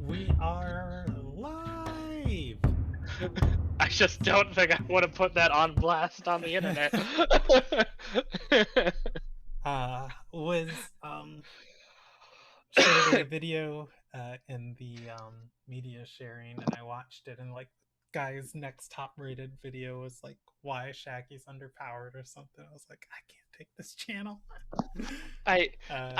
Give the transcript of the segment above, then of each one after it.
We are live. I just don't think I want to put that on blast on the internet. Was shared a video in the media sharing, and I watched it, and like guy's next top rated video was like why Shaggy's underpowered or something. I was like, I can't take this channel. I uh,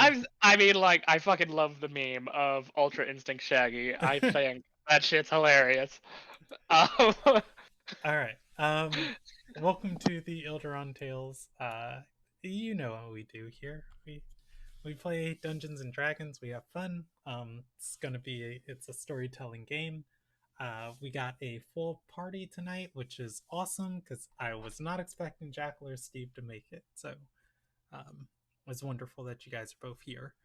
I fucking love the meme of Ultra Instinct Shaggy. I think that shit's hilarious. Um, all right. Welcome to the Ilderon Tales. You know what we do here. We play Dungeons and Dragons. We have fun. It's a storytelling game. We got a full party tonight, which is awesome because I was not expecting Jackal or Steve to make it. So it's wonderful that you guys are both here.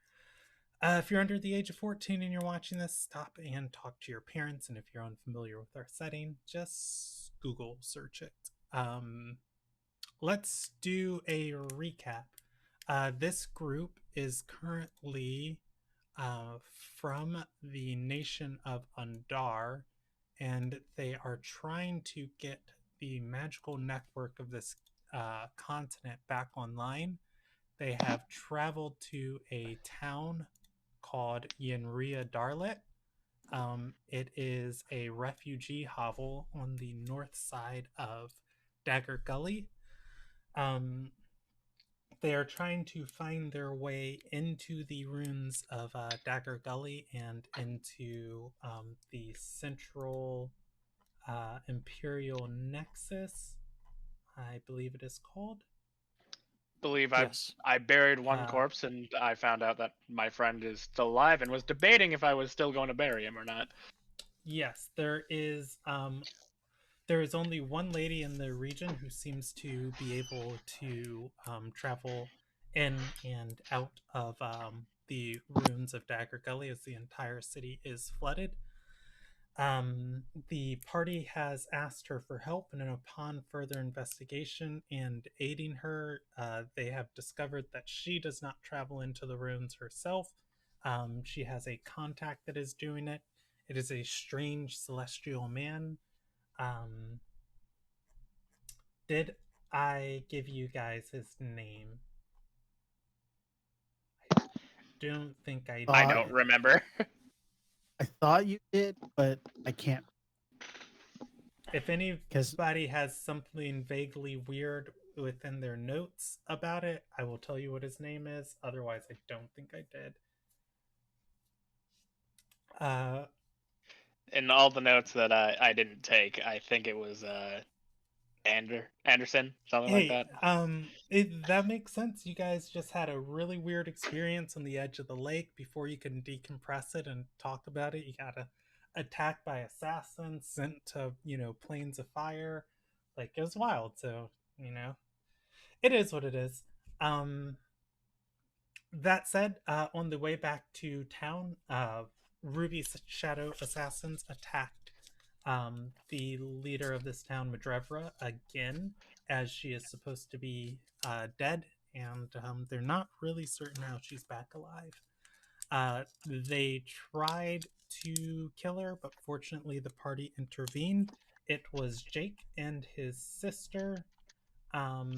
If you're under the age of 14 and you're watching this, stop and talk to your parents. And if you're unfamiliar with our setting, just Google search it. Let's do a recap. This group is currently from the nation of Undar, and they are trying to get the magical network of this continent back online. They have traveled to a town called Yenria Darlet. It is a refugee hovel on the north side of Dagger Gully. Um, they are trying to find their way into the ruins of Dagger Gully and into the central Imperial Nexus, I believe it is called. believe Yes. I buried one Uh, corpse and I found out that my friend is still alive and was debating if I was still going to bury him or not. yes, there is only one lady in the region who seems to be able to travel in and out of the ruins of Dagger Gully as the entire city is flooded. The party has asked her for help, and upon further investigation and aiding her, they have discovered that she does not travel into the ruins herself. She has a contact that is doing it. It is a strange celestial man. Um, did I give you guys his name? I don't think I I Uh, don't did. remember. I thought you did, but I can't If because anybody has something vaguely weird within their notes about it, I will tell you what his name is. Otherwise, I don't think I did. Uh, In all the notes that I didn't take, I think it was Anderson, something like hey, that. that makes sense. You guys just had a really weird experience on the edge of the lake. Before you can decompress it and talk about it, you got attacked by assassins, sent to planes of fire. Like, it was wild. So it is what it is. Um, that said, on the way back to town, Ruby's shadow assassins attacked the leader of this town, Madrevra, again, as she is supposed to be dead, and they're not really certain how she's back alive. They tried to kill her, but fortunately, the party intervened. It was Jake and his sister. Um,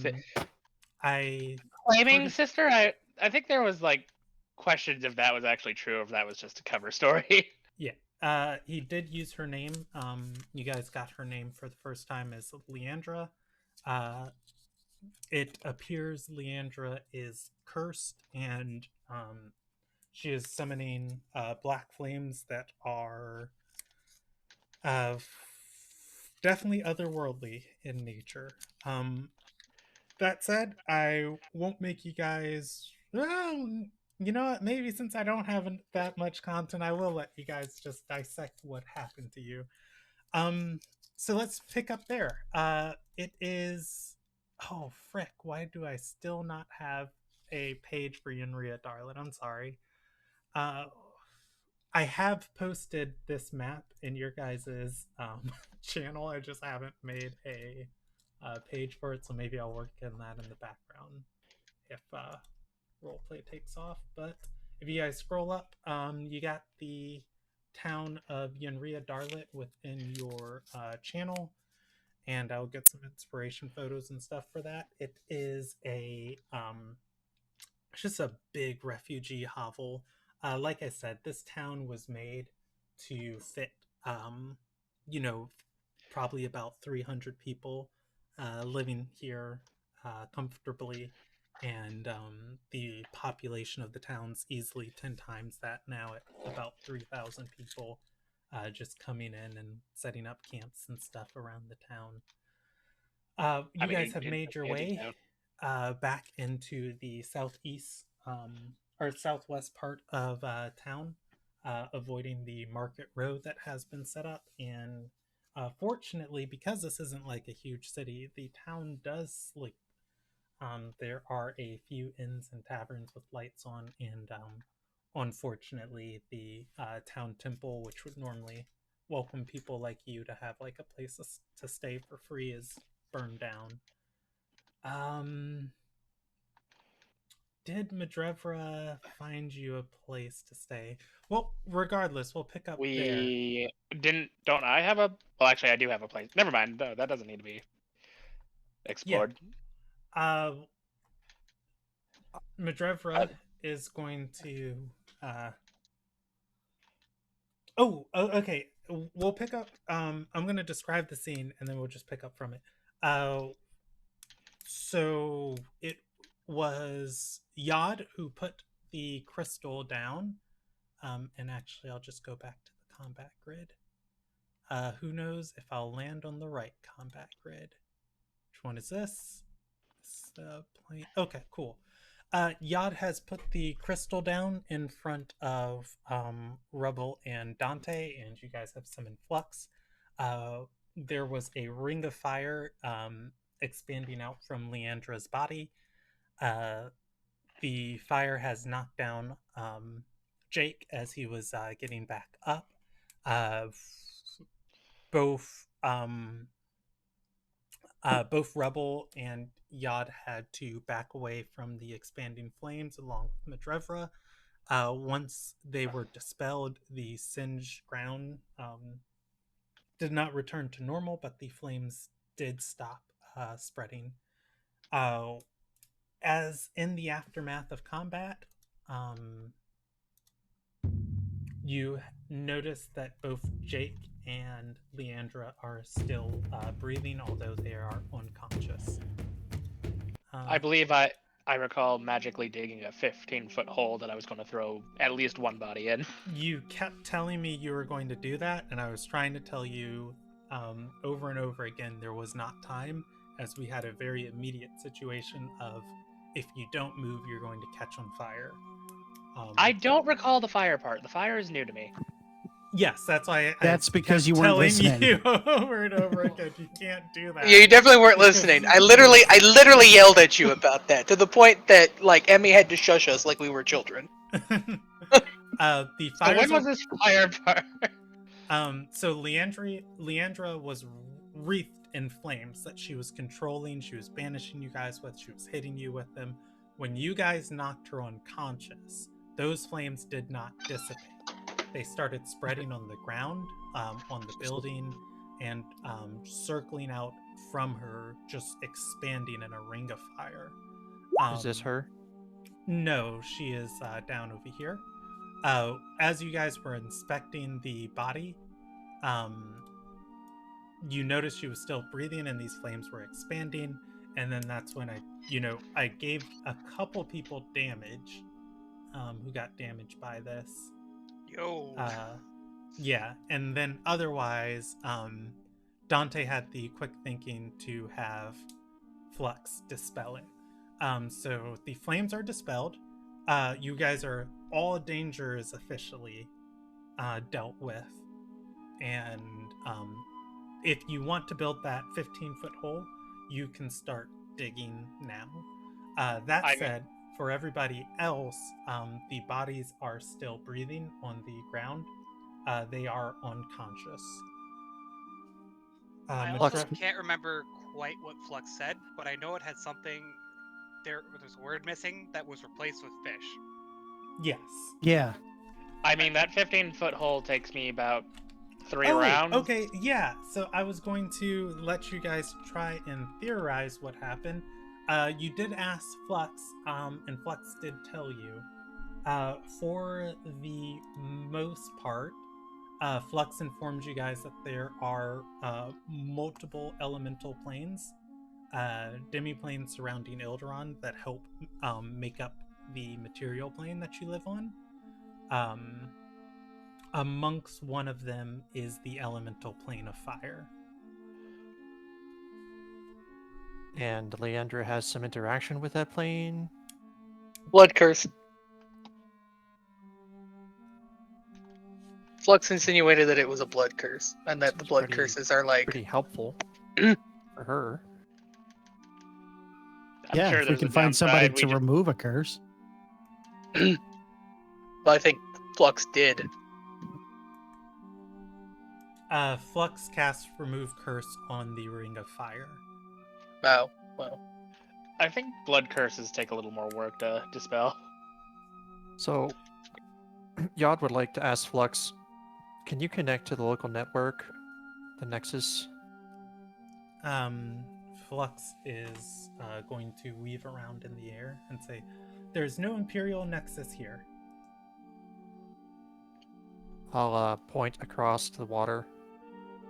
I Claiming pretty sister, I think there was like questions if that was actually true or if that was just a cover story. Yeah. He did use her name. You guys got her name for the first time as Leandra. Uh, it appears Leandra is cursed, and she is summoning black flames that are uh, definitely otherworldly in nature. That said, I won't make you guys. Well, you know what? Maybe since I don't have that much content, I will let you guys just dissect what happened to you. Um, so let's pick up there. It is. Oh frick! Why do I still not have a page for Yunria Darlet? I'm sorry. Uh, I have posted this map in your guys's channel. I just haven't made a page for it, so maybe I'll work on that in the background if roleplay takes off. But if you guys scroll up, you got the town of Yenria Darlet within your channel, and I'll get some inspiration photos and stuff for that. It is it's just a big refugee hovel. Like I said, this town was made to fit, um, you know, probably about 300 people living here comfortably. And the population of the town's easily 10 times that now at about 3,000 people just coming in and setting up camps and stuff around the town. I You mean, guys have it's made your handy way now. back into the southeast or southwest part of town, avoiding the market road that has been set up. And fortunately, because this isn't like a huge city, the town does sleep. There are a few inns and taverns with lights on, and unfortunately, the town temple, which would normally welcome people like you to have like a place to stay for free, is burned down. Did Madrevra find you a place to stay? Well, regardless, we'll pick up there. We don't I have a, well, actually, I do have a place. Never mind. No, that doesn't need to be explored. Uh, Madrevra is going to. Okay. We'll pick up. I'm going to describe the scene, and then we'll just pick up from it. So it was Yod who put the crystal down. And actually, I'll just go back to the combat grid. Who knows if I'll land on the right combat grid? Which one is this? It's the plane. Okay, cool. Yod has put the crystal down in front of Rubble and Dante, and you guys have some influx. There was a ring of fire expanding out from Leandra's body. The fire has knocked down Jake as he was getting back up. Both Rebel and Yod had to back away from the expanding flames along with Madrevra. Once they were dispelled, the singed ground did not return to normal, but the flames did stop spreading. As in the aftermath of combat, you notice that both Jake and Leandra are still breathing, although they are unconscious. I believe I recall magically digging a 15-foot hole that I was going to throw at least one body in. You kept telling me you were going to do that, and I was trying to tell you over and over again there was not time, as we had a very immediate situation of if you don't move, you're going to catch on fire. I don't recall the fire part. The fire is new to me. Yes, that's why. That's because you weren't telling listening. you over and over again. You can't do that. Yeah, you definitely weren't Because listening. I literally yelled at you about that to the point that like Emmy had to shush us like we were children. The So fires when was this fire part? So Leandra was wreathed in flames that she was controlling. She was banishing you guys with. She was hitting you with them. When you guys knocked her unconscious, those flames did not dissipate. They started spreading on the ground, on the building, and circling out from her, just expanding in a ring of fire. Is this her? No, she is down over here. As you guys were inspecting the body, you noticed she was still breathing and these flames were expanding. And then that's when I gave a couple people damage who got damaged by this. Yo. Yeah, and then otherwise, Dante had the quick thinking to have Flux dispel it. So the flames are dispelled. You guys are all dangers officially dealt with, and if you want to build that 15-foot hole, you can start digging now. That said, for everybody else, the bodies are still breathing on the ground. They are unconscious. I also can't remember quite what Flux said, but I know it had something. There's a word missing that was replaced with fish. Yes. Yeah. I mean, that 15-foot hole takes me about 3 Oh, rounds. okay, yeah. So I was going to let you guys try and theorize what happened. You did ask Flux, and Flux did tell you. For the most part, Flux informed you guys that there are multiple elemental planes, demi-planes surrounding Ilderon that help make up the material plane that you live on. Amongst one of them is the elemental plane of fire. And Leandra has some interaction with that plane. Blood curse. Flux insinuated that it was a blood curse, and that the Seems blood pretty- curses are like. Pretty helpful for her. I'm Yeah, sure if we there's can a find somebody downside, we to just- remove a curse. Well, I think Flux did. Flux casts Remove Curse on the Ring of Fire. Oh, well. I think blood curses take a little more work to dispel. So, Yod would like to ask Flux, can you connect to the local network, the Nexus? Flux is going to weave around in the air and say, "There's no Imperial Nexus here." I'll point across to the water.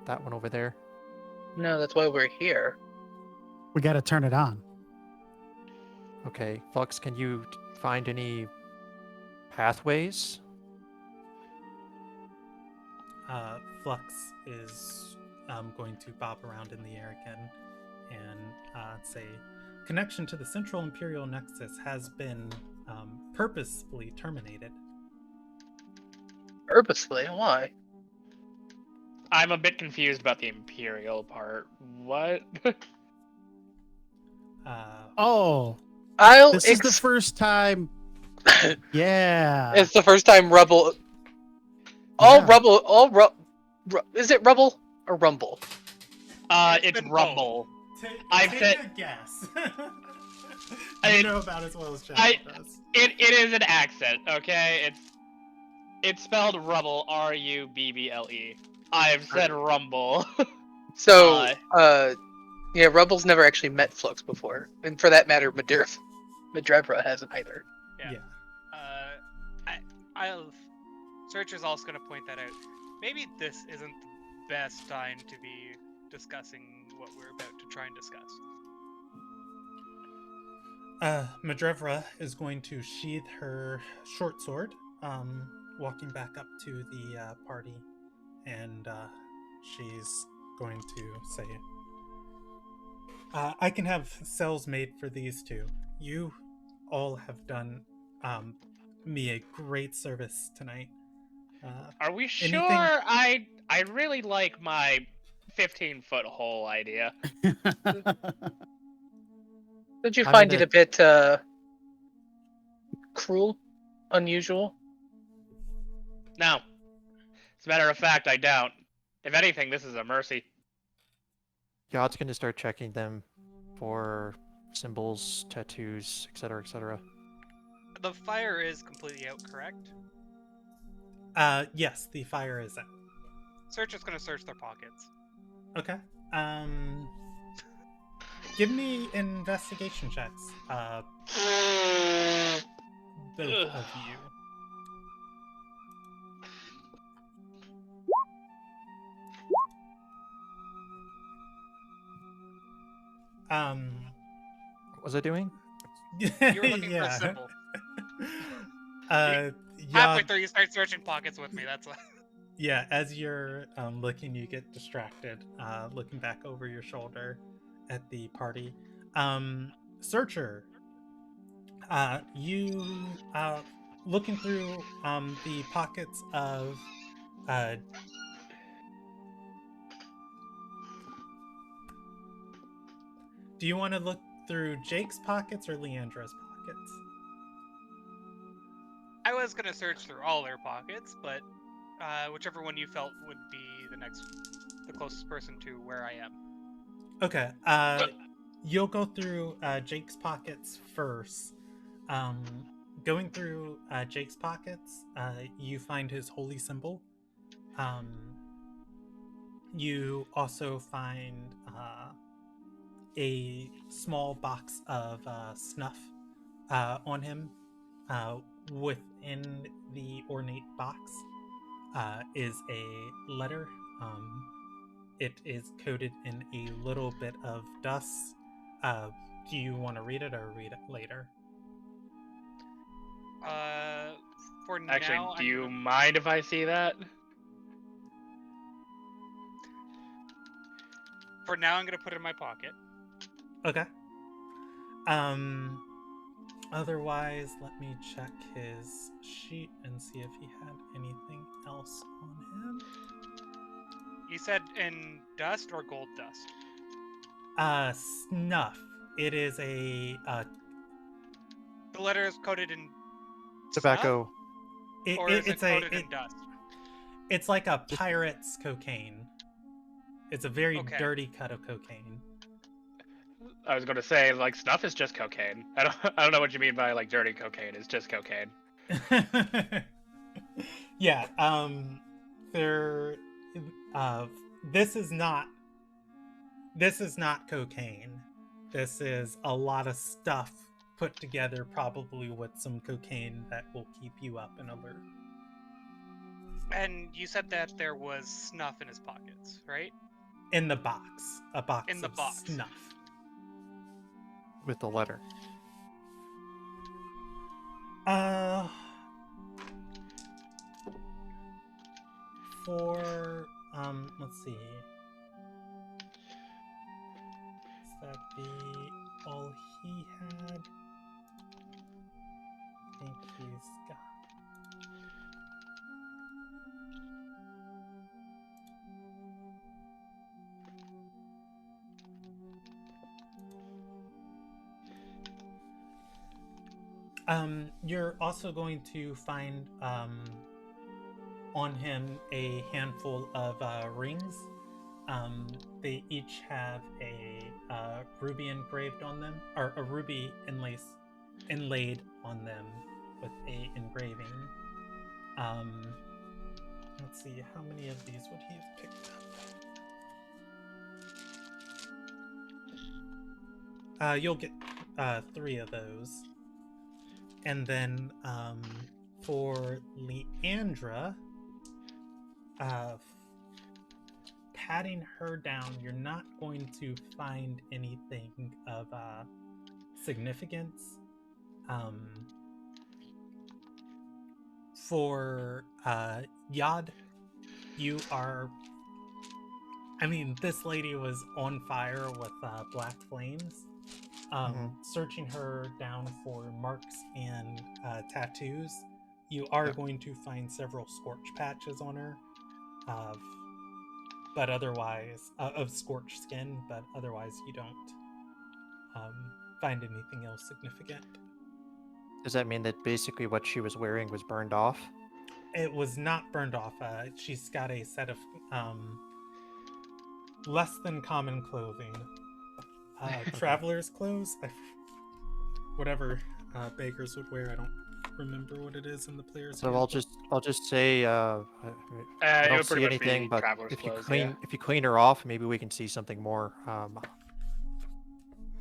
That one over there. No, that's why we're here. We got to turn it on. Okay, Flux, can you find any pathways? Flux is going to bob around in the air again and say, "Connection to the Central Imperial Nexus has been purposefully terminated." Purposefully? Why? I'm a bit confused about the Imperial part. What? Oh, I'll. this is the first time. Yeah. It's the first time Rubble. All Yeah. Rubble. Is it Rubble or Rumble? It's been Rumble. Take I've said- a guess. I- You know about as well as Jack does. It is an accent, okay? It's spelled Rubble, R-U-B-B-L-E. I've said Rumble. So, yeah, Rubble's never actually met Flux before, and for that matter, Madrevra hasn't either. Yeah. Searcher's also going to point that out. Maybe this isn't the best time to be discussing what we're about to try and discuss. Madrevra is going to sheath her short sword, walking back up to the party, and she's going to say, "I can have cells made for these two. You all have done me a great service tonight. Are we sure? Anything- I really like my 15-foot hole idea. Don't you I'm find gonna- it a bit cruel, unusual? No. As a matter of fact, I don't. If anything, this is a mercy. Yod's going to start checking them for symbols, tattoos, etc., etc. The fire is completely out, correct? Yes, the fire is out. Searcher's going to search their pockets. Okay. Give me investigation checks. Both of you. What was I doing? You were looking for a yeah. symbol. Yeah, Halfway through, you start searching pockets with me. That's why. yeah. As you're looking, you get distracted, looking back over your shoulder at the party. Searcher, you looking through the pockets of do you want to look through Jake's pockets or Leandra's pockets? I was going to search through all their pockets, but whichever one you felt would be the closest person to where I am. Okay. You'll go through Jake's pockets first. going through Jake's pockets, you find his holy symbol. You also find a small box of snuff on him. Within the ornate box is a letter. It is coated in a little bit of dust. Do you want to read it or read it later? For Actually, now, do you mind if I see that? For now, I'm gonna put it in my pocket. Okay. Otherwise, let me check his sheet and see if he had anything else on him. You said in dust or gold dust? Snuff. It is a The letter is coated in Tobacco. snuff, or is it coated in dust? It's like a pirate's cocaine. It's a very Okay. dirty cut of cocaine. I was going to say, like, snuff is just cocaine. I don't know what you mean by, like, dirty cocaine. It's just cocaine. Yeah, there this is not cocaine. This is a lot of stuff put together, probably with some cocaine that will keep you up and alert. And you said that there was snuff in his pockets, right? In the box. A box In the of box. snuff. With the letter. For let's see. Is that all he had? I think he's got. You're also going to find on him a handful of rings. They each have a ruby engraved on them, or a ruby inlaid on them with a engraving. Let's see, how many of these would he have picked up? You'll get 3 of those. And then for Leandra, patting her down, you're not going to find anything of significance. For Yad, you are... I mean, this lady was on fire with black flames. Searching her down for marks and tattoos, you are going to find several scorch patches on her, but otherwise of scorched skin. But otherwise, you don't find anything else significant. Does that mean that basically what she was wearing was burned off? It was not burned off. She's got a set of less than common clothing. Traveler's clothes, whatever beggars would wear. I don't remember what it is in the player's So handbook. I'll just say I It don't would pretty see much be anything, but traveler's if you clothes, clean her off, maybe we can see something more.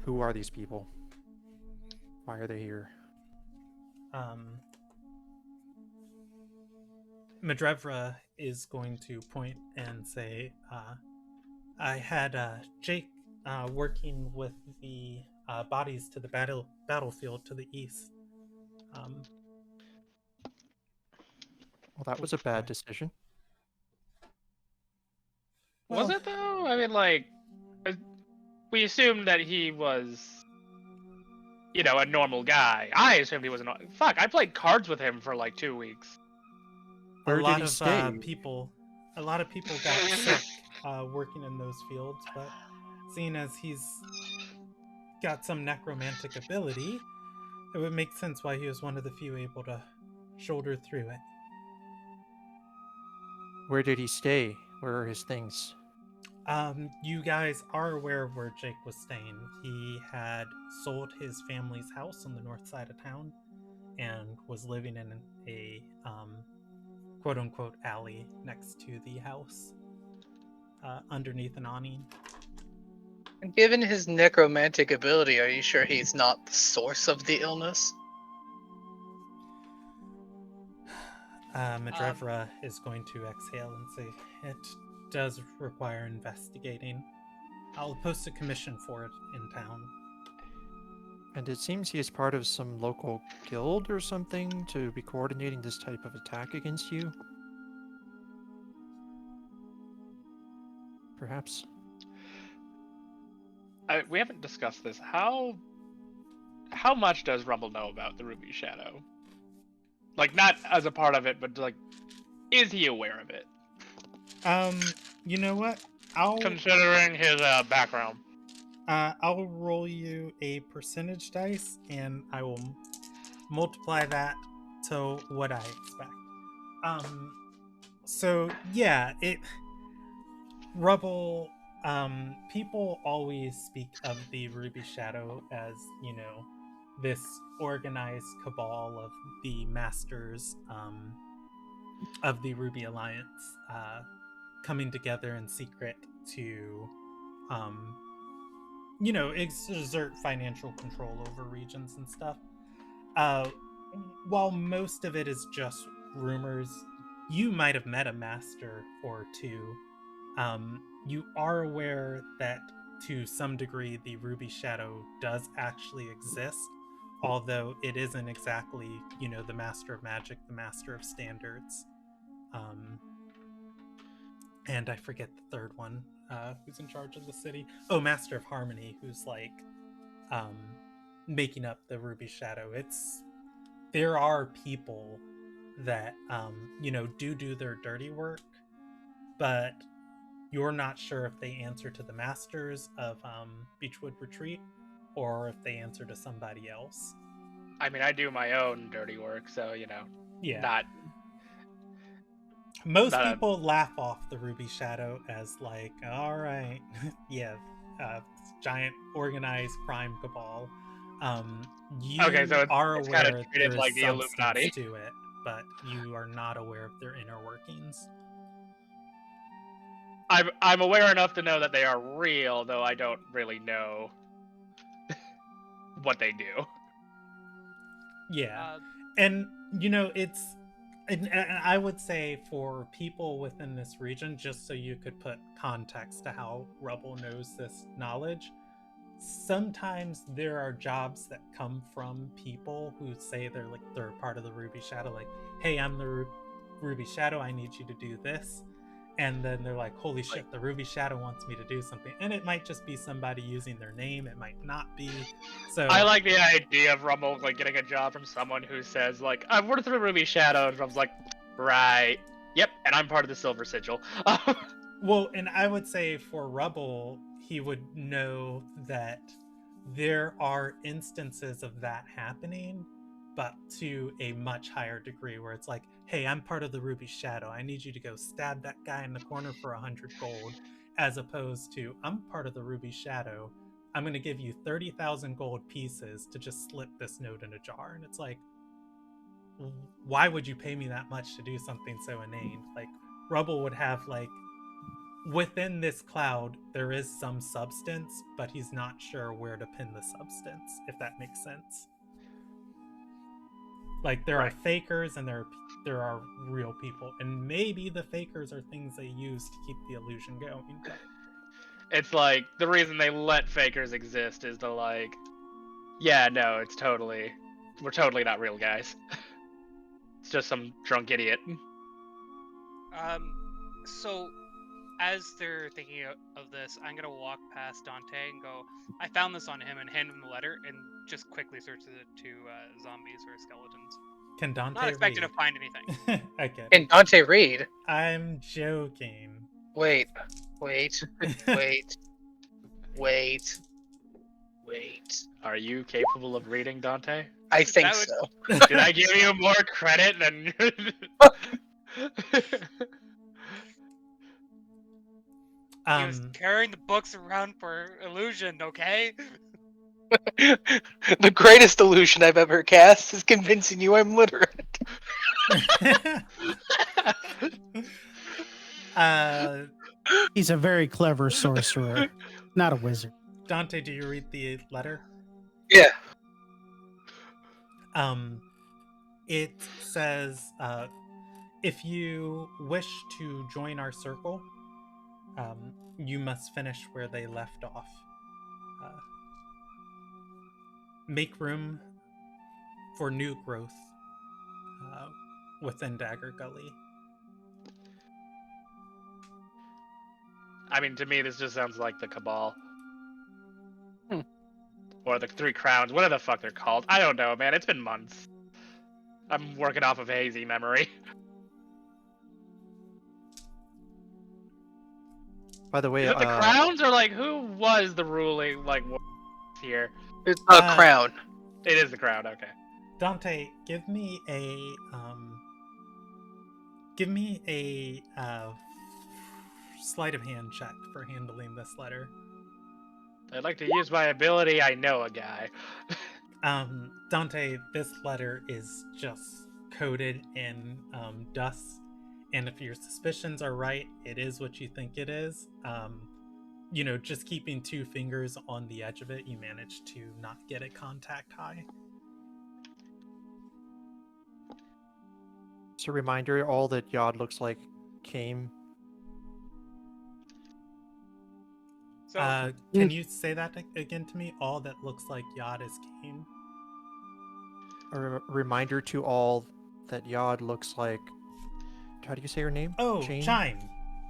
Who are these people? Why are they here? Madrevra is going to point and say, I had Jake working with the bodies to the battlefield to the east. Well, that was a bad decision. Was it though? I mean, like, we assumed that he was, a normal guy. I assumed he was fuck. I played cards with him for like 2 weeks. Where a did lot he of stay? people got sick working in those fields, but seeing as he's got some necromantic ability, it would make sense why he was one of the few able to shoulder through it. Where did he stay? Where are his things? You guys are aware of where Jake was staying. He had sold his family's house on the north side of town and was living in a quote unquote alley next to the house, underneath an awning. Given his necromantic ability, are you sure he's not the source of the illness? Madrevra is going to exhale and say, "It does require investigating. I'll post a commission for it in town." And it seems he is part of some local guild or something to be coordinating this type of attack against you. Perhaps. We haven't discussed this. How much does Rumble know about the Ruby Shadow? Like, not as a part of it, but like, is he aware of it? You know what? Considering his background. I'll roll you a percentage dice, and I will multiply that to what I expect. So yeah, Rubble. People always speak of the Ruby Shadow as, this organized cabal of the masters of the Ruby Alliance coming together in secret to exert financial control over regions and stuff. While most of it is just rumors, you might have met a master or two. You are aware that to some degree the Ruby Shadow does actually exist, although it isn't exactly, the Master of Magic, the Master of Standards. And I forget the third one, who's in charge of the city. Oh, Master of Harmony, who's like making up the Ruby Shadow. There are people that do their dirty work, but you're not sure if they answer to the masters of Beechwood Retreat or if they answer to somebody else. I mean, I do my own dirty work, so Yeah. not. Most people laugh off the Ruby Shadow as like, all right, yeah, giant organized crime cabal. You Okay, so are it's kind of aware treated there's like the substance Illuminati. to it, but you are not aware of their inner workings. I'm aware enough to know that they are real, though I don't really know what they do. Yeah, and and I would say for people within this region, just so you could put context to how Rubble knows this knowledge, sometimes there are jobs that come from people who say they're part of the Ruby Shadow, like, hey, I'm the Ruby Shadow, I need you to do this. And then they're like, holy shit, the Ruby Shadow wants me to do something. And it might just be somebody using their name, it might not be. So I like the idea of Rumble like getting a job from someone who says like, I've worked through Ruby Shadow, and Rumble's like, right, yep, and I'm part of the Silver Sigil. Well, and I would say for Rubble, he would know that there are instances of that happening, but to a much higher degree, where it's like, hey, I'm part of the Ruby Shadow, I need you to go stab that guy in the corner for 100 gold, as opposed to, I'm part of the Ruby Shadow, I'm going to give you 30,000 gold pieces to just slip this note in a jar. And it's like, why would you pay me that much to do something so inane? Like, Rubble would have like, within this cloud there is some substance, but he's not sure where to pin the substance, if that makes sense. Like, there are fakers and there are real people, and maybe the fakers are things they use to keep the illusion going. But it's like the reason they let fakers exist is to like, yeah, no, we're totally not real guys. It's just some drunk idiot. So as they're thinking of this, I'm gonna walk past Dante and go, I found this on him, and hand him the letter and just quickly search it to zombies or skeletons. can Dante Not expecting read? to find anything. Okay. Can Dante read? I'm joking. Wait. Are you capable of reading, Dante? I think That would- so. Did I give you more credit than? He was carrying the books around for illusion, okay? The greatest illusion I've ever cast is convincing you I'm literate. uh, He's a very clever sorcerer, not a wizard. Dante, do you read the letter? Yeah. It says, if you wish to join our circle, you must finish where they left off. Make room for new growth within Dagger Gully. I mean, to me, this just sounds like the Cabal. Or the Three Crowns, whatever the fuck they're called. I don't know, man. It's been months. I'm working off of hazy memory. By the way, Is it the Crowns or like who was the ruling like here? It's a crown. It is the Crown. Okay. Dante, give me a sleight of hand check for handling this letter. I'd like to use my ability. I know a guy. Dante, this letter is just coated in dust, and if your suspicions are right, it is what you think it is. Just keeping 2 fingers on the edge of it, you manage to not get it contact high. just a reminder, all that Yod looks like came. So Can you say that again to me? All that looks like Yod is Kane. A reminder to all that Yod looks like. How do you say your name? Oh, Chime.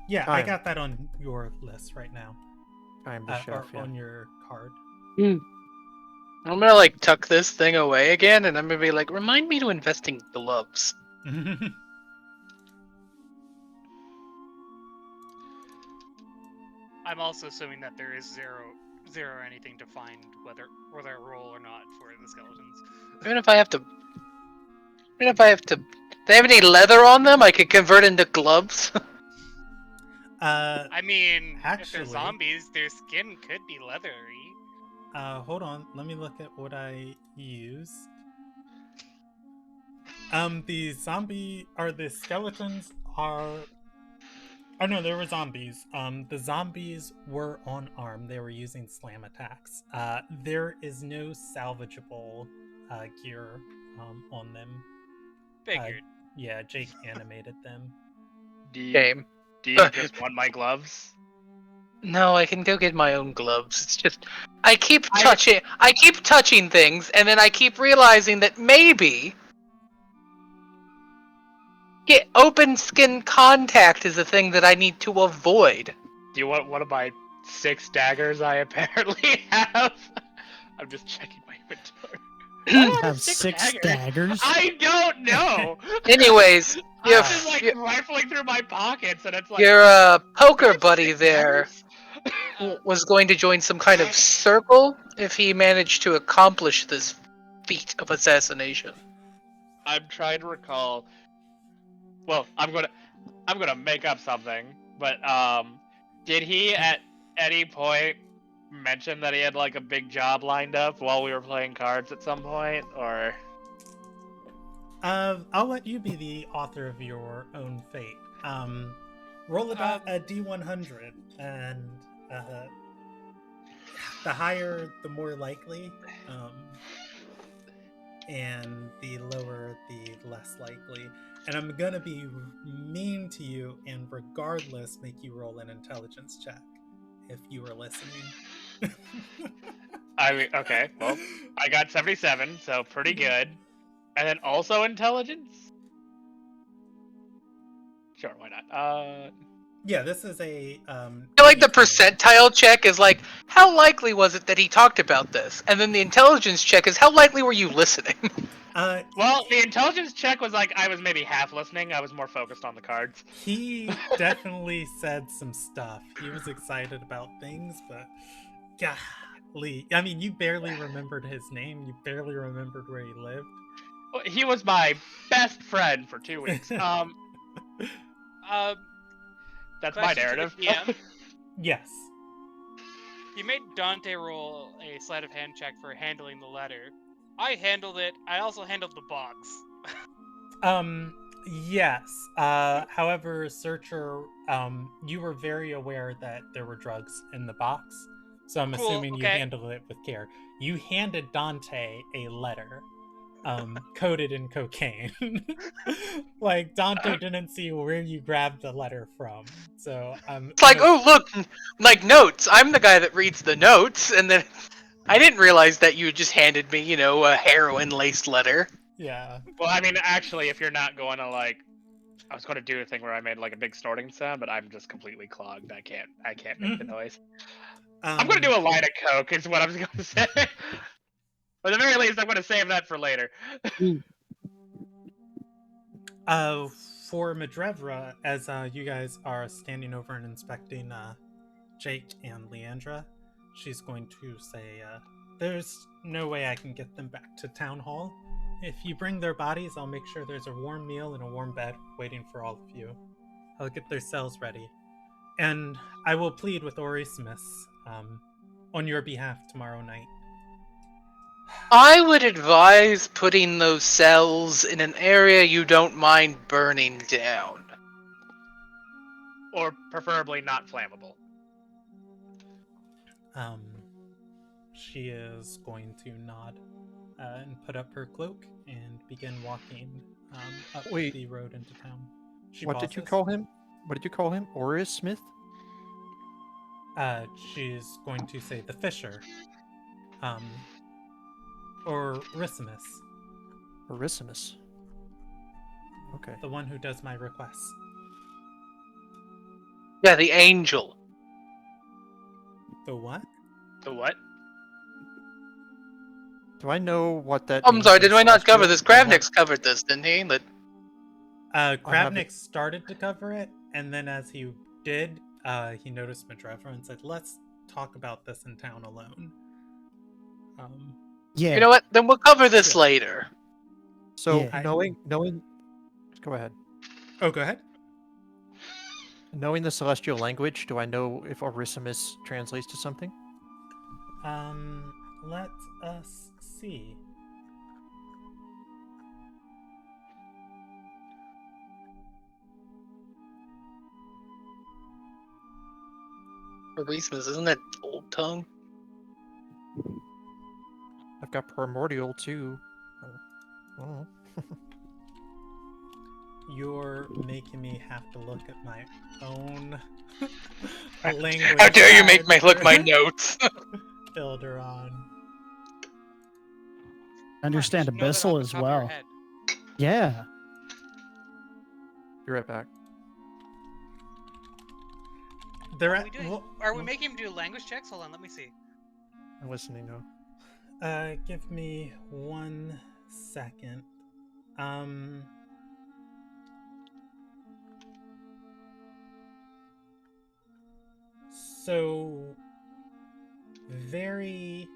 Yeah, I Chime. got that on your list right now. I'm the Or chef. Yeah. on your card. I'm gonna like tuck this thing away again, and I'm gonna be like, remind me to invest in gloves. I'm also assuming that there is zero anything to find whether a roll or not for the skeletons. Even if I have to, they have any leather on them? I could convert into gloves. I mean, if Actually- they're zombies, their skin could be leathery. Hold on, let me look at what I used. The skeletons are. Oh no, there were zombies. The zombies were unarmed. They were using slam attacks. There is no salvageable gear on them. Figured. Yeah, Jake animated them. Do you Game. just want my gloves? No, I can go get my own gloves. It's just I keep touching things, and then I keep realizing that maybe open skin contact is a thing that I need to avoid. Do you want one of my 6 daggers I apparently have? I'm just checking my inventory. Why do I Have 6 daggers. I don't know. Anyways, I'm just like rifling through my pockets, and it's like your poker "There's buddy 6 there daggers?" was going to join some kind of circle if he managed to accomplish this feat of assassination. I'm trying to recall. Well, I'm gonna make up something, but did he at any point mention that he had like a big job lined up while we were playing cards at some point, or? I'll let you be the author of your own fate. Roll a D100, and the higher, the more likely, and the lower, the less likely. And I'm gonna be mean to you, and regardless, make you roll an intelligence check if you were listening. I mean, okay, well, I got 77, so pretty good. And then also intelligence? Sure, why not? Yeah, this is a. I feel like the D20. percentile check is like, how likely was it that he talked about this? And then the intelligence check is, how likely were you listening? Well, the intelligence check was like I was maybe half listening. I was more focused on the cards. He definitely said some stuff. He was excited about things, but golly, I mean, you barely remembered his name. You barely remembered where he lived. Well, he was my best friend for 2 weeks. That's my Question to the narrative. DM. Yes. You made Dante roll a sleight of hand check for handling the letter. I handled it. I also handled the box. Yes. However, Searcher, you were very aware that there were drugs in the box, so I'm Cool, assuming you okay. handled it with care. You handed Dante a letter, coated in cocaine. Like Dante didn't see where you grabbed the letter from, so It's like, oh look, like notes. I'm the guy that reads the notes, and then I didn't realize that you just handed me, you know, a heroin-laced letter. yeah. Well, I mean, actually, if you're not going to like, I was going to do a thing where I made like a big snorting sound, but I'm just completely clogged. I can't make the noise. I'm going to do a line of coke. Is what I was going to say. Or at the very least, I'm going to save that for later. For Madrevra, as you guys are standing over and inspecting Jake and Leandra, she's going to say, there's no way I can get them back to Town Hall. If you bring their bodies, I'll make sure there's a warm meal and a warm bed waiting for all of you. I'll get their cells ready. And I will plead with Orismus on your behalf tomorrow night. I would advise putting those cells in an area you don't mind burning down. Or preferably not flammable. She is going to nod and put up her cloak and begin walking up Wait. the road into town. What did you call him? What did you call him? Oris Smith? She's going to say the Fisher. Or Rissimus. Orisimus. Okay. The one who does my requests. Yeah, the angel. The what? The what? Do I know what that I'm means sorry, in did I not cover Celestial? this? Do I have- Kravnik's covered this, didn't he? But Kravnik started to cover it, and then as he did, he noticed Madrevra and said, let's talk about this in town alone. Yeah. you know what? Then we'll cover this Sure. later. So Yeah. knowing, go ahead. Oh, go ahead. Knowing the Celestial language, do I know if Orisimus translates to something? Let us see. Orisimus, isn't that old tongue? I've got Primordial too. Oh. You're making me have to look at my own language. How dare you make me guide look for my notes? Ilderon. Understand Know that off Abyssal the as top of your well. head. Yeah. Be right back. They're Are we, doing, are we making him do language checks? Hold on, let me see. I'm listening now. give me 1 second. So very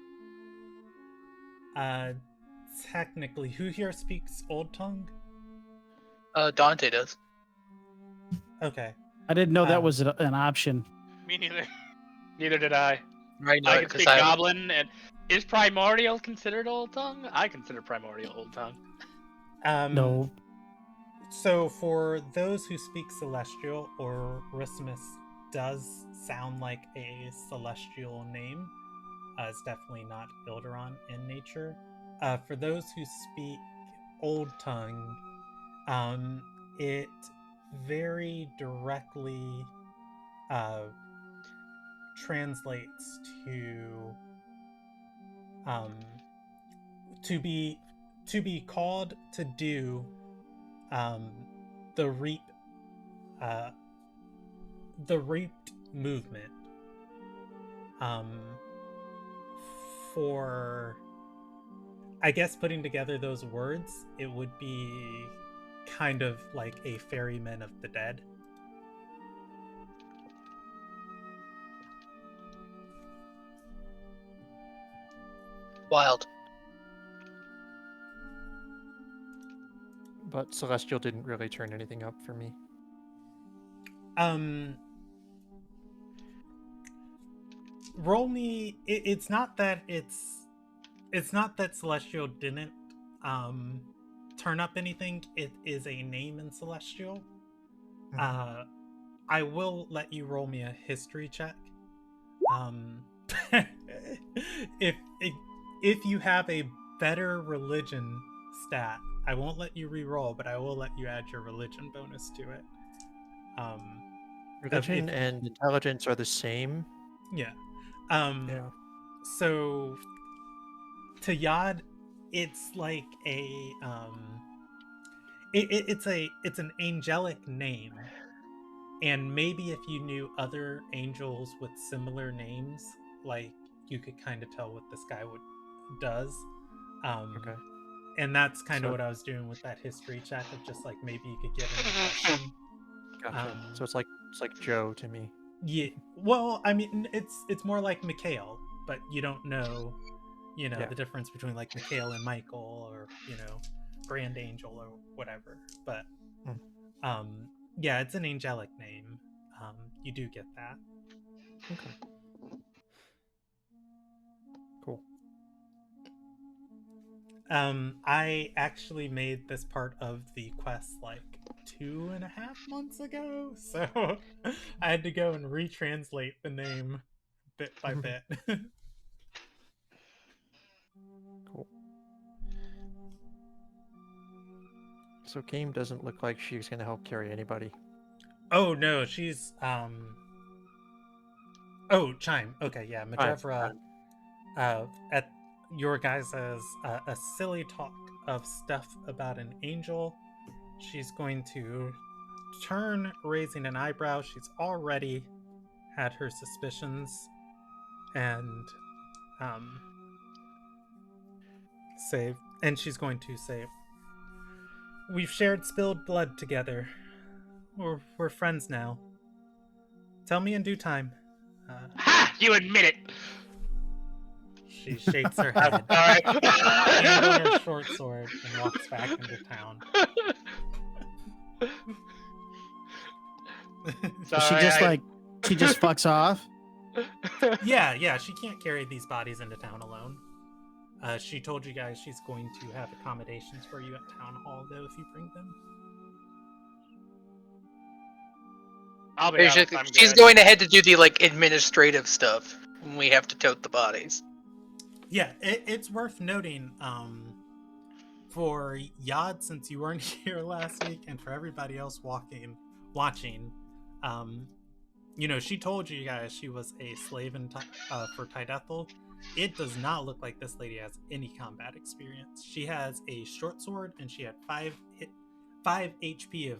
technically, who here speaks Old Tongue? Dante does. Okay. I didn't know that Um, was an option. Me neither. Neither did I. Right, I no, can because speak Goblin, and is Primordial considered Old Tongue? I consider Primordial Old Tongue. No. So for those who speak Celestial, or Rismus does sound like a Celestial name. It's definitely not Ilderon in nature. For those who speak Old Tongue, it very directly translates to be called to do the reaped movement for, I guess, putting together those words, it would be kind of like a ferryman of the dead. Wild. But Celestial didn't really turn anything up for me. roll me. It's not that Celestial didn't turn up anything. It is a name in Celestial. I will let you roll me a history check. if, if if you have a better religion stat, I won't let you re-roll, but I will let you add your religion bonus to it. Religion and intelligence are the same. Yeah. Yeah. So to Yod, it's like it's an angelic name, and maybe if you knew other angels with similar names, like you could kind of tell what this guy does. Okay. And that's kind of So- what I was doing with that history check of just like maybe you could get an impression. Gotcha. So it's like Joe to me. Yeah. Well, I mean, it's more like Mikhail, but you don't know, Yeah. the difference between like Mikhail and Michael, or Grand Angel or whatever. But yeah, it's an angelic name. You do get that. Okay. Cool. I actually made this part of the quest like 2.5 months ago, so I had to go and retranslate the name bit by bit. Cool. So Game doesn't look like she's gonna help carry anybody. Oh no, she's oh, Chime. Okay, yeah, Majevra at your guys' a silly talk of stuff about an angel. She's going to turn, raising an eyebrow. She's already had her suspicions, and she's going to say, "We've shared spilled blood together. We're friends now. Tell me in due time." Ha! You admit it. She shakes her head, All right. hands on her short sword, and walks back into town. Sorry, She just fucks off. Yeah, she can't carry these bodies into town alone. She told you guys she's going to have accommodations for you at town hall, though, if you bring them. I'll be honest, Basically, I'm she's good. going ahead to do the administrative stuff when we have to tote the bodies. Yeah, it's worth noting, for Yod, since you weren't here last week, and for everybody else watching, she told you guys she was a slave for Tydethel. It does not look like this lady has any combat experience. She has a short sword, and she had 5 HP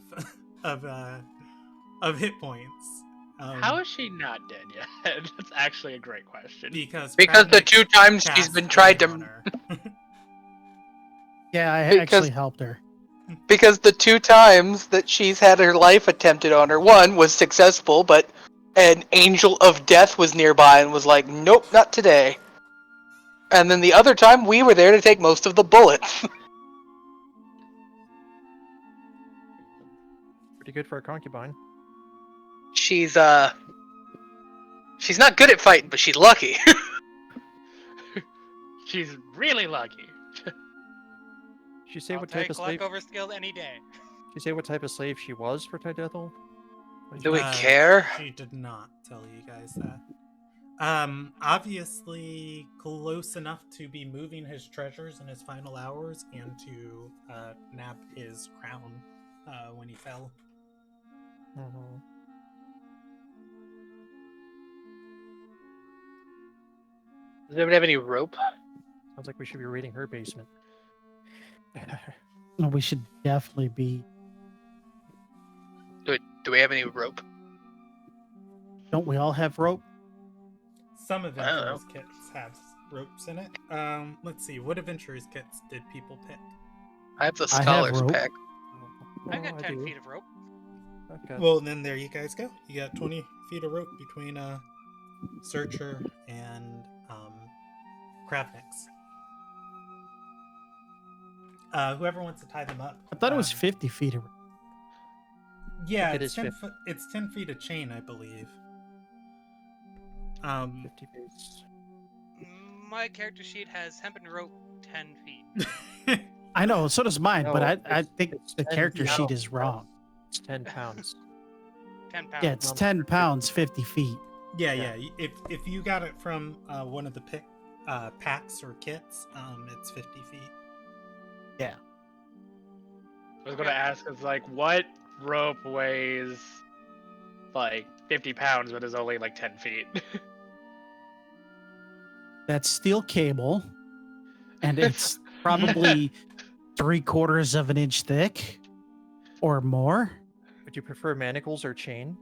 of hit points. How is she not dead yet? That's actually a great question. Because the Kravnik 2 times she's cast been tried healing on to. her. Yeah, I Because- actually helped her. Because the 2 times that she's had her life attempted on her, one was successful, but an angel of death was nearby and was like, "Nope, not today." And then the other time, we were there to take most of the bullets. Pretty good for a concubine. She's not good at fighting, but she's lucky. She's really lucky. She say I'll what type take of luck slave? over skill any day. She say what type of slave she was for Tydethel? Do we care? She did not tell you guys that. Obviously close enough to be moving his treasures in his final hours and to nab his crown when he fell. Mhm. Does anybody have any rope? Sounds like we should be raiding her basement. No, we should definitely be. Do we have any rope? Don't we all have rope? Some I don't adventurers kits have ropes in it. Let's see, what adventurers kits did people pick? I have the I have scholar's rope. pack. I got 10 do. feet of rope. I've got- Well, then there you guys go. You got 20 feet of rope between Searcher and Kravnik's. Whoever wants to tie them up. I thought it was 50 feet of rope. Yeah, It it's is 10 50. it's 10 feet of chain, I believe. 50 feet. My character sheet has hempen rope 10 feet. I know, so does mine, but No, I it's- think it's the 10 character feet. sheet is wrong. It's 10 pounds. 10 pounds. Yeah, it's 10 pounds, 50 feet. Yeah, Yeah. yeah. If you got it from one of the packs or kits, it's 50 feet. Yeah. I was gonna ask, it's like, what rope weighs like 50 pounds but is only like 10 feet? That's steel cable, and it's probably 3/4 of an inch thick or more. Would you prefer manacles or chain?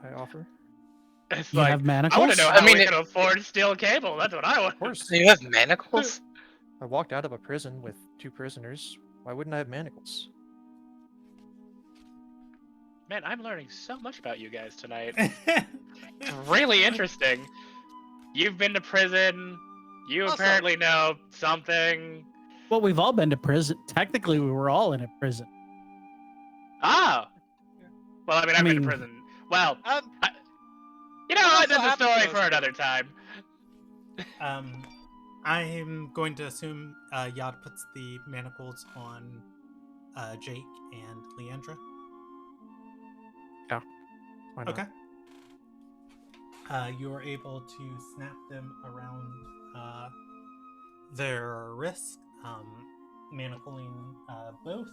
I offer. It's You like, have I manacles? want to know I how mean, we it- can afford steel cable. That's what I want. Of course. So you have manacles? I walked out of a prison with 2 prisoners. Why wouldn't I have manacles? Man, I'm learning so much about you guys tonight. Really interesting. You've been to prison. You Also- apparently know something. Well, we've all been to prison. Technically, we were all in a prison. Ah. Well, I mean, I've been to mean- prison. Well, you know What what? also That's a happened story to for those another time. I'm going to assume Yad puts the manacles on Jake and Leandra. Why not? Okay. You are able to snap them around their wrists, manacling both.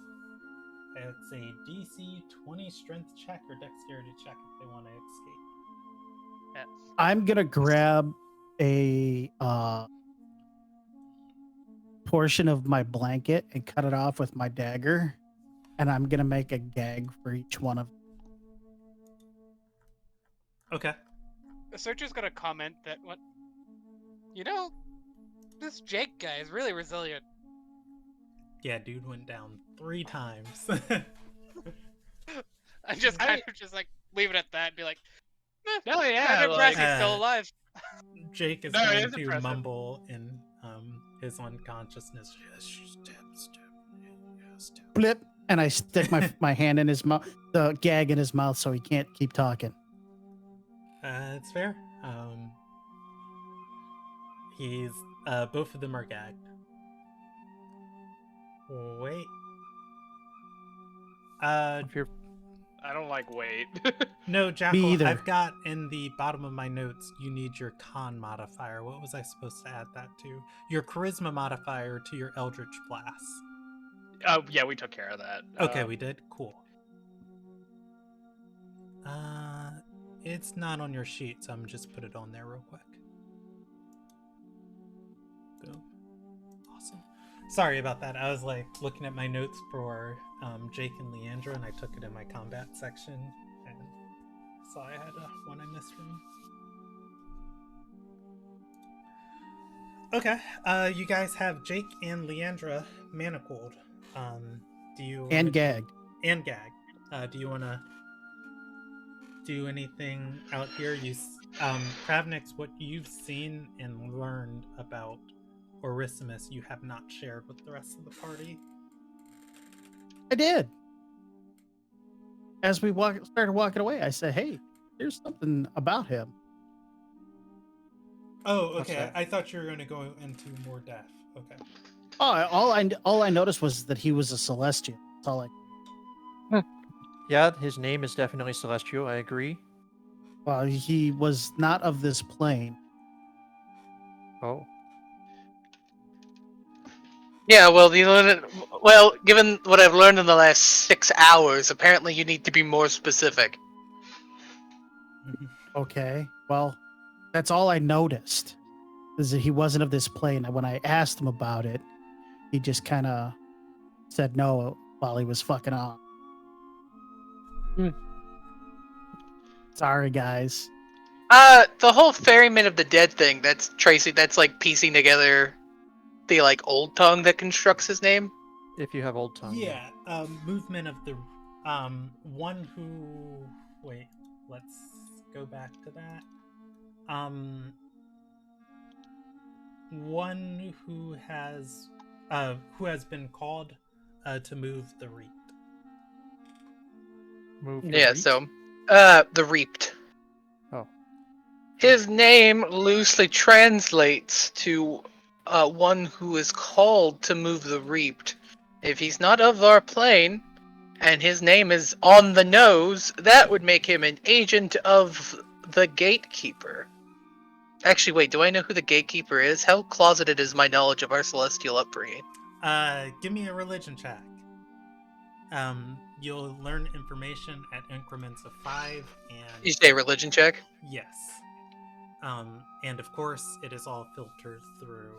It's a DC 20 strength check or dexterity check if they want to escape. Yes. I'm gonna grab a portion of my blanket and cut it off with my dagger, and I'm gonna make a gag for each one of them. Okay. The searcher's gonna comment that what, you know, this Jake guy is really resilient. Yeah, dude went down 3 times. I just kind of just like leave it at that and be like, No, yeah, kind of like, impressed he's still alive. Jake is No, it going is to impressive. mumble in his unconsciousness. Yes, step. Yes, step. Blip, and I stick my hand in his mouth, the gag in his mouth, so he can't keep talking. It's fair. He's both of them are gagged. Wait. If you're I don't like weight. No, Jackal. either. I've got in the bottom of my notes. You need your con modifier. What was I supposed to add that to? Your charisma modifier to your Eldritch Blast. Oh, yeah, we took care of that. Okay, we did. Cool. It's not on your sheet, so I'm just put it on there real quick. Boom. Awesome. Sorry about that. I was like looking at my notes for Jake and Leandra, and I took it in my combat section, and saw I had one I missed from him. Okay. You guys have Jake and Leandra manacled. Do you And gagged. and gag? Do you want to do anything out here? Kravnix, what you've seen and learned about Orisimus, you have not shared with the rest of the party. I did. As we started walking away, I said, "Hey, there's something about him." Oh, What's okay. that? I thought you were going to go into more depth. Okay. Oh, all I noticed was that he was a celestial. That's all I. Yeah, his name is definitely Celestial. I agree. Well, he was not of this plane. Oh, Yeah, well, given what I've learned in the last 6 hours, apparently you need to be more specific. Okay. Well, that's all I noticed. Is that he wasn't of this plane. And when I asked him about it, he just kind of said no while he was fucking off. Sorry, guys. The whole ferryman of the dead thing, that's Tracy, that's like piecing together the like old tongue that constructs his name. if you have old tongue. Yeah, movement of the one who wait, let's go back to that. One who has been called to move the reap. Move. the Yeah, reach? so the reaped. Oh, His name loosely translates to one who is called to move the reaped. If he's not of our plane, and his name is on the nose, that would make him an agent of the gatekeeper. Actually, wait, do I know who the gatekeeper is? How closeted is my knowledge of our celestial upbringing? Give me a religion check. You'll learn information at increments of 5, and You say religion check? yes. And of course, it is all filtered through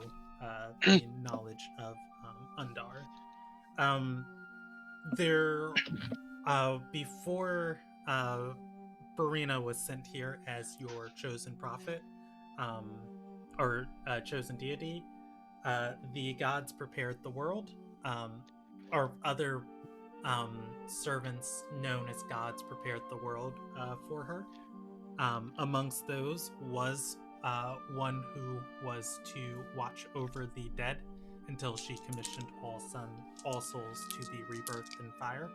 the knowledge of Undar. There, before Barina was sent here as your chosen prophet, or chosen deity, the gods prepared the world, or other servants known as gods prepared the world for her. Amongst those was one who was to watch over the dead until she commissioned all souls to be rebirthed in fire.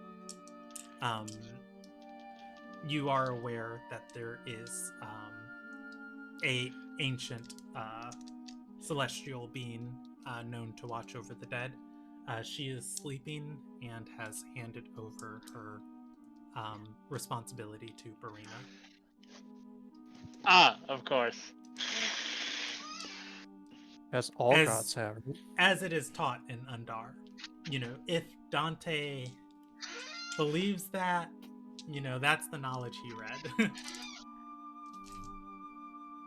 You are aware that there is a ancient celestial being known to watch over the dead. She is sleeping and has handed over her responsibility to Barina. Ah, of course. As all gods have. As it is taught in Undar. If Dante believes that, that's the knowledge he read.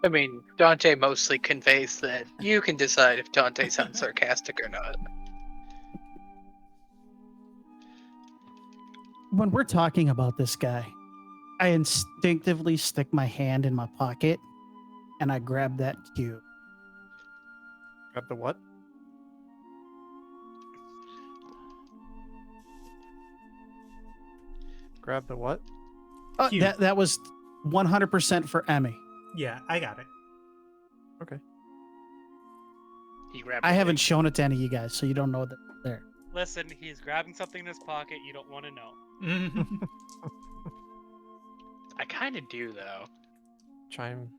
I mean, Dante mostly conveys that. You can decide if Dante sounds sarcastic or not. When we're talking about this guy, I instinctively stick my hand in my pocket and I grab that cube. Grab the what? Grab the what? Cube. That was 100% for Emmy. Yeah, I got it. He grabbed I the haven't thing. shown it to any of you guys, so you don't know that it's there. Listen, he's grabbing something in his pocket you don't want to know. I kind of do, though. Chime.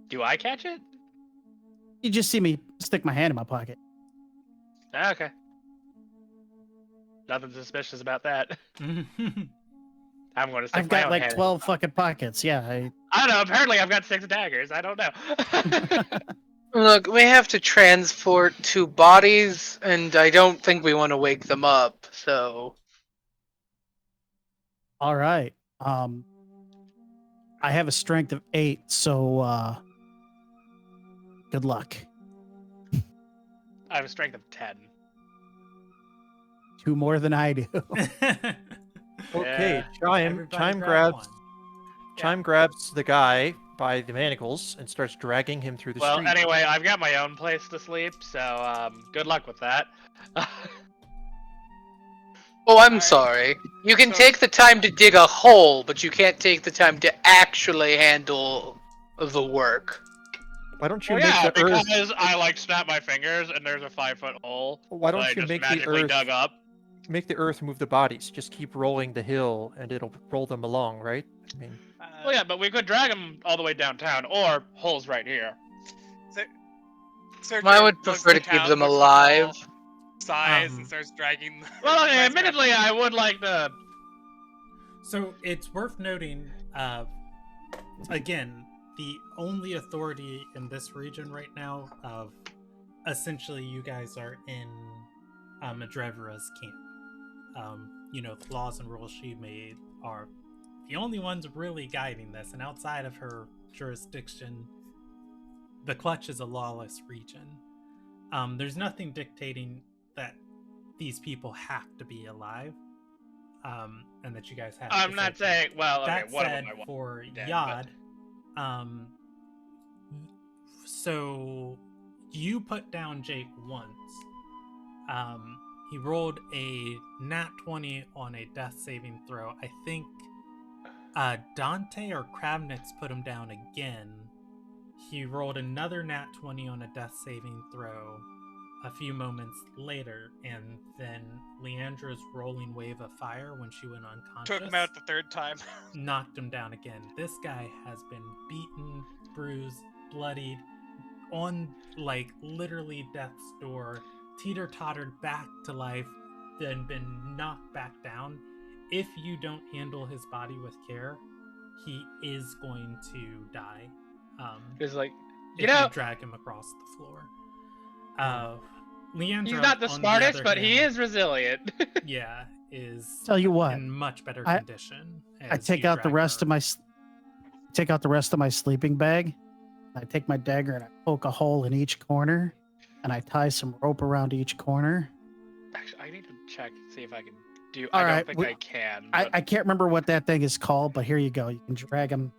Do I catch it? You just see me stick my hand in my pocket. Ah, okay. Nothing suspicious about that. I'm going to stick I've my got own like hand in 12 my fucking pockets. Yeah. I don't know. Apparently, I've got 6 daggers. I don't know. Look, we have to transport 2 bodies, and I don't think we want to wake them up, so... All right. I have a strength of 8, so good luck. I have a strength of 10. 2 more than I do. Okay, Yeah. Everybody grab one. Chime grabs the guy by the manacles and starts dragging him through the Well, street. anyway, I've got my own place to sleep, so good luck with that. Oh, I'm Alright. sorry. You can So- take the time to dig a hole, but you can't take the time to actually handle the work. Why don't you Well, make yeah, the earth? because I like snap my fingers and there's a 5-foot hole. Why that I don't you just make the magically earth? dug up. Make the earth move the bodies. Just keep rolling the hill, and it'll roll them along, right? I mean, Well, yeah, but we could drag them all the way downtown, or holes right here. Searcher I would looks prefer to at keep town, them looks at the alive. wall, sighs Um, and starts dragging. Well, tries to grab- admittedly, I would like to. So it's worth noting, again, the only authority in this region right now of essentially you guys are in Madrevera's camp. The laws and rules she made are the only ones really guiding this, and outside of her jurisdiction, the Clutch is a lawless region. There's nothing dictating that these people have to be alive, and that you guys have. I'm to not search saying. Well, okay, that one of said, them I want. for dead, Yod, so you put down Jake once. He rolled a nat 20 on a death saving throw. I think Dante or Kravnix put him down again. He rolled another nat 20 on a death saving throw. a few moments later, and then Leandra's rolling wave of fire when she went unconscious Took him out the third time. knocked him down again. This guy has been beaten, bruised, bloodied, on like literally death's door, teeter-tottered back to life, then been knocked back down. If you don't handle his body with care, he is going to die. It's like, If you drag him across the floor. Leandra, he's not the on smartest, other but he hand, is resilient. yeah, is Tell you what, in much better I- condition. I as take you out the drag rest her. of my take out the rest of my sleeping bag. I take my dagger and I poke a hole in each corner, and I tie some rope around each corner. Actually, I need to check and see if I can do. All I right, don't think we- I can. I, but- I can't remember what that thing is called, but here you go. You can drag them,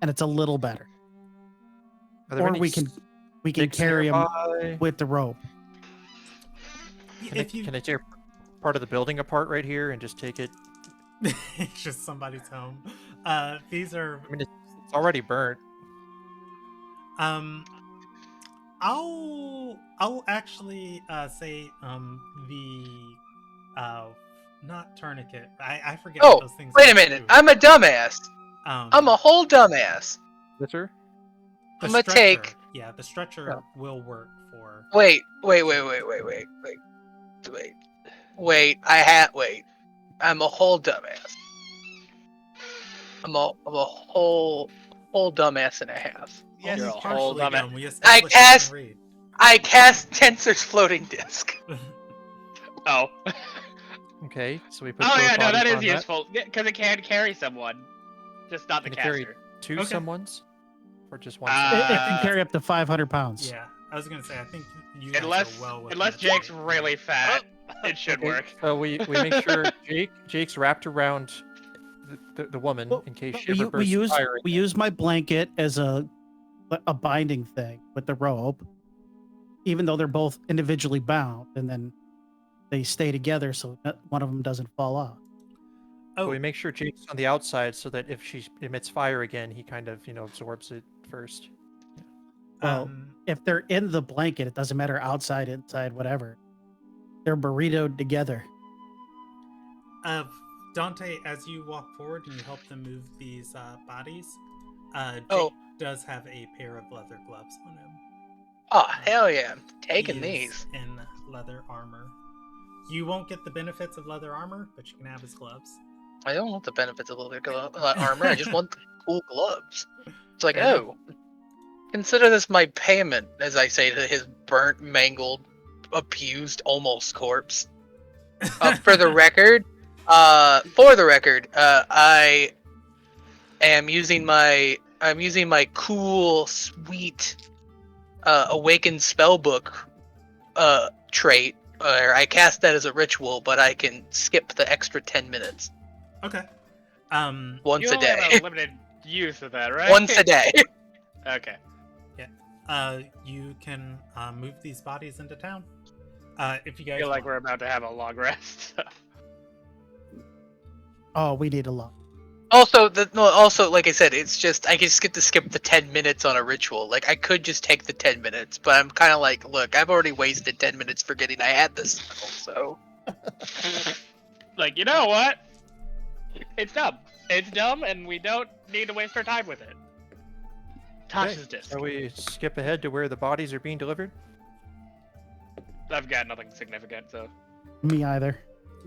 and it's a little better. Are there Or any we can sticks carry them nearby? with the rope. If you Can I tear part of the building apart right here and just take it? it's just somebody's home. These are I mean, it's already burnt. I'll actually say the not tourniquet. I forget Oh, what those things wait are a minute. too. I'm a dumbass. I'm a whole dumbass. Yes, sir. the I'm gonna stretcher. take- Yeah, the stretcher Yeah. will work for. Wait. I'm a whole dumbass. I'm a whole dumbass and a half. Yes, You're a Only whole partially dumbass. dumb. We established I you cast- can read. I cast Tensor's floating disc. Oh. Okay, so we put. Oh both yeah, no, bodies that is on useful because it can carry someone, just not the Can it carry- caster. Two Okay. someones, or just one? Uh, someone? It can carry up to 500 pounds. Yeah, I was gonna say I think you guys Unless are well within unless the Jake's target. really fat, it should Okay, work. So we make sure Jake's wrapped around the woman Well, in case but she ever bursts fire. we use my blanket as a binding thing with the rope, even though they're both individually bound, and then they stay together so one of them doesn't fall off. So Oh, we make sure Jake's on the outside so that if she emits fire again, he kind of absorbs it first. Well, if they're in the blanket, it doesn't matter outside, inside, whatever. They're burritoed together. Dante, as you walk forward and you help them move these bodies, Jake Oh. does have a pair of leather gloves on him. Oh hell yeah! I'm taking He is these. in leather armor. You won't get the benefits of leather armor, but you can have his gloves. I don't want the benefits of leather armor. I just want the cool gloves. It's like, Fair oh, consider this my payment, as I say to his burnt, mangled, abused, almost corpse. For the record, I am using my cool, sweet, awakened spellbook trait. I cast that as a ritual, but I can skip the extra 10 minutes Okay. once You a only have day. a limited use of that, right? Once a day. Okay. You can move these bodies into town. If you I guys feel like want. we're about to have a long rest. Oh, we need a lot. Also, like I said, it's just I just get to skip the 10 minutes on a ritual. Like I could just take the 10 minutes, but I'm kind of like, look, I've already wasted 10 minutes forgetting I had this spell, so Like, you know what? It's dumb. It's dumb, and we don't need to waste our time with it. Tasha's Okay, disc. so we skip ahead to where the bodies are being delivered. I've got nothing significant, so. Me either.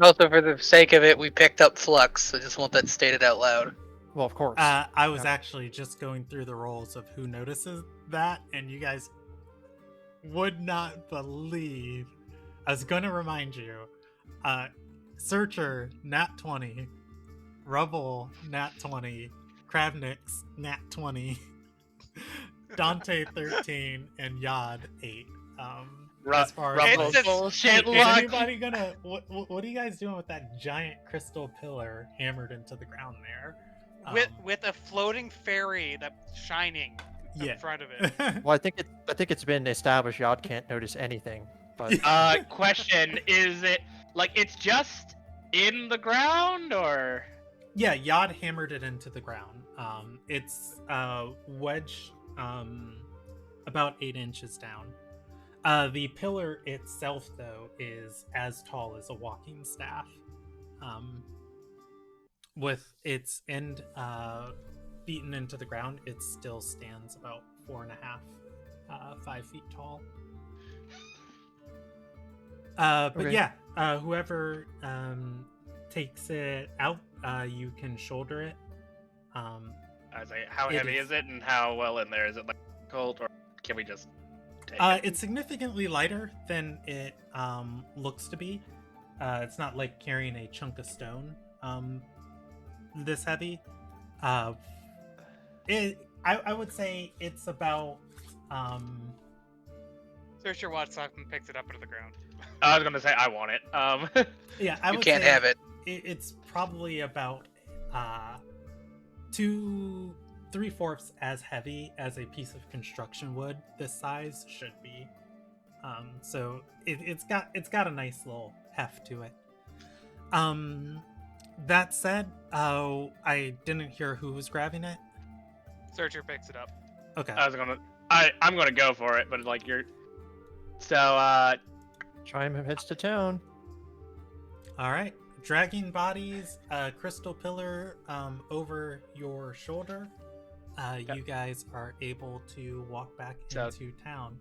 also for the sake of it, we picked up Flux. I just want that stated out loud. Well, of course. I was Yeah. actually just going through the roles of who notices that, and you guys would not believe. I was going to remind you. Searcher, nat 20. Rubble, nat 20. Kravnix, nat 20. Dante, 13. And Yod, 8. As far as Rubble It's just bullshit is luck. anybody gonna what are you guys doing with that giant crystal pillar hammered into the ground there? with a floating fairy that's shining Yeah. in front of it. Well, I think it's been established Yod can't notice anything. But Question, is it, like, it's just in the ground, or? Yeah, Yod hammered it into the ground. It's wedged about 8 inches down. The pillar itself, though, is as tall as a walking staff. With its end beaten into the ground, it still stands about 4.5, 5 feet tall. But Okay. yeah, whoever takes it out, you can shoulder it. I was like, how It heavy is. is it, and how well in there is it? Like cold, or can we just take it? It's significantly lighter than it looks to be. It's not like carrying a chunk of stone this heavy. I would say it's about Searcher walks up and picks it up out of the ground. I was gonna say I want it. yeah, I You would can't say have it. It's probably about 2 3/4 as heavy as a piece of construction wood this size should be. So it's got a nice little heft to it. That said, I didn't hear who was grabbing it. Searcher picks it up. Okay. I'm gonna go for it, but like you're. So Chime heads to town. All right. Dragging bodies, crystal pillar over your shoulder. You guys are able to walk back So- into town.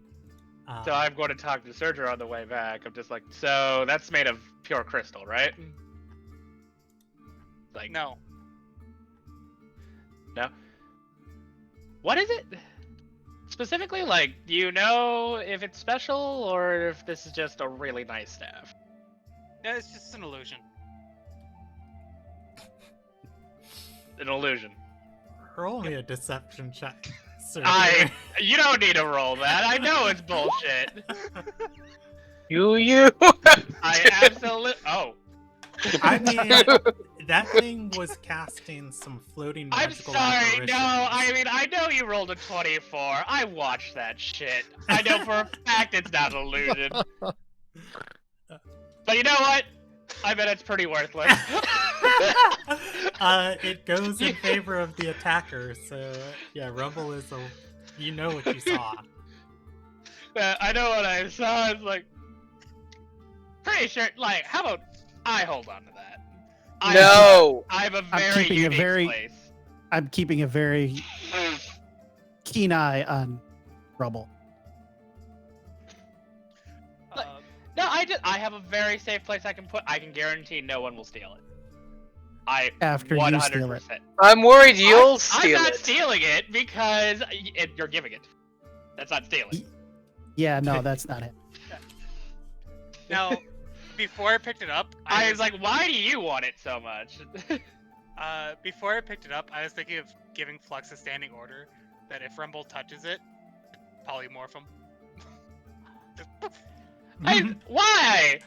So I'm going to talk to Serger on the way back. I'm just like, so that's made of pure crystal, right? Like, No. what is it? Specifically, like, do you know if it's special or if this is just a really nice staff? Yeah, it's just an illusion. An illusion. Roll me a deception check. Sir. You don't need to roll that. I know it's bullshit. You. I absolutely. Oh, I mean, that thing was casting some floating I'm magical sorry. apparitions. No, I know you rolled a 24. I watched that shit. I know for a fact it's not an illusion. But you know what? I bet it's pretty worthless. It goes in favor of the attacker, so yeah, Rumble is you know what you saw. I know what I saw. It's like, pretty sure. Like, how about I hold on to that? No. I have a I'm very keeping a unique very- place. I'm keeping a very keen eye on Rubble. Like- No, I have a very safe place I can guarantee no one will steal it. After you 100%. steal it. I'm worried you'll I'm steal not it. stealing it because you're giving it. That's not stealing. Yeah, no, that's not it. Now, before I picked it up, I was like, why do you want it so much? before I picked it up, I was thinking of giving Flux a standing order that if Rumble touches it, polymorph him. Why?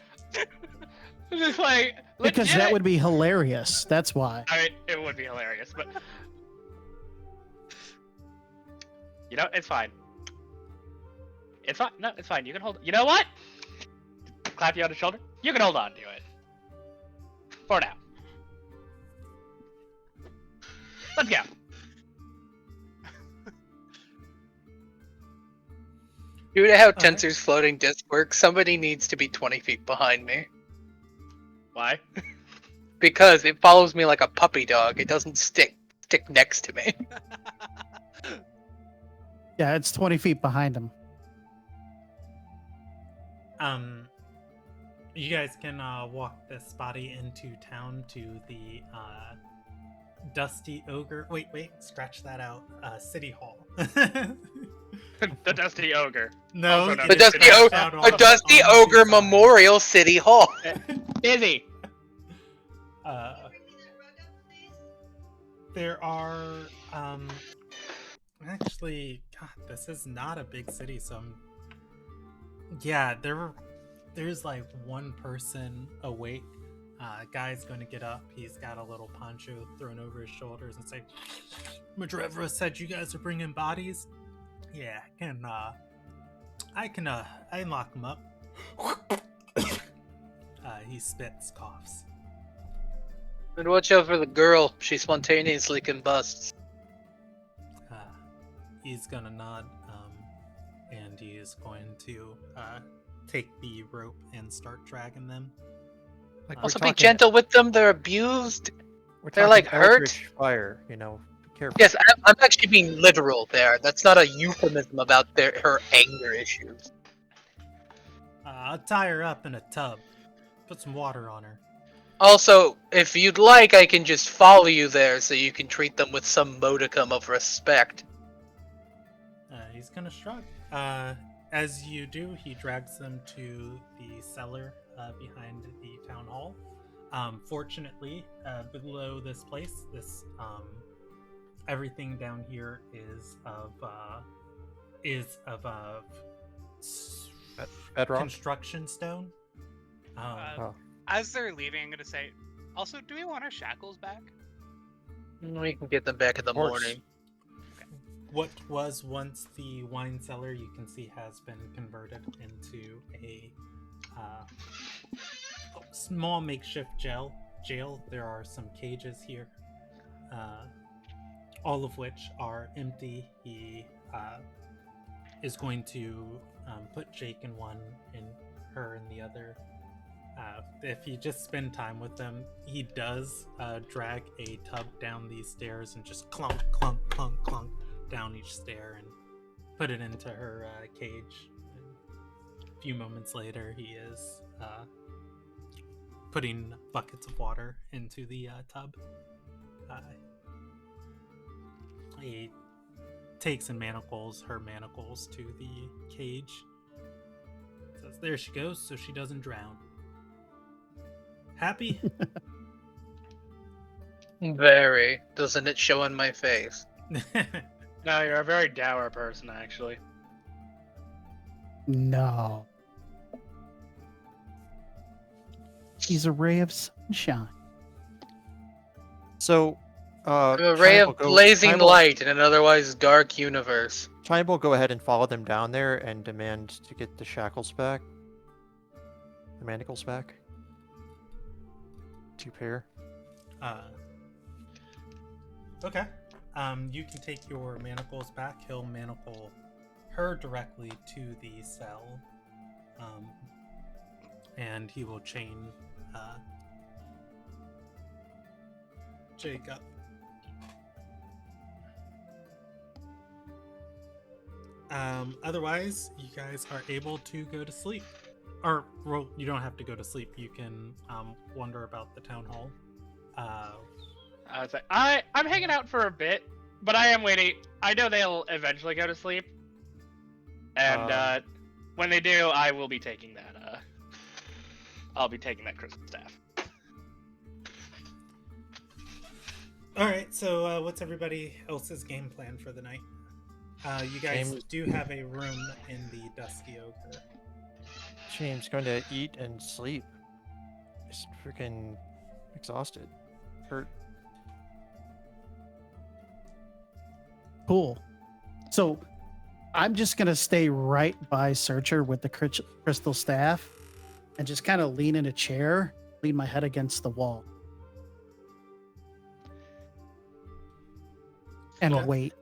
Just like Because legit. that would be hilarious. That's why. I mean, it would be hilarious, but you know, it's fine. It's fine. No, it's fine. You can hold. You know what? Clap you on the shoulder. You can hold on to it for now. Let's go. Due to how Alright. Tensor's floating disc works, somebody needs to be 20 feet behind me. Why? Because it follows me like a puppy dog. It doesn't stick next to me. Yeah, it's 20 feet behind him. You guys can walk this body into town to the Dusty Ogre. Wait, scratch that out. City Hall. The Dusty Ogre. No, Also known The as Dusty City Ogre, out a on- Dusty on the Ogre side. Memorial City Hall. Busy. There are actually, God, this is not a big city, so yeah, there's like one person awake. Guy's going to get up. He's got a little poncho thrown over his shoulders and say, Madrevra said you guys are bringing bodies. Yeah, I can lock him up. He spits, coughs. And watch out for the girl. She spontaneously combusts. He's gonna nod. and he is going to take the rope and start dragging them. Like, we're Also, be talking- gentle with them. They're abused. We're they're, talking like, hurt. eldritch fire, you know. Be careful. Yes, I'm actually being literal there. That's not a euphemism about her anger issues. I'll tie her up in a tub. Put some water on her. Also, if you'd like, I can just follow you there so you can treat them with some modicum of respect. He's gonna shrug. As you do, he drags them to the cellar behind the town hall. Fortunately, below this place, everything down here is of Bedrock? construction stone. Oh. As they're leaving, I'm gonna say, also, do we want our shackles back? We can get them back in the course. morning. What was once the wine cellar, you can see, has been converted into a small makeshift jail. There are some cages here, all of which are empty. He is going to put Jake in one and her in the other. If you just spend time with them, he does drag a tub down these stairs and just clunk, clunk, clunk, clunk down each stair and put it into her cage. And a few moments later, he is putting buckets of water into the tub. He takes and manacles her manacles to the cage. Says, "There she goes, so she doesn't drown." Happy? Very. Doesn't it show on my face? No, you're a very dour person, actually. No. He's a ray of sunshine. So, A ray Chime will of go- blazing Chime will- light in an otherwise dark universe. Chime will go ahead and follow them down there and demand to get the shackles back. The manacles back. 2 pair. Okay. You can take your manacles back. He'll manacle her directly to the cell. And he will chain Jake up. Otherwise, you guys are able to go to sleep. Or, well, you don't have to go to sleep. You can wander about the town hall. I was like, I'm hanging out for a bit, but I am waiting. I know they'll eventually go to sleep, and when they do, I will be taking that. I'll be taking that crystal staff. All right. So, what's everybody else's game plan for the night? You guys James- do have a room in the Dusty Ogre. James going to eat and sleep. Just freaking exhausted. Hurt. Cool. So I'm just going to stay right by Searcher with the crystal staff and just kind of lean in a chair, lean my head against the wall. And Okay. wait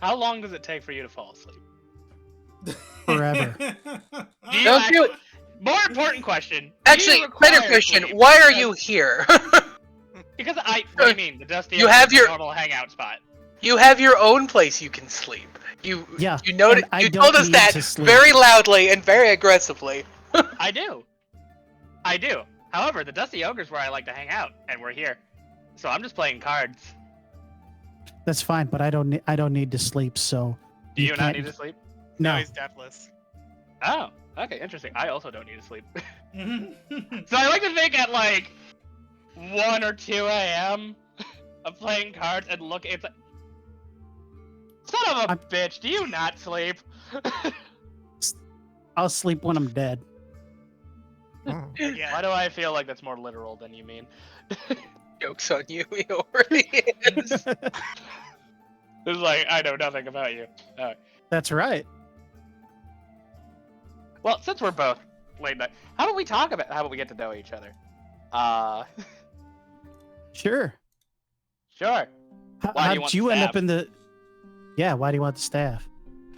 How long does it take for you to fall asleep? forever. Do you Don't do it. More important question. do Actually, you require better question. sleep? Why are you here? Because what do you mean? The Dusty You Oak have is your- a normal hangout spot. You have your own place you can sleep. You Yeah, You noted. and I You don't told us need that to sleep. very loudly and very aggressively. I do. I do. However, the Dusty Ogre's where I like to hang out, and we're here. So I'm just playing cards. That's fine, but I don't need to sleep, so Do you not can't- need to sleep? No, No. he's deathless. Oh, okay, interesting. I also don't need to sleep. So I like to think at like 1 or 2 a.m. of playing cards and look. It's like, son of a I'm- bitch. Do you not sleep? I'll sleep when I'm dead. Mm. Yeah. Why do I feel like that's more literal than you mean? Joke's on you. He already is. It's like I know nothing about you. That's right. Well, since we're both late night, how about we talk about how about we get to know each other? Sure. Sure. How, Why do you how'd want you the end staff? up in the? Yeah. Why do you want the staff?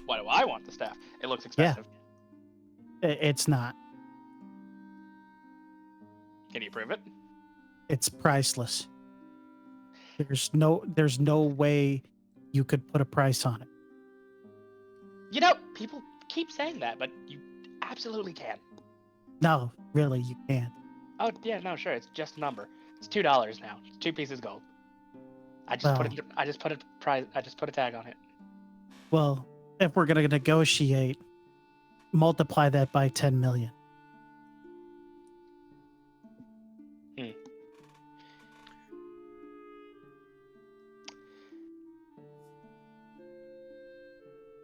Why do I want the staff? It looks Yeah. expensive. It's not. Can you prove it? It's priceless. There's no way you could put a price on it. You know, people keep saying that, but you absolutely can. No, really, you can't. Oh yeah, no, sure. It's just a number. It's $2 now. It's 2 pieces gold. I just put Well. it. I just put a price. I just put a tag on it. Well, if we're gonna negotiate, multiply that by 10 million.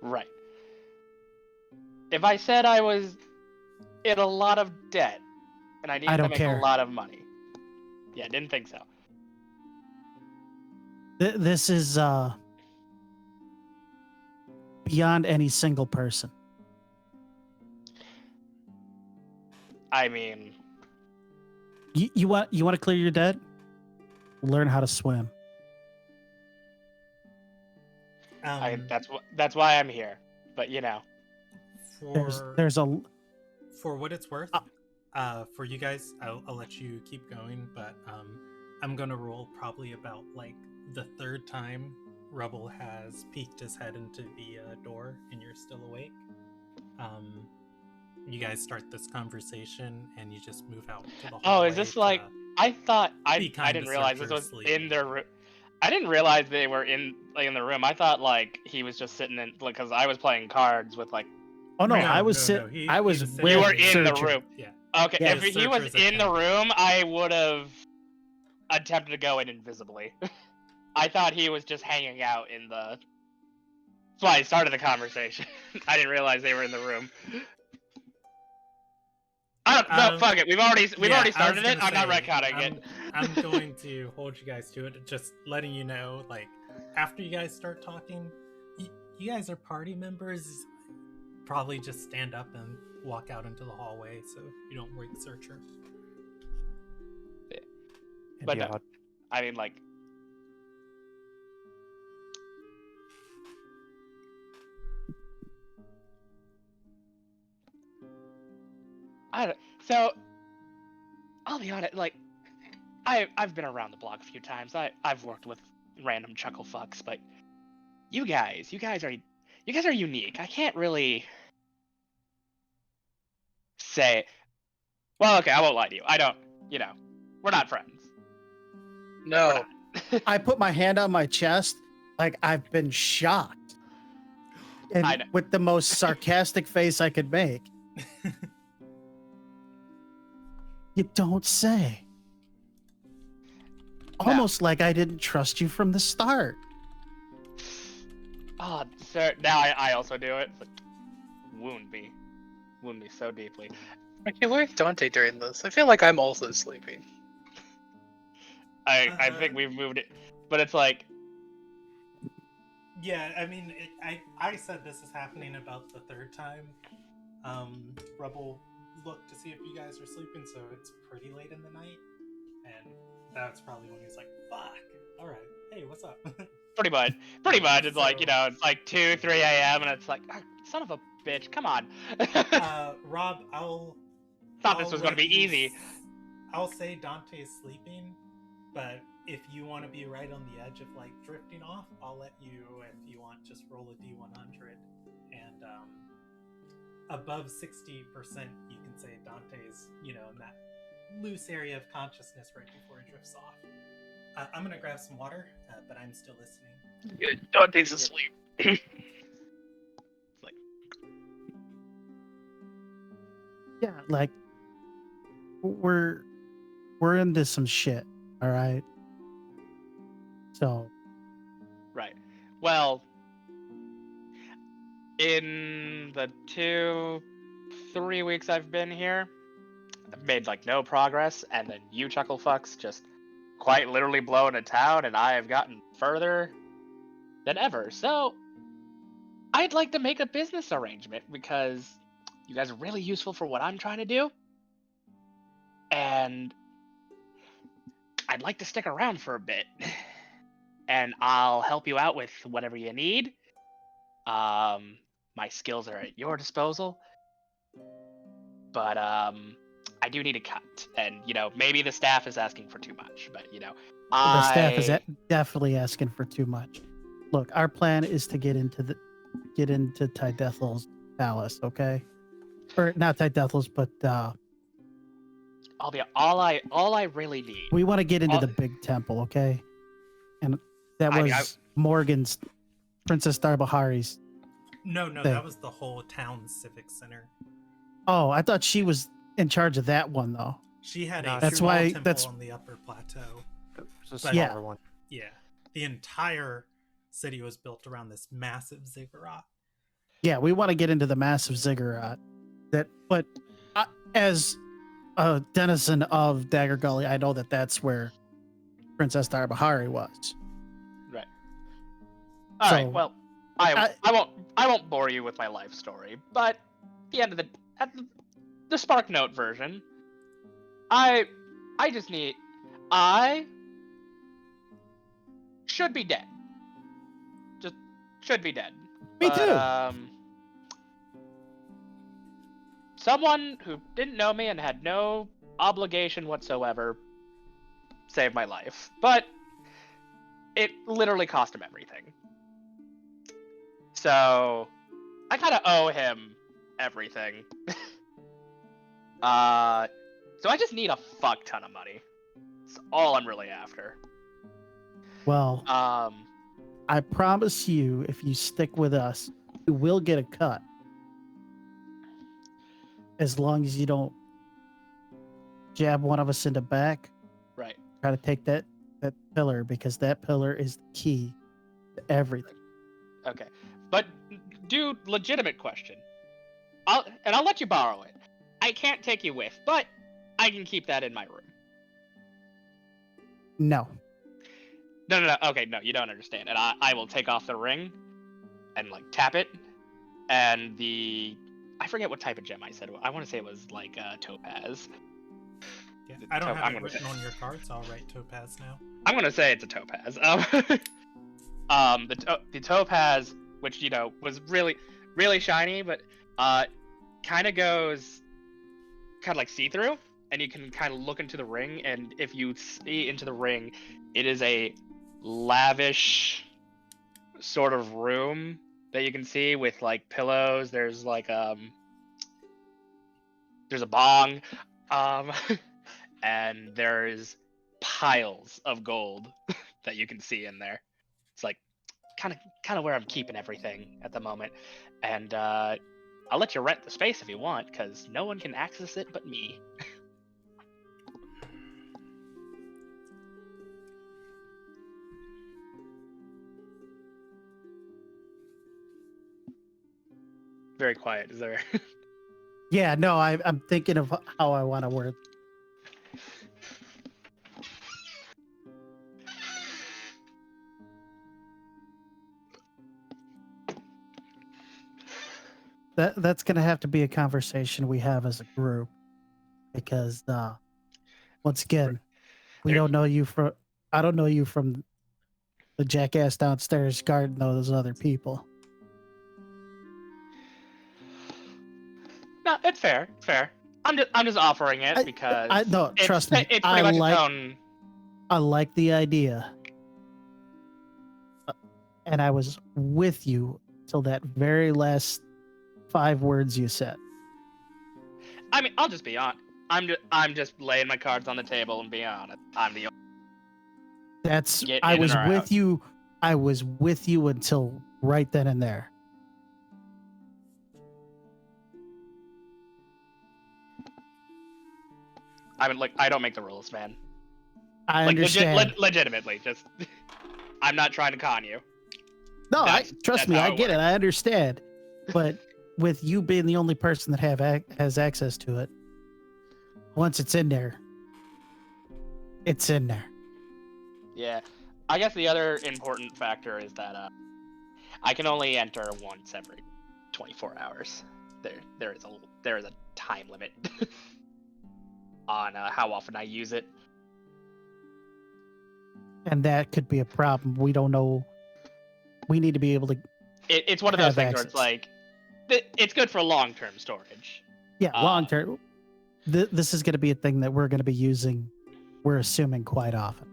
Right. If I said I was in a lot of debt and I needed to don't make care. a lot of money, yeah, didn't think so. This is beyond any single person. I mean, You want to clear your debt? Learn how to swim. that's why I'm here. But you know, There's a for what it's worth, for you guys, I'll let you keep going, but I'm gonna roll probably about like the third time Rubble has peeked his head into the door and you're still awake. You guys start this conversation and you just move out to the hallway. oh, is this like? I thought I be kind didn't to realize this searchers was sleeping. in their room. I didn't realize they were in the room. I thought like he was just sitting in because I was playing cards with like. Oh no, No, I was no, sitting. no, he I was was with sitting You were in the Searcher. room. Yeah. Okay, Yeah, if he was Searcher's in the attendant. room, I would have attempted to go in invisibly. I thought he was just hanging out in the. That's why I started the conversation. I didn't realize they were in the room. I don't no, fuck it. We've already started it. I'm not retconning it. I'm going to hold you guys to it. Just letting you know, like, after you guys start talking, you guys are party members. Probably just stand up and walk out into the hallway so you don't wake Searcher. But yeah, no, I mean, like, I don't. So, I'll be honest. Like, I've been around the block a few times. I've worked with random chuckle fucks, but you guys are unique. I can't really say. Well, okay, I won't lie to you. I don't. You know, we're not friends. No. I put my hand on my chest like I've been shocked. I know. And with the most sarcastic face I could make. You don't say. Almost like I didn't trust you from the start. Oh, sir. Now I also do it. It's like, wound me so deeply. Okay, where's Dante during this? I feel like I'm also sleeping. I think we've moved it, but it's like. Yeah, I mean, I said this is happening about the third time. Rubble looked to see if you guys are sleeping, so it's pretty late in the night, and that's probably when he's like, "Fuck! All right, hey, what's up?" Pretty much. It's like, you know, it's like 2, 3 a.m. and it's like, oh, son of a bitch, come on. Rob, I'll Thought this was gonna let be you easy. I'll say Dante is sleeping, but if you want to be right on the edge of like drifting off, I'll let you. If you want, just roll a d100, and above 60%, you can say Dante's, you know, in that loose area of consciousness right before he drifts off. I'm gonna grab some water, but I'm still listening. Good. Dante's asleep. Like, Yeah, like we're into some shit, all right? So, right. Well, in the 2, 3 weeks I've been here, I've made like no progress, and then you chuckle fucks just quite literally blowing a town, and I have gotten further than ever. So, I'd like to make a business arrangement because you guys are really useful for what I'm trying to do. And I'd like to stick around for a bit. And I'll help you out with whatever you need. My my skills are at your disposal. But I do need a cut, and maybe the staff is asking for too much. But The staff is I definitely asking for too much. Look, our plan is to get into Tydethal's palace, okay? Or not Tydethal's, but I'll be all I really need. we want to get into All- the big temple, okay? And that I was mean, Morgan's, Princess Darbahari's. No, thing. that was the whole town civic center. Oh, I thought she was in charge of that one, though. She had No, a That's small why- temple that's- on the upper plateau. It's a But- smaller Yeah. one. Yeah, the entire city was built around this massive ziggurat. Yeah, we want to get into the massive ziggurat. But as a denizen of Dagger Gully, I know that that's where Princess Darbahari was. Right. All right. So, Well, I won't bore you with my life story, but at the Spark Note version, I should be dead. Just should be dead. Me But, too. Someone who didn't know me and had no obligation whatsoever saved my life. But it literally cost him everything. So I kind of owe him everything. So I just need a fuck ton of money. That's all I'm really after. Well, I promise you, if you stick with us, you will get a cut. As long as you don't jab one of us in the back, Right. try to take that pillar, because that pillar is the key to everything. Okay. But dude, legitimate question. I'll let you borrow it. I can't take you with, but I can keep that in my room. No. No. Okay, no, you don't understand. And I will take off the ring and tap it, and I forget what type of gem I said. I want to say it was topaz. Yeah, I don't I'm have it gonna written say- on your card, so I'll write topaz now. I'm gonna say it's a topaz. The topaz, which was really, really shiny, but kind of goes kind of like see-through, and you can kind of look into the ring, and if you see into the ring, it is a lavish sort of room that you can see with pillows. There's there's a bong, and there's piles of gold that you can see in there. It's kind of where I'm keeping everything at the moment, and I'll let you rent the space if you want, because no one can access it but me. Very quiet. Is there? Yeah, no, I'm thinking of how I want to word. That's gonna have to be a conversation we have as a group, because once again, we There- don't know you from. I don't know you from the jackass downstairs guarding those other people. No, it's fair. It's fair. I'm just offering it because no, trust me, It's I pretty much like- its own. I like the idea, and I was with you till that very last 5 words you said. I mean, I'll just be on. I'm just laying my cards on the table and being honest. I'm the. That's Get I in was or with out. you. I was with you until right then and there. I mean, I don't make the rules, man. I understand. Legitimately, just. I'm not trying to con you. No, That's trust me, how I it get it. works. I understand. But with you being the only person that has access to it, once it's in there, it's in there. Yeah, I guess the other important factor is that I can only enter once every 24 hours. There is a time limit on how often I use it. And that could be a problem. We don't know. We need to be able to. It's one of those Have things where it's access. it's good for long-term storage. Yeah, long term. This is going to be a thing that we're going to be using. We're assuming quite often.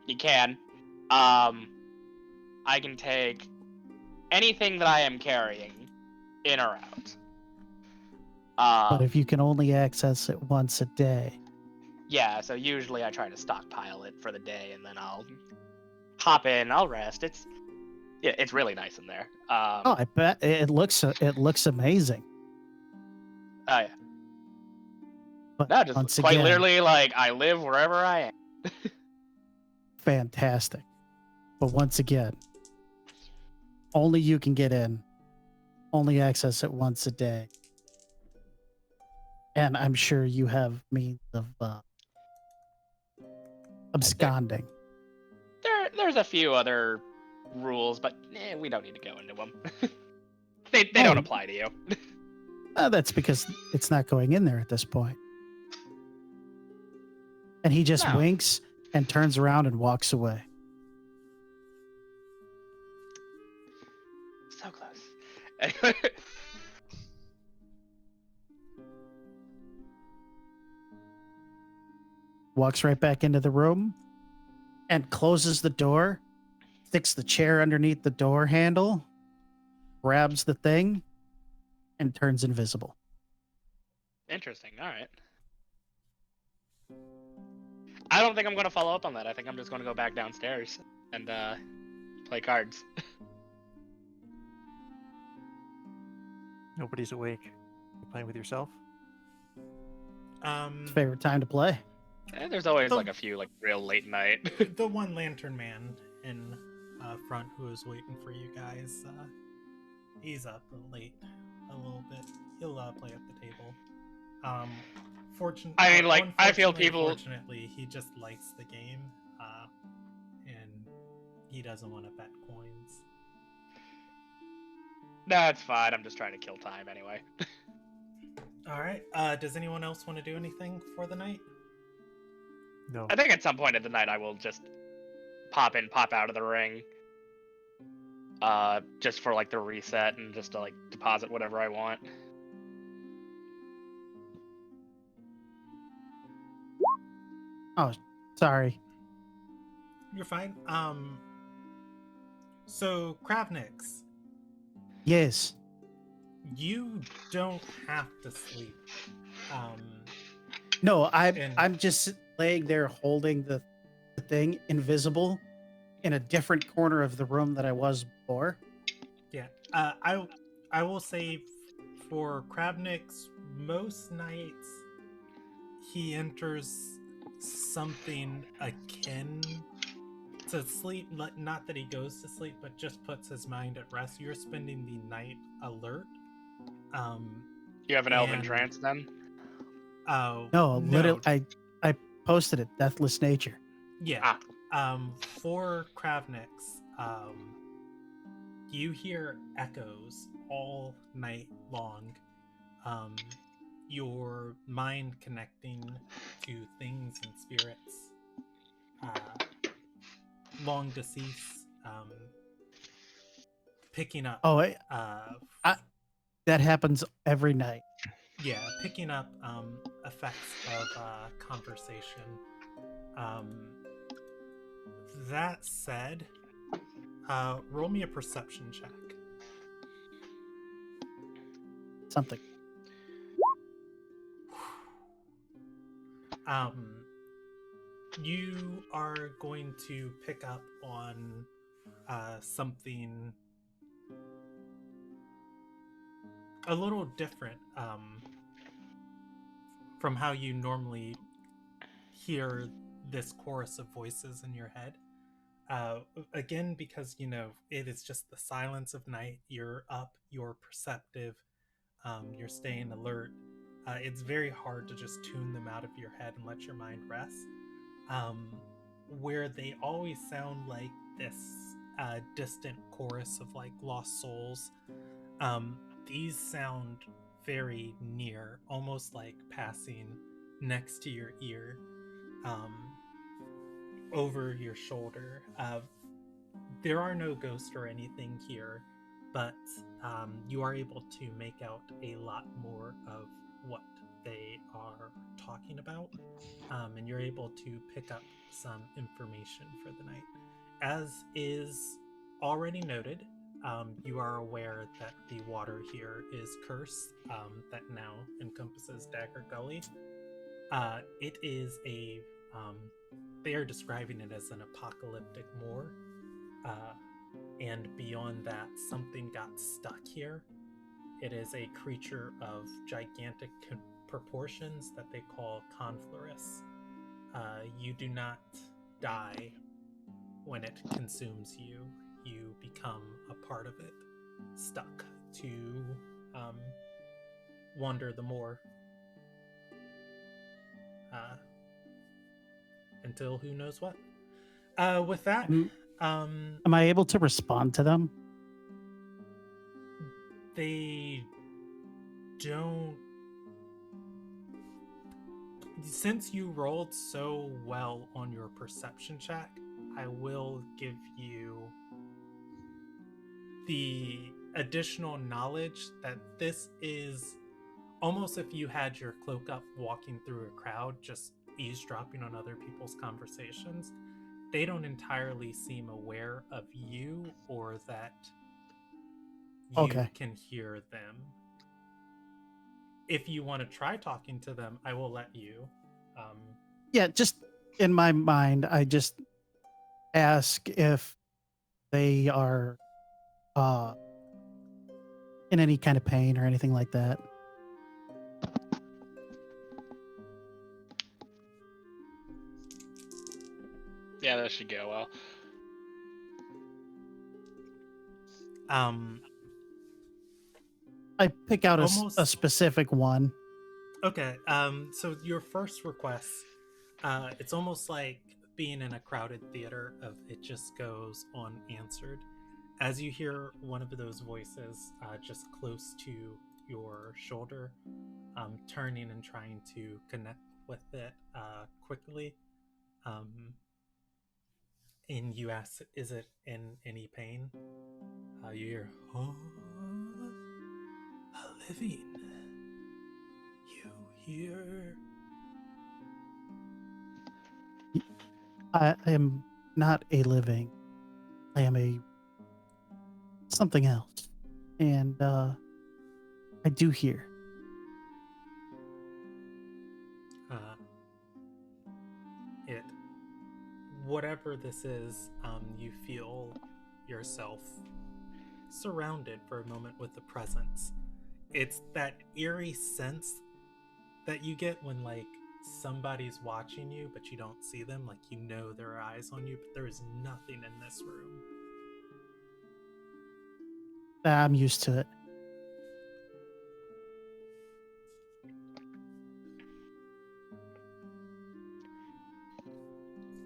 You can. I can take anything that I am carrying in or out. But if you can only access it once a day, Yeah, so usually I try to stockpile it for the day, and then I'll hop in. I'll rest. It's really nice in there. oh, I bet it looks amazing. Oh yeah. But No, just once quite again, literally, like I live wherever I am. fantastic. But once again, only you can get in. Only access it once a day. And I'm sure you have means of absconding. There's a few other rules, but we don't need to go into them. they don't apply to you. That's because it's not going in there at this point. And he just No. winks and turns around and walks away. So close. Walks right back into the room and closes the door, sticks the chair underneath the door handle, grabs the thing, and turns invisible. Interesting. All right. I don't think I'm going to follow up on that. I think I'm just going to go back downstairs and play cards. Nobody's awake. You playing with yourself? Favorite time to play? There's always The- like a few like real late night. The one lantern man in front who was waiting for you guys. He's up late a little bit. He'll play at the table. I mean, like, I feel people- Fortunately, he just likes the game, and he doesn't want to bet coins. That's fine. I'm just trying to kill time anyway. All right. Does anyone else want to do anything for the night? No. I think at some point in the night I will just pop in, pop out of the ring. Just for like the reset and just to like deposit whatever I want. Oh, sorry. You're fine. So Kravnix, Yes. you don't have to sleep. No, And- I'm just laying there holding the thing invisible in a different corner of the room that I was before. Yeah. I will say for Kravnix, most nights he enters something akin to sleep. Not that he goes to sleep, but just puts his mind at rest. You're spending the night alert. You have an elven And- trance then? Oh No, literally, I posted it. Deathless Nature. Yeah. For Kravnix, you hear echoes all night long. Your mind connecting to things and spirits, long deceased, picking up. Oh, Uh, that happens every night. yeah, picking up effects of conversation. That said, roll me a perception check. Something. You are going to pick up on something a little different from how you normally hear this chorus of voices in your head. Again, because it is just the silence of night. You're up, you're perceptive, you're staying alert. It's very hard to just tune them out of your head and let your mind rest. Where they always sound like this distant chorus of like lost souls, these sound very near, almost like passing next to your ear, over your shoulder. There are no ghosts or anything here, but you are able to make out a lot more of what they are talking about, and you're able to pick up some information for the night. As is already noted, you are aware that the water here is cursed, that now encompasses Dagger Gully. It is a, they are describing it as an apocalyptic moor. And beyond that, something got stuck here. It is a creature of gigantic proportions that they call Confluorus. You do not die when it consumes you. You become a part of it, stuck to wander the moor. Until who knows what. With that, Am I able to respond to them? they don't. Since you rolled so well on your perception check, I will give you the additional knowledge that this is almost if you had your cloak up walking through a crowd, just eavesdropping on other people's conversations. They don't entirely seem aware of you or that you Okay. can hear them. If you want to try talking to them, I will let you. Yeah, just in my mind, I just ask if they are in any kind of pain or anything like that. Yeah, that should go well. I pick out a Almost- specific one. Okay, so your first request, it's almost like being in a crowded theater of it just goes unanswered. As you hear one of those voices just close to your shoulder, turning and trying to connect with it quickly, and you ask, is it in any pain? You hear, oh, a living. You hear? I am not a living. I am a something else. And I do hear. It, whatever this is, you feel yourself surrounded for a moment with the presence. It's that eerie sense that you get when like somebody's watching you but you don't see them, like you know there are eyes on you, but there is nothing in this room. I'm used to it.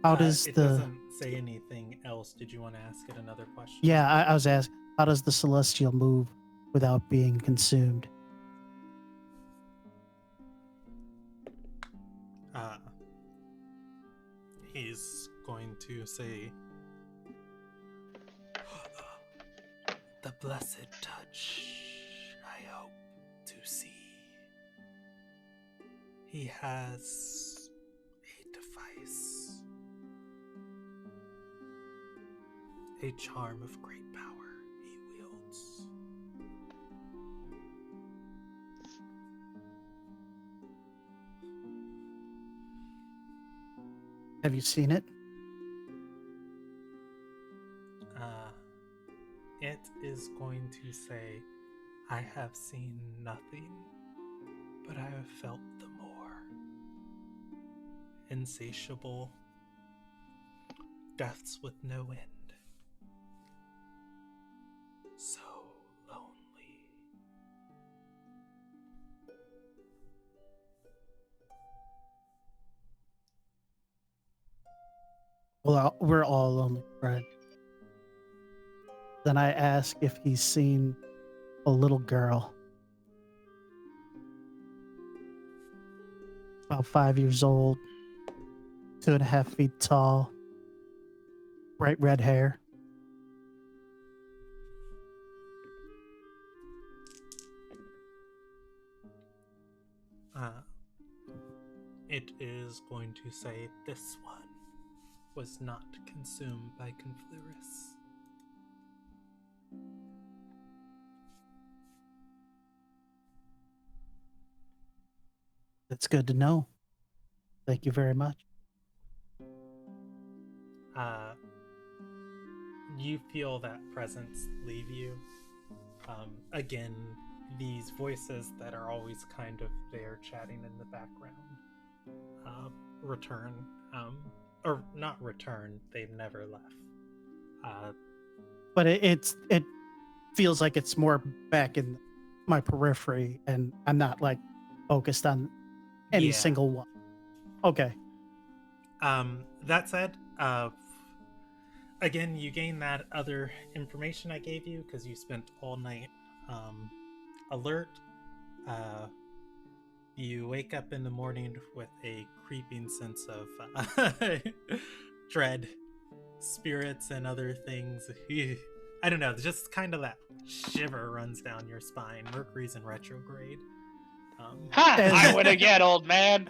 How does It the doesn't say anything else. Did you want to ask it another question? Yeah, I was asking, how does the celestial move without being consumed? He's going to say, the blessed touch I hope to see. He has a device, a charm of great power he wields. Have you seen it? It is going to say, I have seen nothing, but I have felt the more. Insatiable depths with no end. So lonely. Well, we're all lonely, Fred. Then I ask if he's seen a little girl, about 5 years old, 2.5 feet tall, bright red hair. it is going to say this one was not consumed by Confluris. That's good to know. Thank you very much. You feel that presence leave you. Again, these voices that are always kind of there chatting in the background return. Or not return, they've never left. But it feels like it's more back in my periphery, and I'm not like focused on any Yeah. single one. Okay. That said, again, you gain that other information I gave you because you spent all night alert. You wake up in the morning with a creeping sense of dread, spirits, and other things. I don't know, just kind of that shiver runs down your spine. Mercury's in retrograde. Ha! I win again, old man.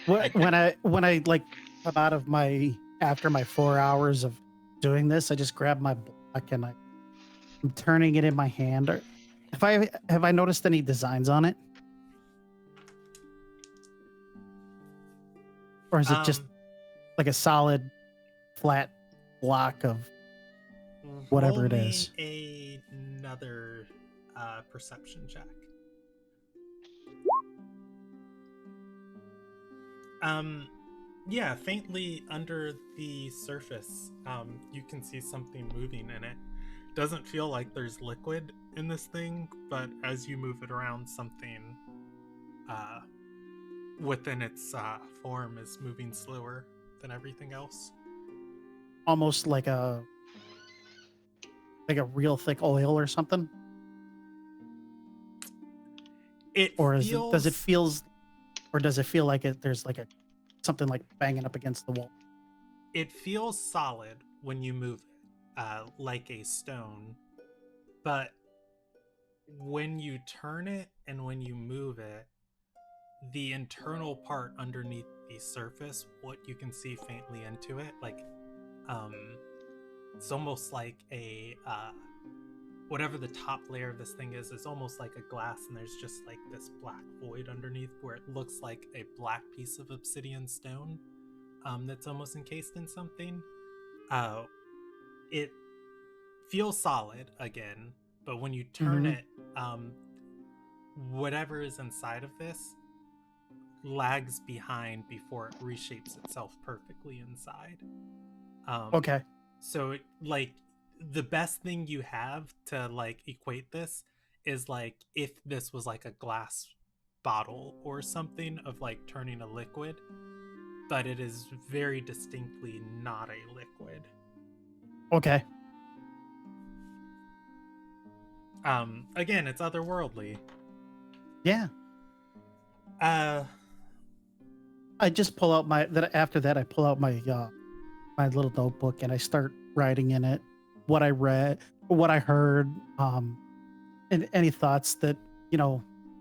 When I like come out of after my 4 hours of doing this, I just grab my block and I'm turning it in my hand. Have I noticed any designs on it? Or is it just like a solid flat block of whatever it is? Another perception check. Yeah, faintly under the surface, you can see something moving in it. Doesn't feel like there's liquid in this thing, but as you move it around, something within its form is moving slower than everything else. Almost like a real thick oil or something? Does it feel like there's like something like banging up against the wall? It feels solid when you move it, like a stone, but when you turn it and when you move it, the internal part underneath the surface, what you can see faintly into it, like it's almost like a whatever the top layer of this thing is almost like a glass, and there's just like this black void underneath where it looks like a black piece of obsidian stone that's almost encased in something. It feels solid again, but when you turn it, whatever is inside of this lags behind before it reshapes itself perfectly inside. Okay. So like the best thing you have to like equate this is like if this was like a glass bottle or something of like turning a liquid, but it is very distinctly not a liquid. Okay. Again, it's otherworldly. Yeah. I just pull out after that I pull out my little notebook and I start writing in it what I read, what I heard, and any thoughts that,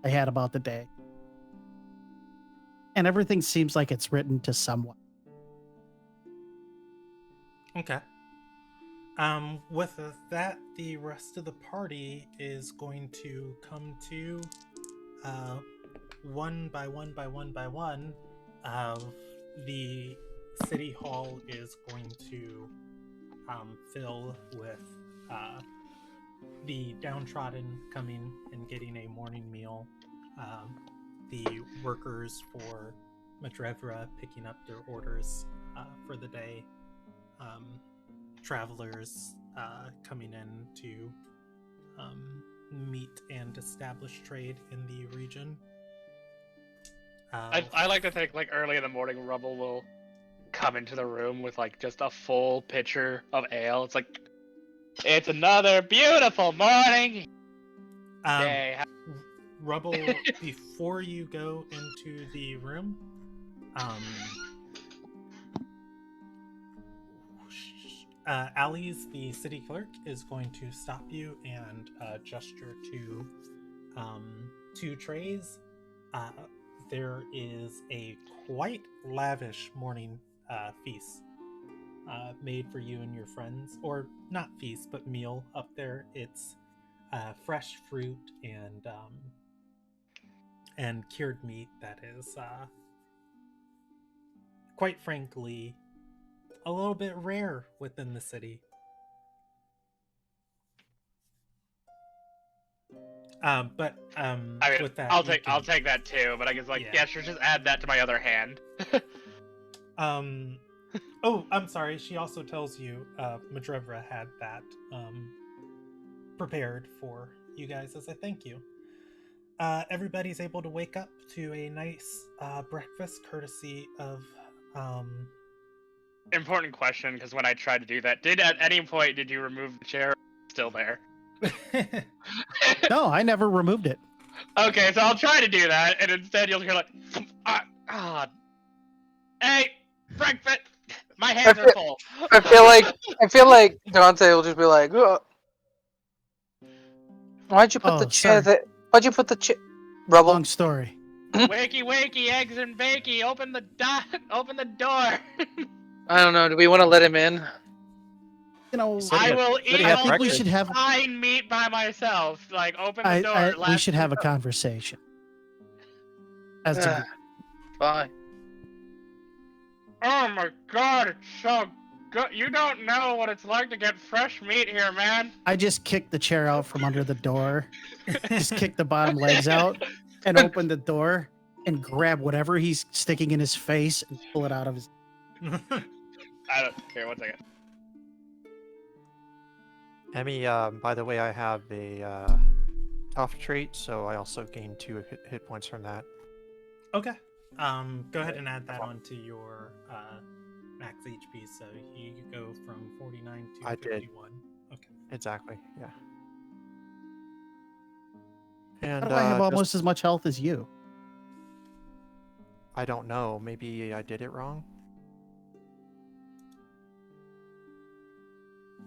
I had about the day. And everything seems like it's written to someone. Okay. With that, the rest of the party is going to come to one by one by one by one. The city hall is going to fill with the downtrodden coming and getting a morning meal, the workers for Madrevra picking up their orders for the day, travelers coming in to meet and establish trade in the region. I like to think like early in the morning, Rubble will come into the room with like just a full pitcher of ale. It's like, it's another beautiful morning. Day. Rubble, before you go into the room, Ali's, the city clerk, is going to stop you and gesture to two trays. there is a quite lavish morning feast made for you and your friends, or not feast, but meal up there. It's fresh fruit and cured meat that is, quite frankly, a little bit rare within the city. But I mean, with that, I'll you I'll can- take that too. But I guess like Yeah. yeah, sure, just add that to my other hand. Oh, I'm sorry. She also tells you Madrevra had that prepared for you guys as a thank you. Everybody's able to wake up to a nice breakfast courtesy of Important question, because when I tried to do that, at any point did you remove the chair? Still there. No, I never removed it. Okay, so I'll try to do that, and instead you'll hear like, hey, breakfast. My hands are full. I feel like Dante will just be like, "Ugh. Why'd you put the chair sorry. there? Why'd you put the chair? Rubble. Long story. Wakey, wakey, eggs and bakey. Open the open the door. I don't know. Do we want to let him in? You know, Said he I had- will said he eat had I all think we this should have. fine meat by myself. Like, open the door. We should have a conversation. As a group. Fine. Oh my god, it's so good. You don't know what it's like to get fresh meat here, man. I just kicked the chair out from under the door, just kick the bottom legs out, and open the door and grab whatever he's sticking in his face and pull it out of his. I don't care. 1 second. Emmy, by the way, I have a tough trait, so I also gain 2 hit points from that. Okay. Go ahead and add that onto your max HP, so you go from 49 to I did. 51. Okay. Exactly, yeah. And How do I have just- almost as much health as you? I don't know. Maybe I did it wrong.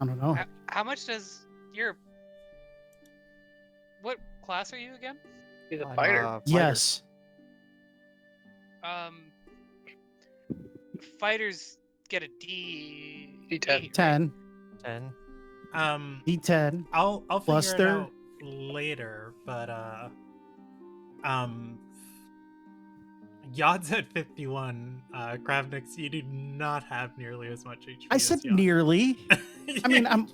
I don't know. How much does your what class are you again? He's a I'm fighter. a fighter. Yes. Fighters get a D. D10. 8, right? 10. 10. D10. I'll figure Plus it their- out later, but Yod's at 51. Kravnix, you do not have nearly as much HP. I as said Yod. nearly. I mean, I'm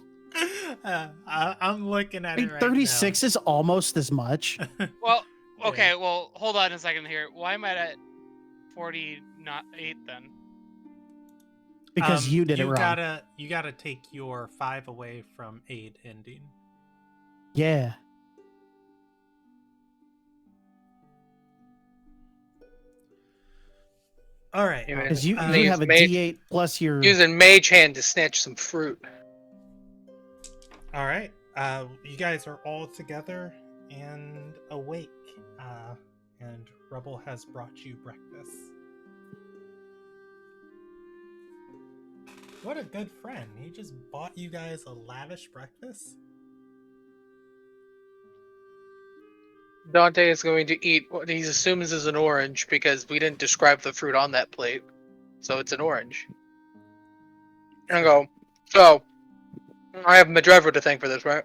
I'm looking at I mean, it right 36 is almost as much. Well, Yeah. okay. Well, hold on a second here. Why am I at 40, not 8 then? Because you did it wrong. You gotta take your 5 away from 8 ending. Yeah. All right. Yeah, man. Because you Use have a mage- D8 plus your. Using mage hand to snatch some fruit. All right. You guys are all together and awake. And Rubble has brought you breakfast. What a good friend. He just bought you guys a lavish breakfast. Dante is going to eat what he assumes is an orange because we didn't describe the fruit on that plate. So it's an orange. And I go, so, I have Madrevra to thank for this, right?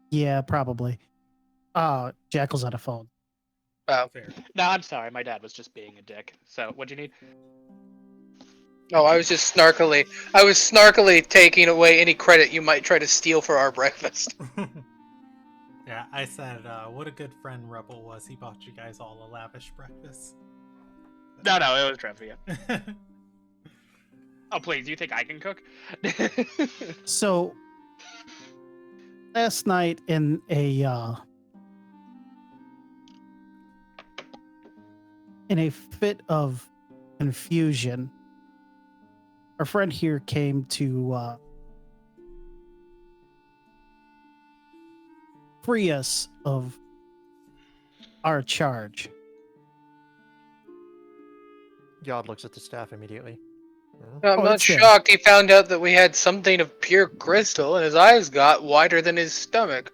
Yeah, probably. Jackal's on a phone. Fair. No, I'm sorry. My dad was just being a dick. So, what'd you need? Oh, I was snarkily taking away any credit you might try to steal for our breakfast. Yeah, I said, what a good friend Rubble was. He bought you guys all a lavish breakfast. No, it was Trevor. Yeah. Oh, please. You think I can cook? So, last night in a fit of confusion, our friend here came to free us of our charge. Yod looks at the staff immediately. I'm Oh, not it's there. shocked he found out that we had something of pure crystal and his eyes got wider than his stomach.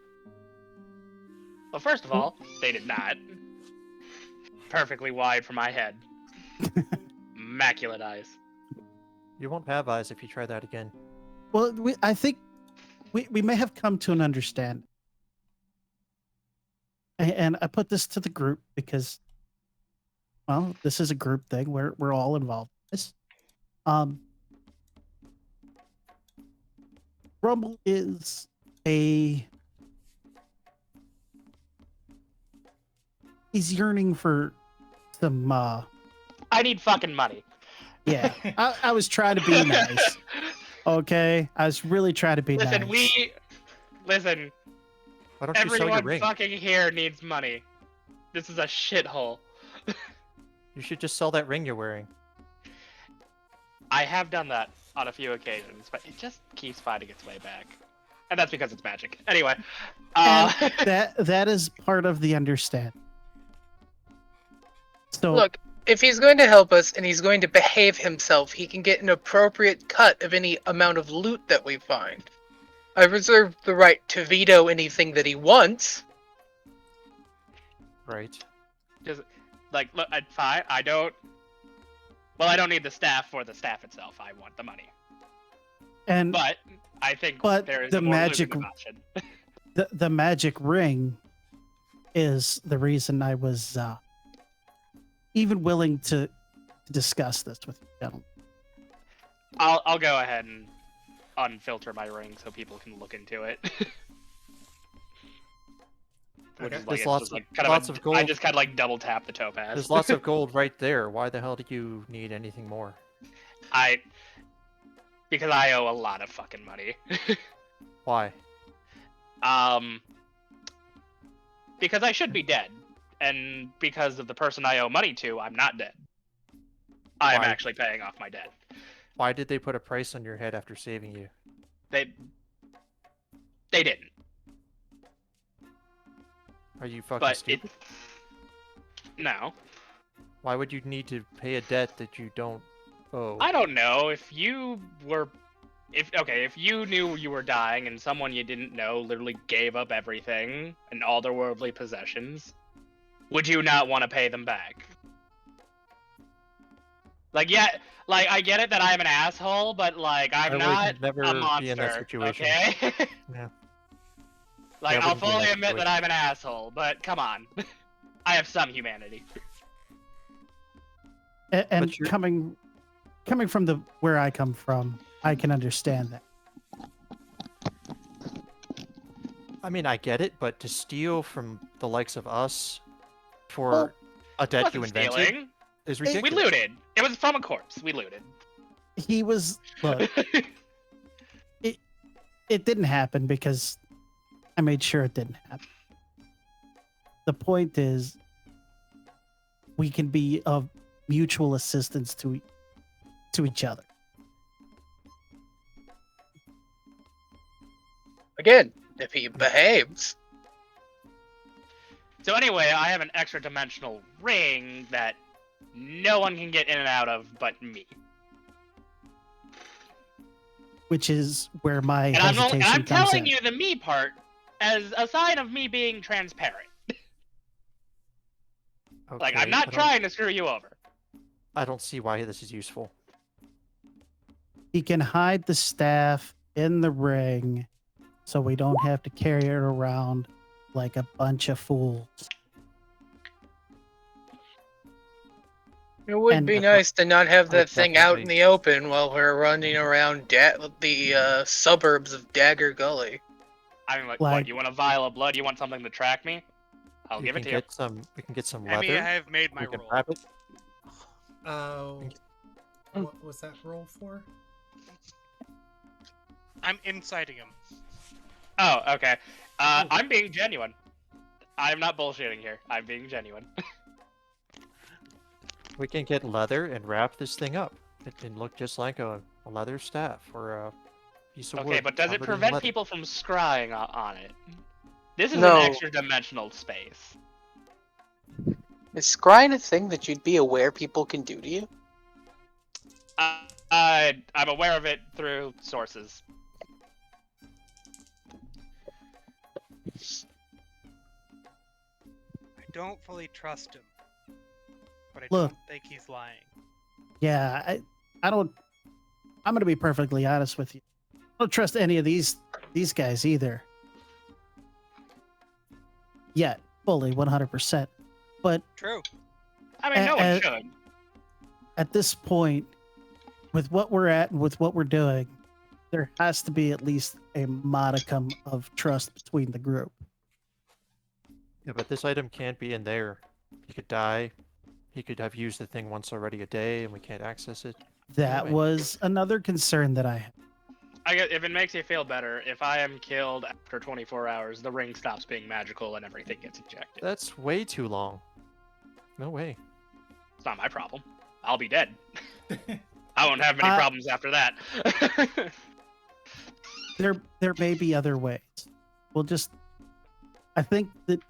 Well, first of all, they did not. Perfectly wide for my head. Immaculate eyes. You won't have eyes if you try that again. Well, I think we may have come to an understanding. And I put this to the group because, well, this is a group thing where we're all involved in this. Rumble is he's yearning for some I need fucking money. yeah. I was trying to be nice. Okay. I was really trying to be Listen, nice. listen, Why don't you sell your everyone ring? fucking here needs money. This is a shithole. You should just sell that ring you're wearing. I have done that on a few occasions, but it just keeps finding its way back. And that's because it's magic. Anyway. And that is part of the understanding. So Look, if he's going to help us and he's going to behave himself, he can get an appropriate cut of any amount of loot that we find. I reserve the right to veto anything that he wants. Right. Just, like, look, fine, I don't need the staff for the staff itself. I want the money. and But I think But there is the a more magic- lucrative option. the magic ring is the reason I was even willing to discuss this with you gentlemen. I'll go ahead and unfilter my ring so people can look into it. Which Okay. is like, There's it's lots just of- like kind lots of of a, I gold. just kind of like double tap the topaz. There's lots of gold right there. Why the hell do you need anything more? Because I owe a lot of fucking money. Why? Because I should be dead, and because of the person I owe money to, I'm not dead. I'm Why? actually paying off my debt. Why did they put a price on your head after saving you? They didn't, Are you fucking but stupid? no. Why would you need to pay a debt that you don't owe? I don't know if you were, if you knew you were dying and someone you didn't know literally gave up everything and all their worldly possessions, would you not want to pay them back? Like, yeah, like I get it that I'm an asshole, but like I I'm would not never a be monster. in that situation. Okay. Yeah. Like I I'll wouldn't be in fully that admit that situation. I'm an asshole, but come on, I have some humanity. And But you're- coming from the where I come from, I can understand that. I mean, I get it, but to steal from the likes of us for Well, a debt you Wasn't invented stealing. is We ridiculous. looted. It was from a corpse. We looted. He was look, it didn't happen because I made sure it didn't happen. The point is we can be of mutual assistance to each other. Again, if he behaves. So anyway, I have an extra dimensional ring that no one can get in and out of but me. Which is where my And hesitation I'm comes telling in. you the me part as a sign of me being transparent. Like, Okay, I'm not trying to screw you over. I don't see why this is useful. He can hide the staff in the ring so we don't have to carry it around like a bunch of fools. It would And- be nice to not have I would that thing out in definitely- the open while we're running around the suburbs of Dagger Gully. I mean, like, Like- what? You want a vial of blood? You want something to track me? I'll You give it can to you. get some. We can get some I leather. mean, I have made my we can roll. wrap it. Oh, what was that roll for? I'm inciting him. Oh, okay. I'm being genuine. I'm not bullshitting here. I'm being genuine. We can get leather and wrap this thing up. It can look just like a leather staff or a piece of wood. Okay, but does it covered in prevent leather. people from scrying on it? This is No. an extra dimensional space. Is scrying a thing that you'd be aware people can do to you? I'm aware of it through sources. don't fully trust him. But I Look. don't think he's lying. Yeah, I don't. I'm gonna be perfectly honest with you. I don't trust any of these guys either. Yet, fully 100%. But True. I mean, no one Uh, should. at this point, with what we're at and with what we're doing, there has to be at least a modicum of trust between the group. Yeah, but this item can't be in there. He could die. He could have used the thing once already a day, and we can't access it. That Anyway. was another concern that I had. I guess if it makes you feel better, if I am killed after 24 hours, the ring stops being magical and everything gets ejected. That's way too long. No way. It's not my problem. I'll be dead. I won't have many problems after that. There may be other ways. I think that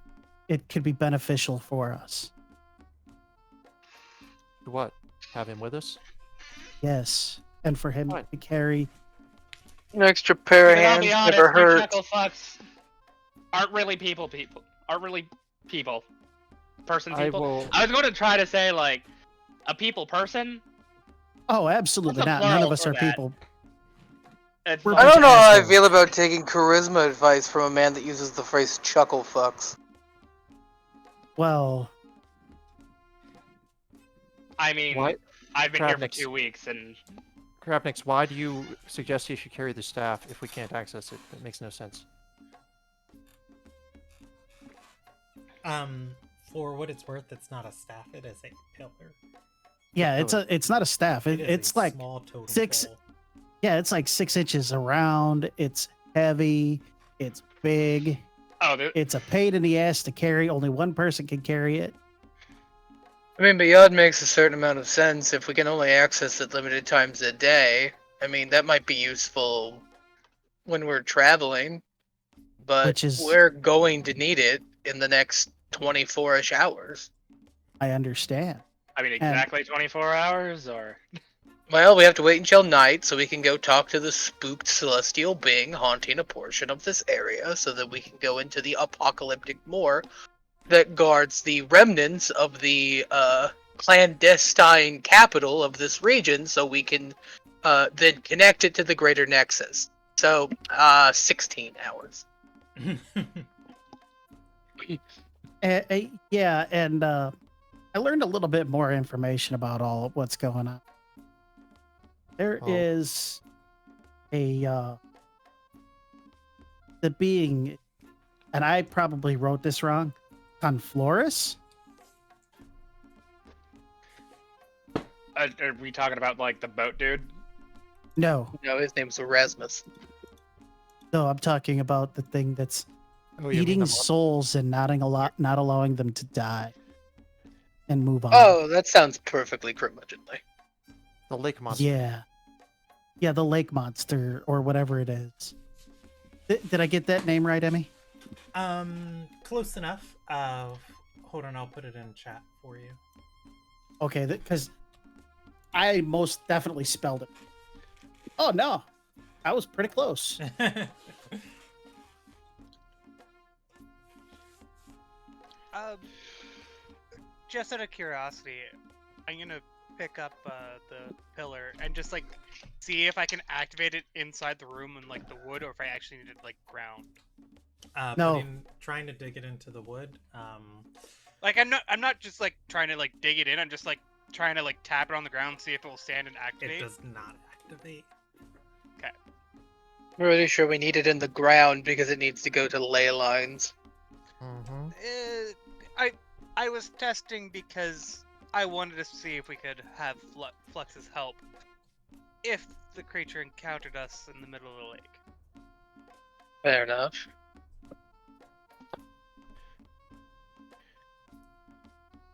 it could be beneficial for us. What? Have him with us? Yes, and for him Fine. to carry. An extra pair of But I'll hands be honest, never you hurt. chuckle fucks aren't really people. Aren't really people. Person I people. will. I was going to try to say, like, a people person. Oh, absolutely What's the not. None of plural us for are that? people. It's We're like- I don't know how I assholes. feel about taking charisma advice from a man that uses the phrase chuckle fucks. Well, I mean, Why? I've been here for Travnix. 2 weeks, and Krapnix, why do you suggest he should carry the staff if we can't access it? That makes no sense. For what it's worth, it's not a staff. It is a pillar. yeah, it's not a staff. It is It's a like small totem six- pole. yeah, it's like 6 inches around. It's heavy. It's big. oh, It's a pain in the ass to carry. Only one person can carry it. I mean, Beyond makes a certain amount of sense if we can only access it limited times a day. I mean, that might be useful when we're traveling, but Which is- we're going to need it in the next 24-ish hours. I understand. I mean, exactly 24 hours, or Well, we have to wait until night so we can go talk to the spooked celestial being haunting a portion of this area so that we can go into the apocalyptic moor that guards the remnants of the clandestine capital of this region so we can then connect it to the greater nexus. So, 16 hours. Yeah, and I learned a little bit more information about all of what's going on. There Oh. is the being, and I probably wrote this wrong, Confloris? are we talking about, like, the boat dude? No, No, his name's Erasmus. no, I'm talking about the thing that's Oh, you mean eating the souls and not allowing them to die and move on. Oh, that sounds perfectly curmudgeonly. the lake monster? Yeah, the lake monster or whatever it is. Did I get that name right, Emmy? Close enough. Hold on, I'll put it in chat for you. Okay, because I most definitely spelled it. Oh no, I was pretty close. Just out of curiosity, I'm gonna pick up the pillar and just like see if I can activate it inside the room in like the wood, or if I actually need it like ground. No. Trying to dig it into the wood. Like I'm not just like trying to like dig it in. I'm just like trying to like tap it on the ground, see if it will stand and activate. It does not activate. I'm really sure we need it in the ground because it needs to go to ley lines. Mm-hmm. I was testing because I wanted to see if we could have Flux's help if the creature encountered us in the middle of the lake. Fair enough.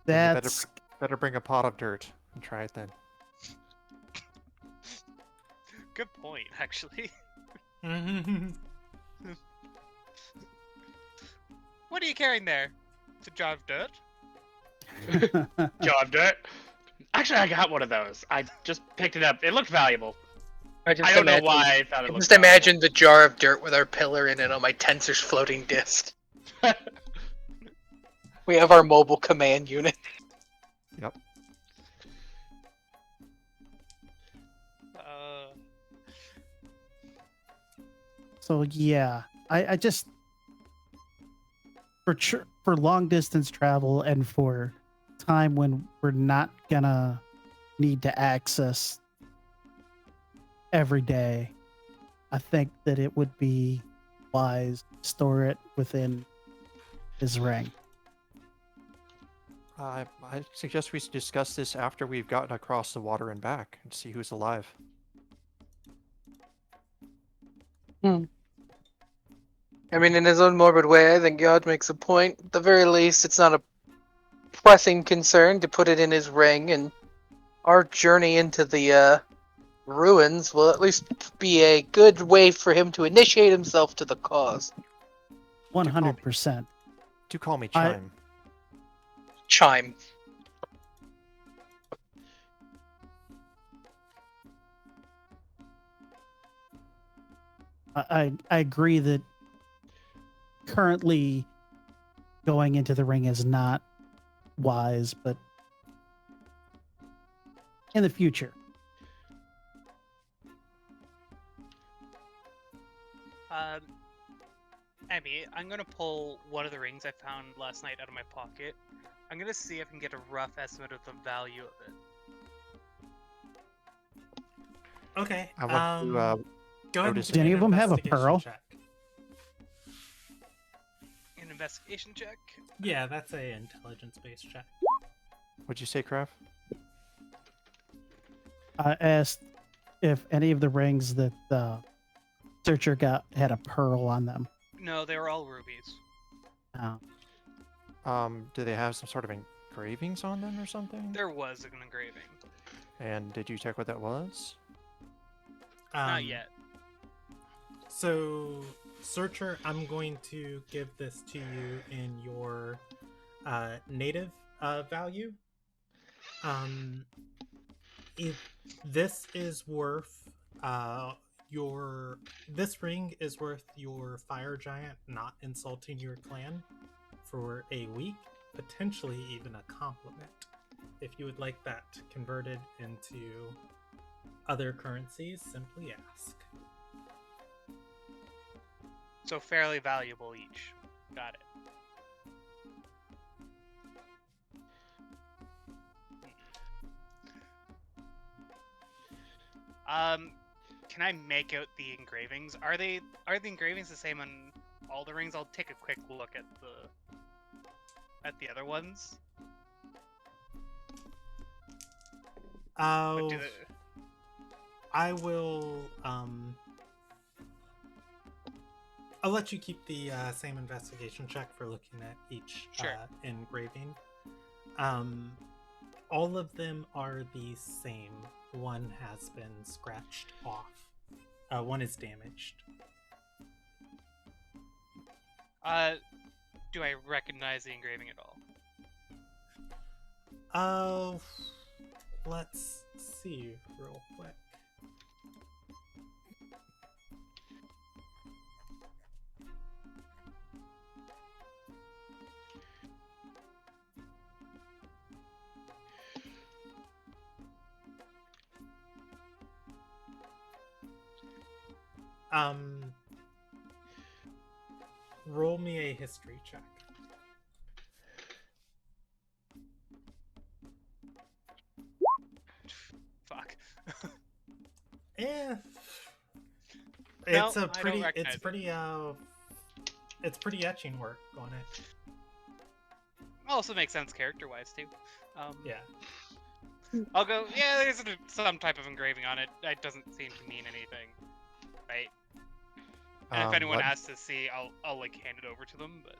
That's Better bring a pot of dirt and try it then. Good point, actually. What are you carrying there? It's a jar of dirt? Job dirt. Actually, I got one of those. I just picked it up. It looked valuable. I I don't know why I thought it I looked just imagine the jar of dirt with our pillar in it on my tensor's floating disc. We have our mobile command unit. Yep. So yeah, I just for long distance travel and for time when we're not gonna need to access every day, I think that it would be wise to store it within his ring. I suggest we discuss this after we've gotten across the water and back and see who's alive. I mean, in his own morbid way, I think God makes a point. At the very least, it's not a pressing concern to put it in his ring, and our journey into the ruins will at least be a good way for him to initiate himself to the cause. 100%. Do call me I- Chime. Chime. I agree that currently going into the ring is not wise, but in the future. Emmy, I'm gonna pull one of the rings I found last night out of my pocket. I'm gonna see if I can get a rough estimate of the value of it. Okay. I want to go ahead and notice- give Do me any an of them have a investigation pearl? check. An investigation check. Yeah, that's a intelligence-based check. What'd you say, Kraft? I asked if any of the rings that the searcher got had a pearl on them. No, they were all rubies. Do they have some sort of engravings on them or something? There was an engraving. And did you check what that was? Not yet. So, Searcher, I'm going to give this to you in your native value. If this is worth this ring is worth your fire giant not insulting your clan for a week, potentially even a compliment. If you would like that converted into other currencies, simply ask. So fairly valuable each. Got it. Can I make out the engravings? Are the engravings the same on all the rings? I'll take a quick look at the other ones. But do I will I'll let you keep the same investigation check for looking at each Sure. engraving. All of them are the same. One has been scratched off. One is damaged. do I recognize the engraving at all? Let's see real quick. Roll me a history check. Fuck. Eh. No, It's I don't pretty recognize it's pretty etching work on it. Also makes sense character-wise too. Yeah. I'll go. Yeah, there's some type of engraving on it. It doesn't seem to mean anything, right? And if anyone asks to see, I'll like hand it over to them. But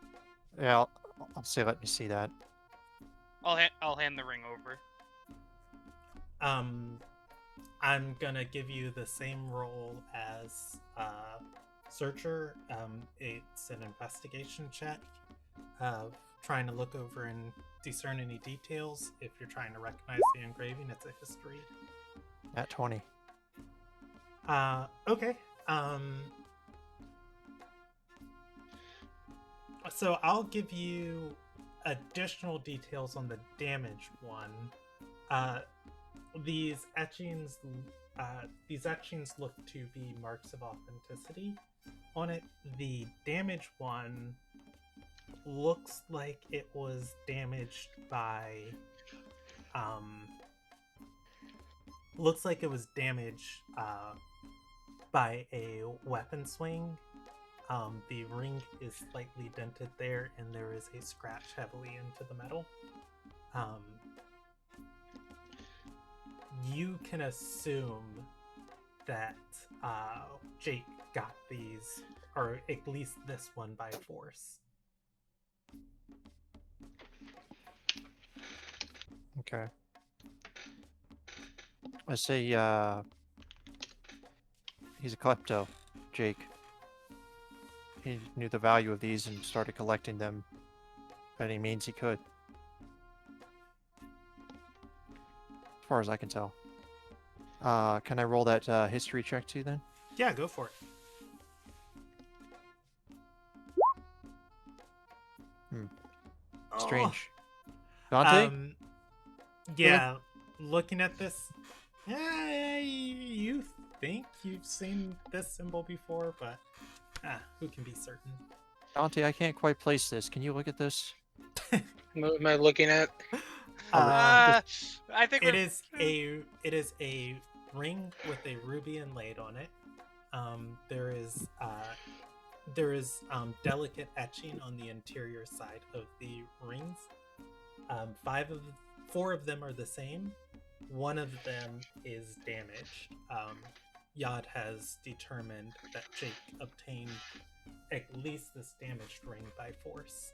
Yeah, I'll say let me see that. I'll hand the ring over. I'm gonna give you the same role as Searcher. It's an investigation check of trying to look over and discern any details. If you're trying to recognize the engraving, it's a history. At 20. Okay. So I'll give you additional details on the damaged one. Uh, these etchings look to be marks of authenticity on it. The damaged one looks like it was damaged by by a weapon swing. The ring is slightly dented there, and there is a scratch heavily into the metal. You can assume that Jake got these, or at least this one, by force. Okay. I say, he's a klepto, Jake. He knew the value of these and started collecting them by any means he could. As far as I can tell. Can I roll that history check too then? Yeah, go for it. Strange. Dante? Yeah, looking at this, you think you've seen this symbol before, but who can be certain? Dante, I can't quite place this. Can you look at this? What am I looking at? I think it is a ring with a ruby inlaid on it. There is delicate etching on the interior side of the rings. 4 of them are the same. 1 of them is damaged. Yod has determined that Jake obtained at least this damaged ring by force.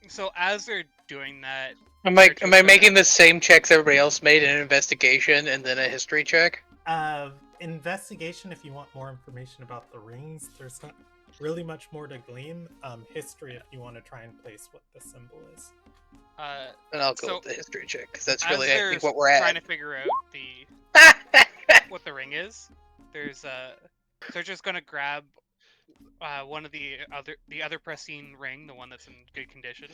So as they're doing that, Am I making the same checks everybody else made, an investigation and then a history check? Investigation if you want more information about the rings. There's not really much more to glean. History if you want to try and place what the symbol is. And I'll go so with the history check, because that's as really, I they're think, what we're at. trying to figure out what the ring is, they're just gonna grab one of the other pristine ring, the one that's in good condition.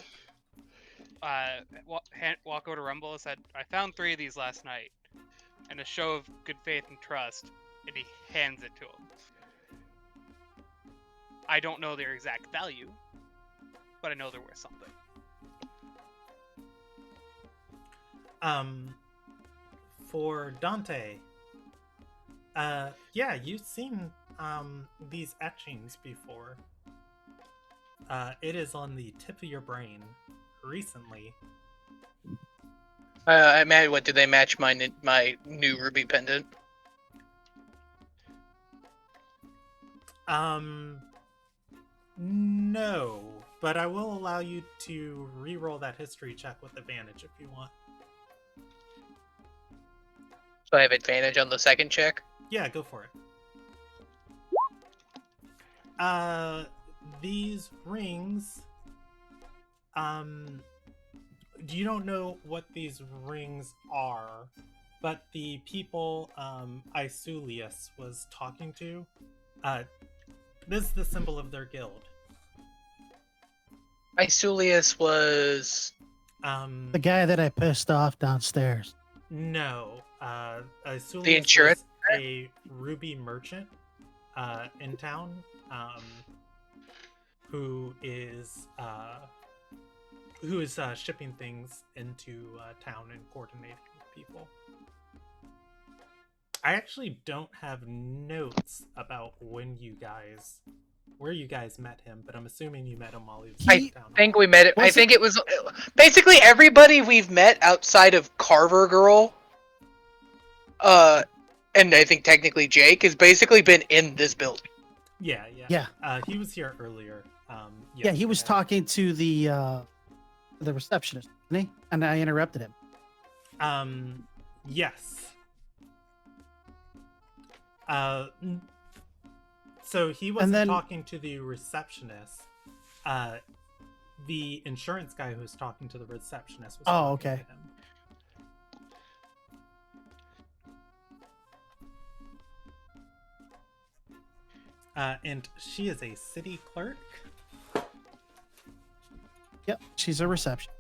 Walk over to Rumble and said, "I found 3 of these last night," and a show of good faith and trust, and he hands it to him. I don't know their exact value, but I know they're worth something. For Dante, yeah, you've seen these etchings before. It is on the tip of your brain recently. What do they match my new ruby pendant? No, but I will allow you to re-roll that history check with advantage if you want. So I have advantage on the second check? Yeah, go for it. These rings, you don't know what these rings are, but the people Isulius was talking to, this is the symbol of their guild. Isulius was... The guy that I pissed off downstairs. No, Isulius The insurance was a ruby merchant in town, who is shipping things into town and coordinating with people. I actually don't have notes about where you guys met him, but I'm assuming you met him while he was in town. I think we met it. I think it was basically everybody we've met outside of Carver Girl. And I think technically Jake has basically been in this building. Yeah. He was here earlier. Yeah, he was yesterday. talking to the receptionist, wasn't he? And I interrupted him. Yes. So he wasn't talking to the receptionist. The insurance guy who was talking to the receptionist was talking to him. And she is a city clerk. Yep, she's a reception.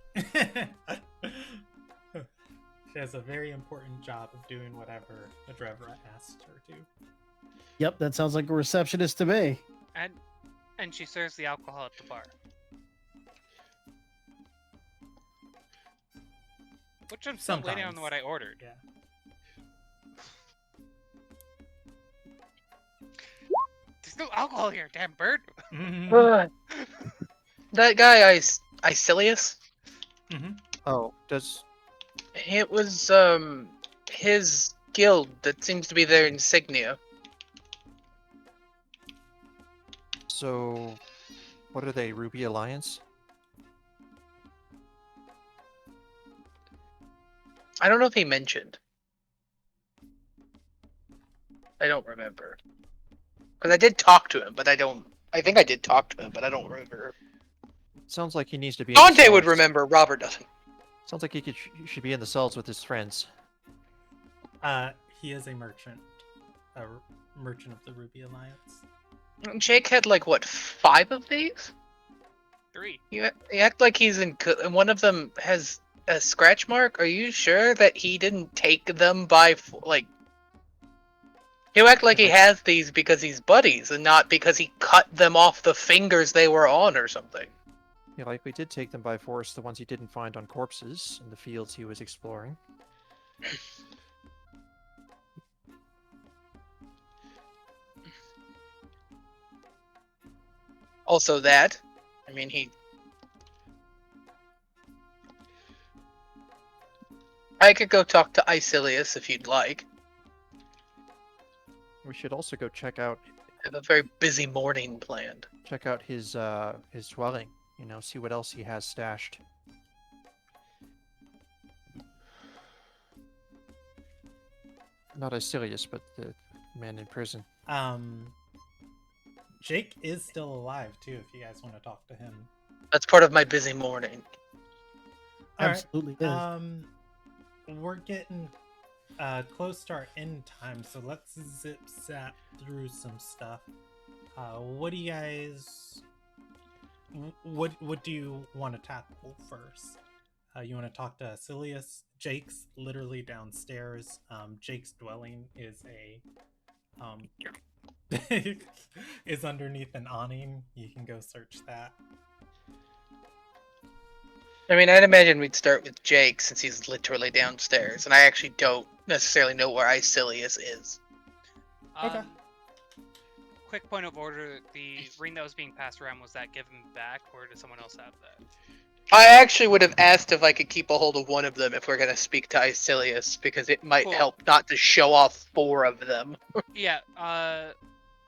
She has a very important job of doing whatever the driver asks her to. Yep, that sounds like a receptionist to me. And she serves the alcohol at the bar. Which I'm still waiting on Sometimes. what I ordered. Yeah. There's no alcohol here, damn bird. That guy, Icilius? Oh, does It was, his guild that seems to be their insignia. so? What are they? Ruby Alliance? I don't know if he mentioned. I don't remember. Because I did talk to him, but I think I did talk to him, but I don't remember. Sounds like he needs to be. In the Dante would cells. remember, Robert doesn't. Sounds like he should be in the cells with his friends. He is a merchant of the Ruby Alliance. Jake had, like, what, 5 of these? 3. You act like he's in... And one of them has a scratch mark? Are you sure that he didn't take them by, like... You act like he has these because he's buddies, and not because he cut them off the fingers they were on or something. He likely did take them by force, the ones he didn't find on corpses in the fields he was exploring. Also that. I mean, he... I could go talk to Icilius if you'd like. We should also go check out I have a very busy morning planned. his dwelling. You know, see what else he has stashed. Not Icilius, but the man in prison. Jake is still alive too. If you guys want to talk to him. That's part of my busy morning. All right. Absolutely is. We're getting close to our end time, so let's zip zap through some stuff. What do you guys? What do you want to tackle first? You want to talk to Silius? Jake's literally downstairs. Jake's dwelling is is underneath an awning. You can go search that. I mean, I'd imagine we'd start with Jake since he's literally downstairs, and I actually don't necessarily know where Icilius is. Okay. Quick point of order: the ring that was being passed around, was that given back, or does someone else have that? I actually would have asked if I could keep a hold of one of them if we're going to speak to Icilius, because it might Cool. help not to show off 4 of them. Yeah.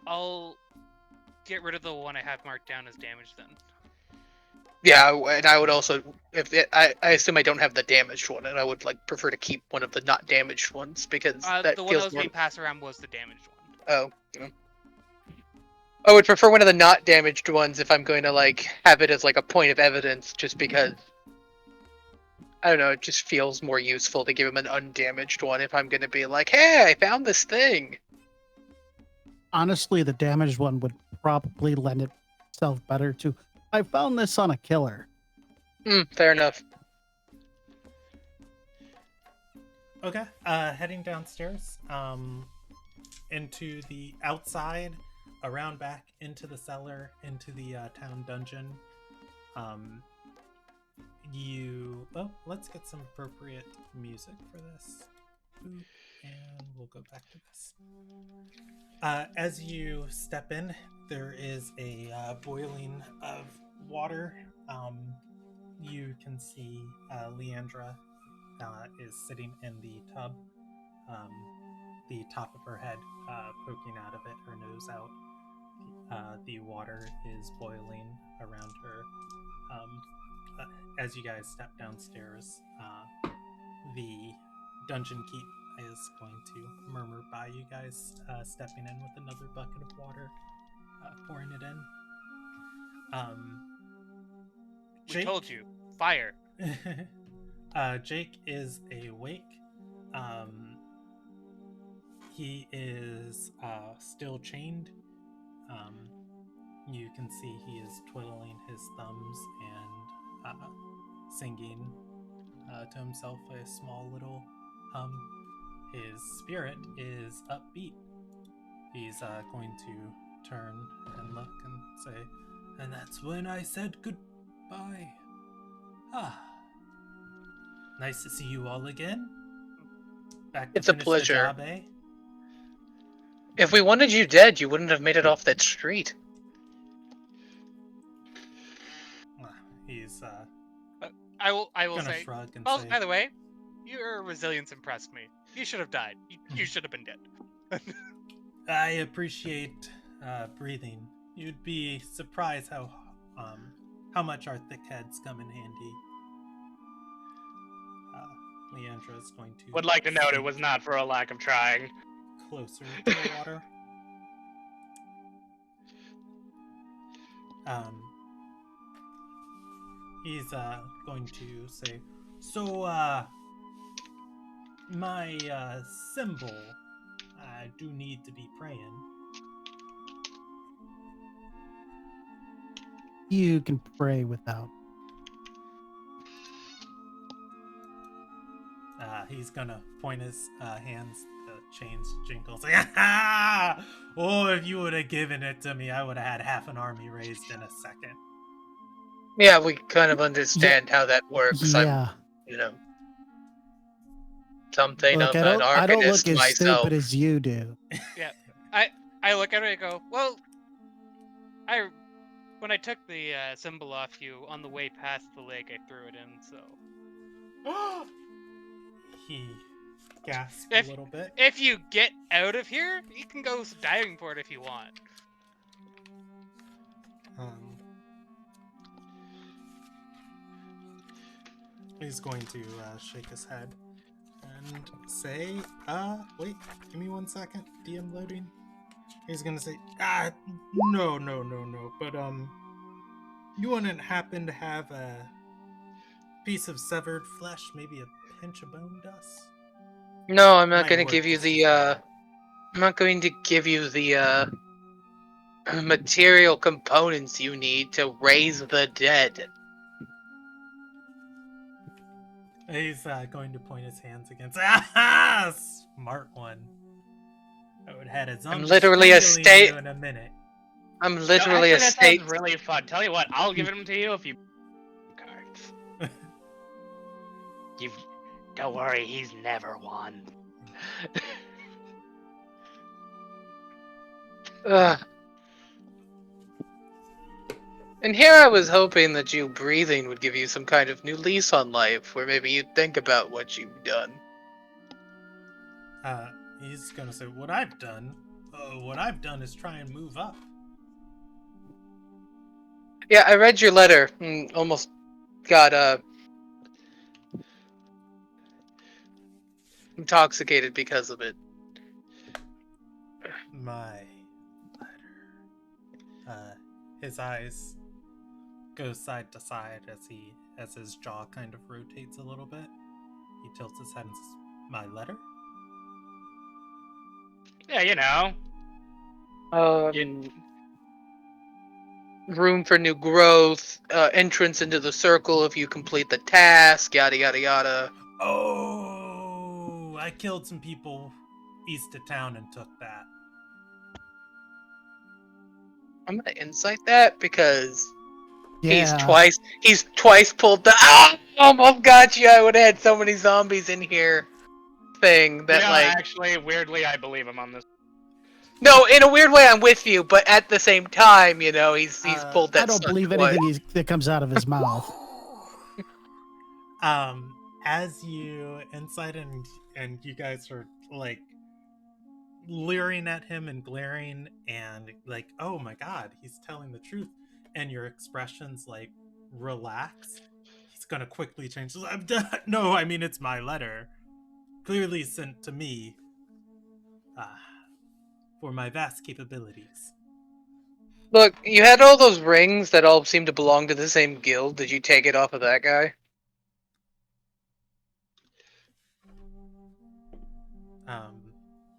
I'll get rid of the one I have marked down as damaged then. Yeah, and I would also, I assume I don't have the damaged one, and I would prefer to keep one of the not damaged ones, because that The one feels that was more... being passed around was the damaged one. Oh. Yeah. I would prefer one of the not damaged ones if I'm going to, have it as, a point of evidence, just because... I don't know, it just feels more useful to give him an undamaged one if I'm going to be like, hey, I found this thing! Honestly, the damaged one would probably lend itself better to, I found this on a killer. Fair enough. Okay. Heading downstairs. Into the outside, around back, into the cellar, into the town dungeon. Let's get some appropriate music for this. And we'll go back to this. As you step in, there is a boiling of water. You can see Leandra is sitting in the tub, the top of her head poking out of it, her nose out. The water is boiling around her. As you guys step downstairs, the dungeon keep is going to murmur by you guys stepping in with another bucket of water, pouring it in. We told you, fire. Jake is awake. He is still chained. You can see he is twiddling his thumbs and singing to himself a small little hum. His spirit is upbeat. He's going to turn and look and say, "And that's when I said goodbye. Ah, nice to see you all again. Back to It's a finish pleasure. the job, eh?" If we wanted you dead, you wouldn't have made it off that street. He's I will gonna say. shrug and Well, say, by the way, your resilience impressed me. You should have died. You should have been dead. "I appreciate breathing. You'd be surprised how much our thick heads come in handy." Leandra is going to Would like to note it sink was not for a lack of trying. closer to the water. He's going to say, "So, my symbol, I do need to be praying." You can pray without. He's gonna point his hands, the chains jingle, say, "Ah! Oh, if you would have given it to me, I would have had half an army raised in a second." Yeah, we kind of understand how that works. Yeah. I'm, something Look, of an I don't look arcanist as myself. stupid as you do. Yeah. I look at it and go, well, when I took the symbol off you on the way past the lake, I threw it in, so. He gasps If- a little bit. If you get out of here, you can go diving for it if you want. He's going to shake his head and say, wait, give me 1 second. DM loading. He's gonna say, no, but, you wouldn't happen to have a piece of severed flesh, maybe a pinch of bone dust? No, I'm not Might going to work give you just the, as well. I'm not going to give you the, material components you need to raise the dead. He's going to point his hands against. Ah, smart one. I would have had a zombie literally a strangling state- you in a minute. I'm No, literally actually, a that state. sounds really fun. Tell you what, I'll give them to you if you cards. Don't worry, he's never won. Ugh. And here I was hoping that you breathing would give you some kind of new lease on life, where maybe you'd think about what you've done. He's gonna say, what I've done is try and move up. Yeah, I read your letter and almost got intoxicated because of it. My letter. His eyes go side to side as his jaw kind of rotates a little bit. He tilts his head and says, "My letter?" Yeah, you know. Room for new growth, entrance into the circle if you complete the task, yada yada yada. Oh, I killed some people east of town and took that. I'm gonna insight that because Yeah. he's twice pulled the almost got you. I would have had so many zombies in here. Thing that Actually, weirdly, I believe him on this. No, in a weird way, I'm with you, but at the same time, he's pulled that. I don't believe twice. anything that comes out of his mouth. As you insight and you guys are like leering at him and glaring and like, oh my god, he's telling the truth, and your expressions like relax. He's gonna quickly change. I'm done. No, I mean it's my letter, clearly sent to me. For my vast capabilities. Look, you had all those rings that all seem to belong to the same guild. Did you take it off of that guy?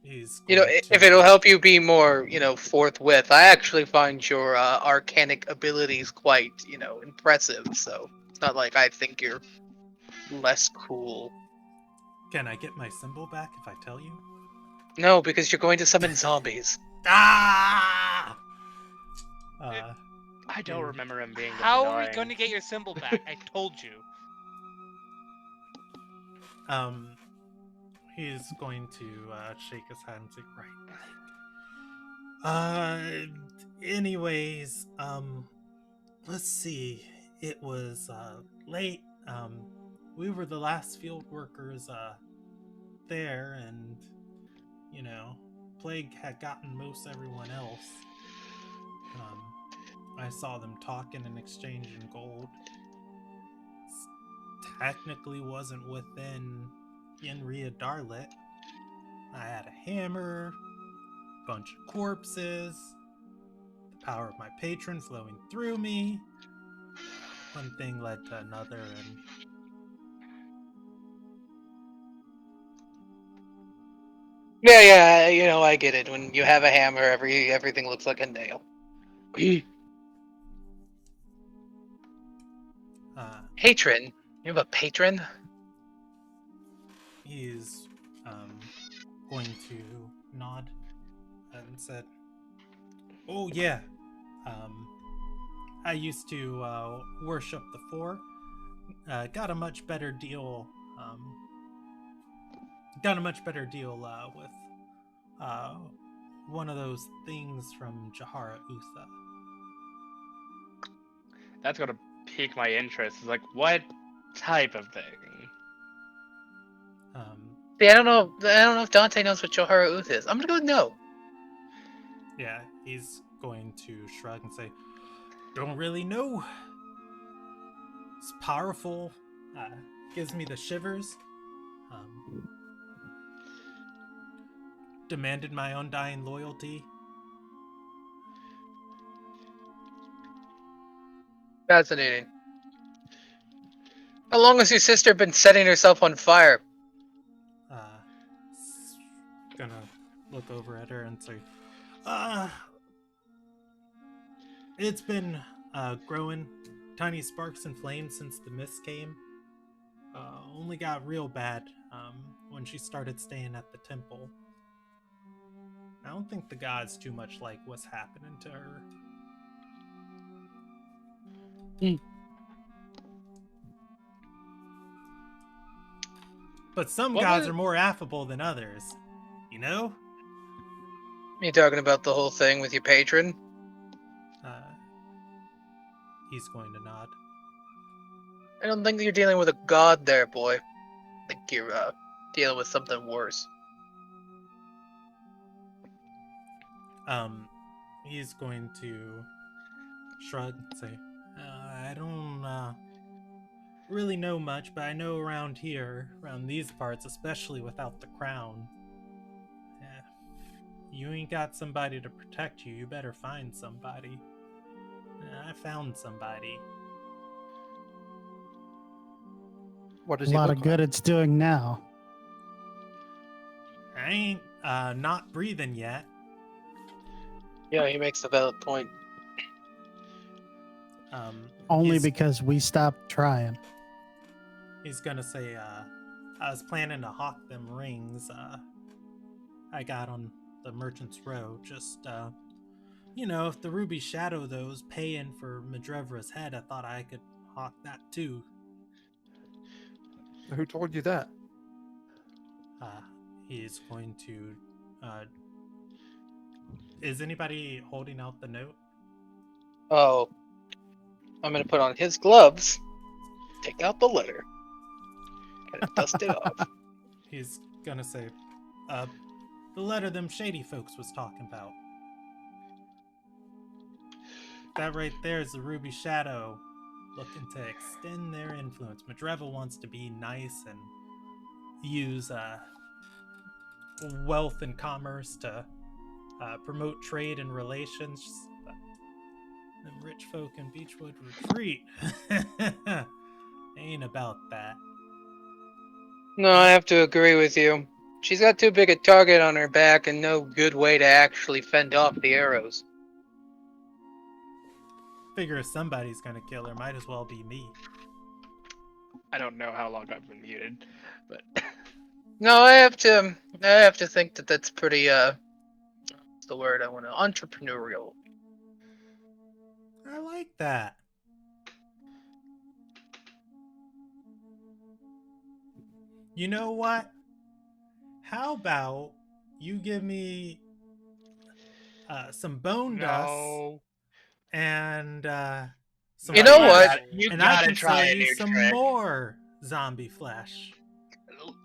He's if it'll help you be more, forthwith. I actually find your arcanic abilities quite, impressive. So It's not like I think you're less cool. Can I get my symbol back if I tell you? No, because you're going to summon zombies. Ah! I don't remember him being this How are we annoying. going to get your symbol back? I told you. He's going to shake his head and say, right. Anyways, let's see. It was late. We were the last field workers there, and you know, plague had gotten most everyone else. I saw them talking and exchanging gold. Technically wasn't within Yenria Darlet. I had a hammer, bunch of corpses, the power of my patron flowing through me. One thing led to another, and Yeah, you know, I get it. When you have a hammer, everything looks like a nail. Patron? You have a patron? he's going to nod and said, "Oh yeah, I used to worship the Four. Got a much better deal. Got a much better deal with one of those things from Jahara Utha. That's gonna pique my interest. It's like, what type of thing? See, I don't know if Dante knows what Johara Uth is. I'm gonna go with no. Yeah, he's going to shrug and say, "Don't really know. It's powerful. Gives me the shivers. Demanded my undying loyalty. Fascinating. How long has your sister been setting herself on fire? Gonna look over at her and say, it's been growing tiny sparks and flames since the mist came. Only got real bad when she started staying at the temple. I don't think the gods too much like what's happening to her." But some gods are more affable than others, you know? You talking about the whole thing with your patron? He's going to nod. I don't think you're dealing with a god there, boy. I think you're dealing with something worse. He's going to shrug and say, I don't really know much, but I know around here, around these parts, especially without the crown, you ain't got somebody to protect you. You better find somebody. I found somebody. What does A he lot look of good it's doing now. I ain't not breathing yet. Yeah, he makes a valid point. Only because we stopped trying. He's gonna say, I was planning to hawk them rings I got on the Merchant's Row. Just, you know, if the Ruby Shadow those paying for Medrevra's head, I thought I could hawk that too. like? Who told you that? He's going to, is anybody holding out the note? Oh, I'm gonna put on his gloves, take out the letter, kind of dust it off. He's gonna say, the letter them shady folks was talking about. That right there is the Ruby Shadow looking to extend their influence. Medreva wants to be nice and use wealth and commerce to promote trade and relations. But them rich folk in Beechwood retreat ain't about that. No, I have to agree with you. She's got too big a target on her back and no good way to actually fend off the arrows. Figure if somebody's gonna kill her, might as well be me. I don't know how long I've been muted, but No, I have to think that that's pretty what's the word I want to entrepreneurial. I like that. You know what? How about you give me some bone dust no. and some You know Buddy, what? flesh, you and I gotta can sell try a you new some trick. more zombie flesh.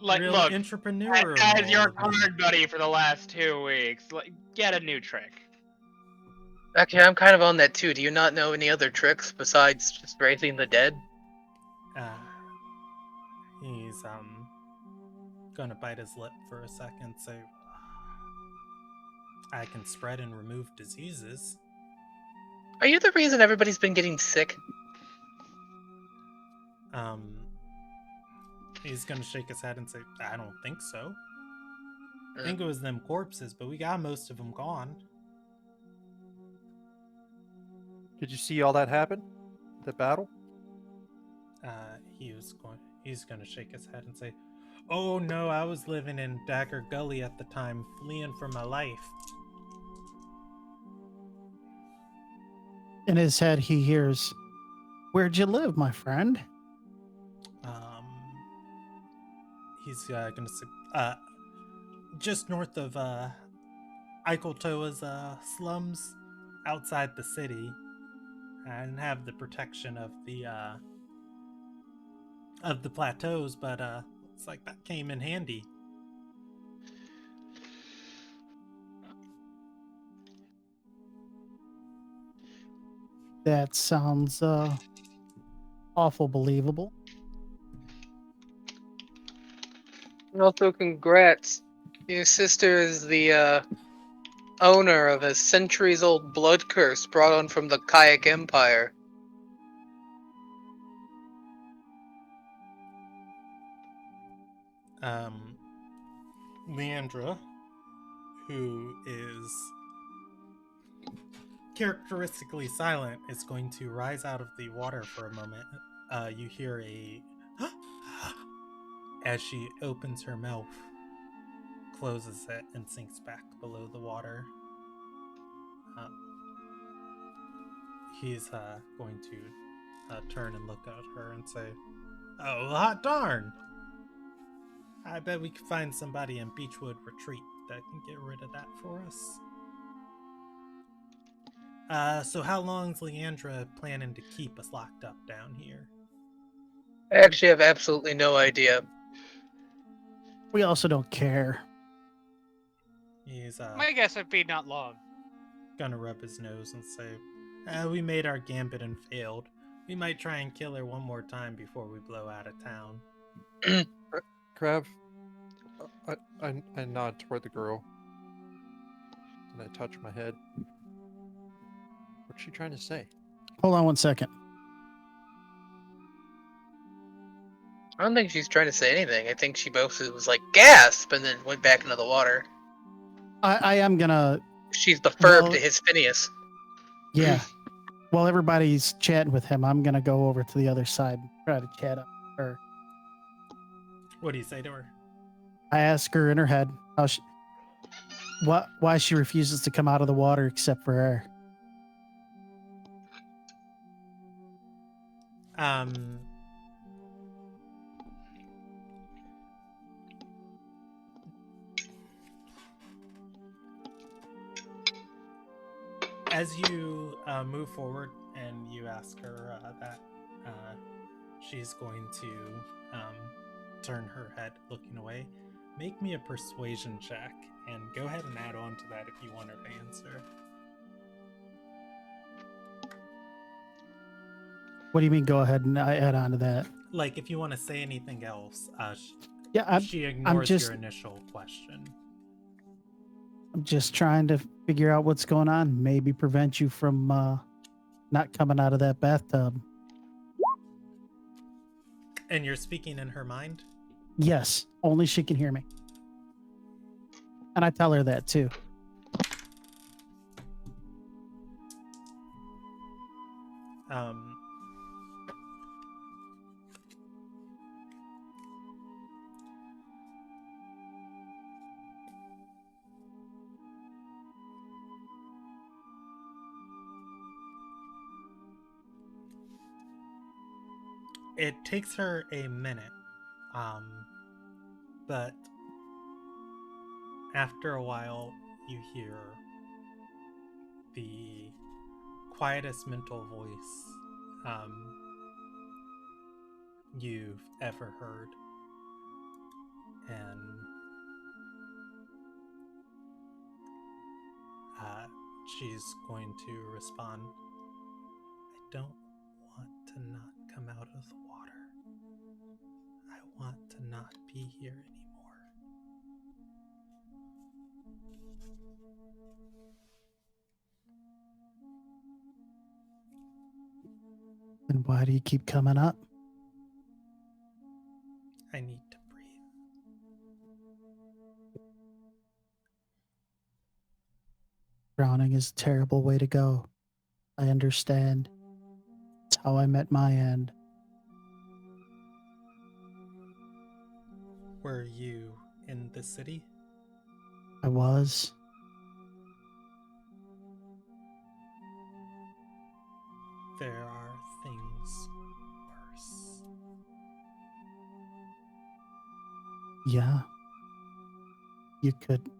Like, Real look, entrepreneurial as your of me. card buddy for the last 2 weeks, like, get a new trick. Actually, I'm kind of on that too. Do you not know any other tricks besides just raising the dead? He's gonna bite his lip for a second. Say, I can spread and remove diseases. Are you the reason everybody's been getting sick? He's gonna shake his head and say, I don't think so. I think it was them corpses, but we got most of them gone. Did you see all that happen? The battle? He's gonna shake his head and say, oh no, I was living in Dagger Gully at the time, fleeing for my life. In his head, he hears, "Where'd you live, my friend?" He's gonna say, just north of Eicheltoa's slums, outside the city. I didn't have the protection of the plateaus, but it's like that came in handy. That sounds awful believable. Also, congrats. Your sister is the owner of a centuries-old blood curse brought on from the Kayak Empire. Leandra, who is characteristically silent, is going to rise out of the water for a moment. You hear a as she opens her mouth, closes it, and sinks back below the water. He's going to turn and look at her and say, oh, hot darn! I bet we could find somebody in Beechwood Retreat that can get rid of that for us. So how long's Leandra planning to keep us locked up down here? I actually have absolutely no idea. We also don't care. He's My guess would be not long. gonna rub his nose and say, we made our gambit and failed. We might try and kill her one more time before we blow out of town. Krav, I nod toward the girl. And I touch my head. What's she trying to say? Hold on one second. I don't think she's trying to say anything. I think she mostly was like, gasp, and then went back into the water. I am gonna. She's the Ferb Well- to his Phineas. Yeah. While everybody's chatting with him, I'm gonna go over to the other side and try to chat up with her. What do you say to her? I ask her in her head why she refuses to come out of the water except for air. As you move forward and you ask her that, she's going to turn her head looking away. Make me a persuasion check and go ahead and add on to that if you want her to answer. What do you mean? Go ahead and add on to that. Like if you want to say anything else, Yeah, she ignores just- your initial question. I'm just trying to figure out what's going on. Maybe prevent you from not coming out of that bathtub. And you're speaking in her mind? Yes, only she can hear me. And I tell her that too. It takes her a minute, but after a while, you hear the quietest mental voice you've ever heard. And she's going to respond, I don't want to not come out of the water. I want to not be here anymore. Then why do you keep coming up? I need to breathe. Drowning is a terrible way to go. I understand. It's how I met my end. Were you in the city? I was. There are things worse. Yeah. You could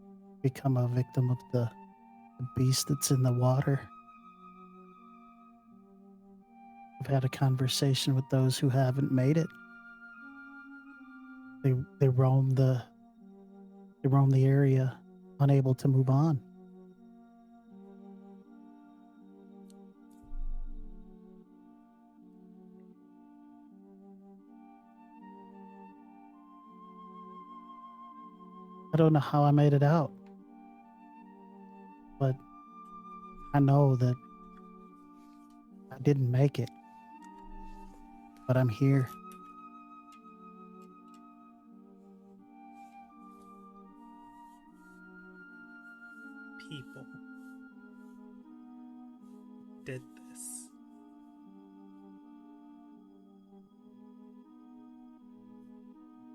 become a victim of the beast that's in the water. I've had a conversation with those who haven't made it. They roam the area, unable to move on. I don't know how I made it out, but I know that I didn't make it. But I'm here. People did this.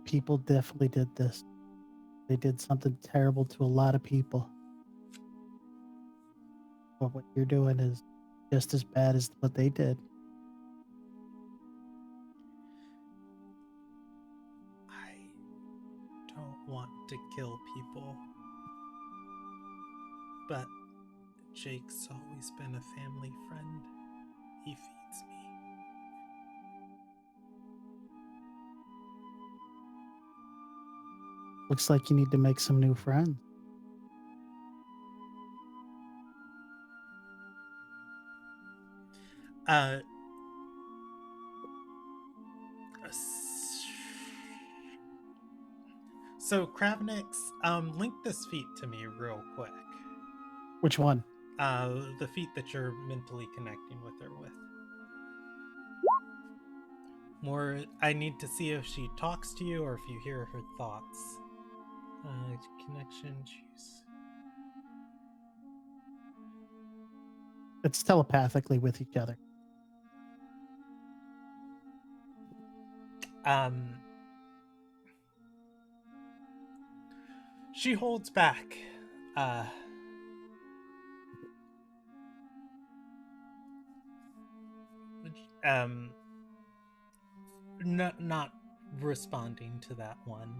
People definitely did this. They did something terrible to a lot of people. But what you're doing is just as bad as what they did. I don't want to kill people, but Jake's always been a family friend. He feeds me. Looks like you need to make some new friends. So Kravnix, link this feat to me real quick. Which one? The feat that you're mentally connecting with her with. More, I need to see if she talks to you or if you hear her thoughts. Connection, choose. It's telepathically with each other. She holds back. Not responding to that one.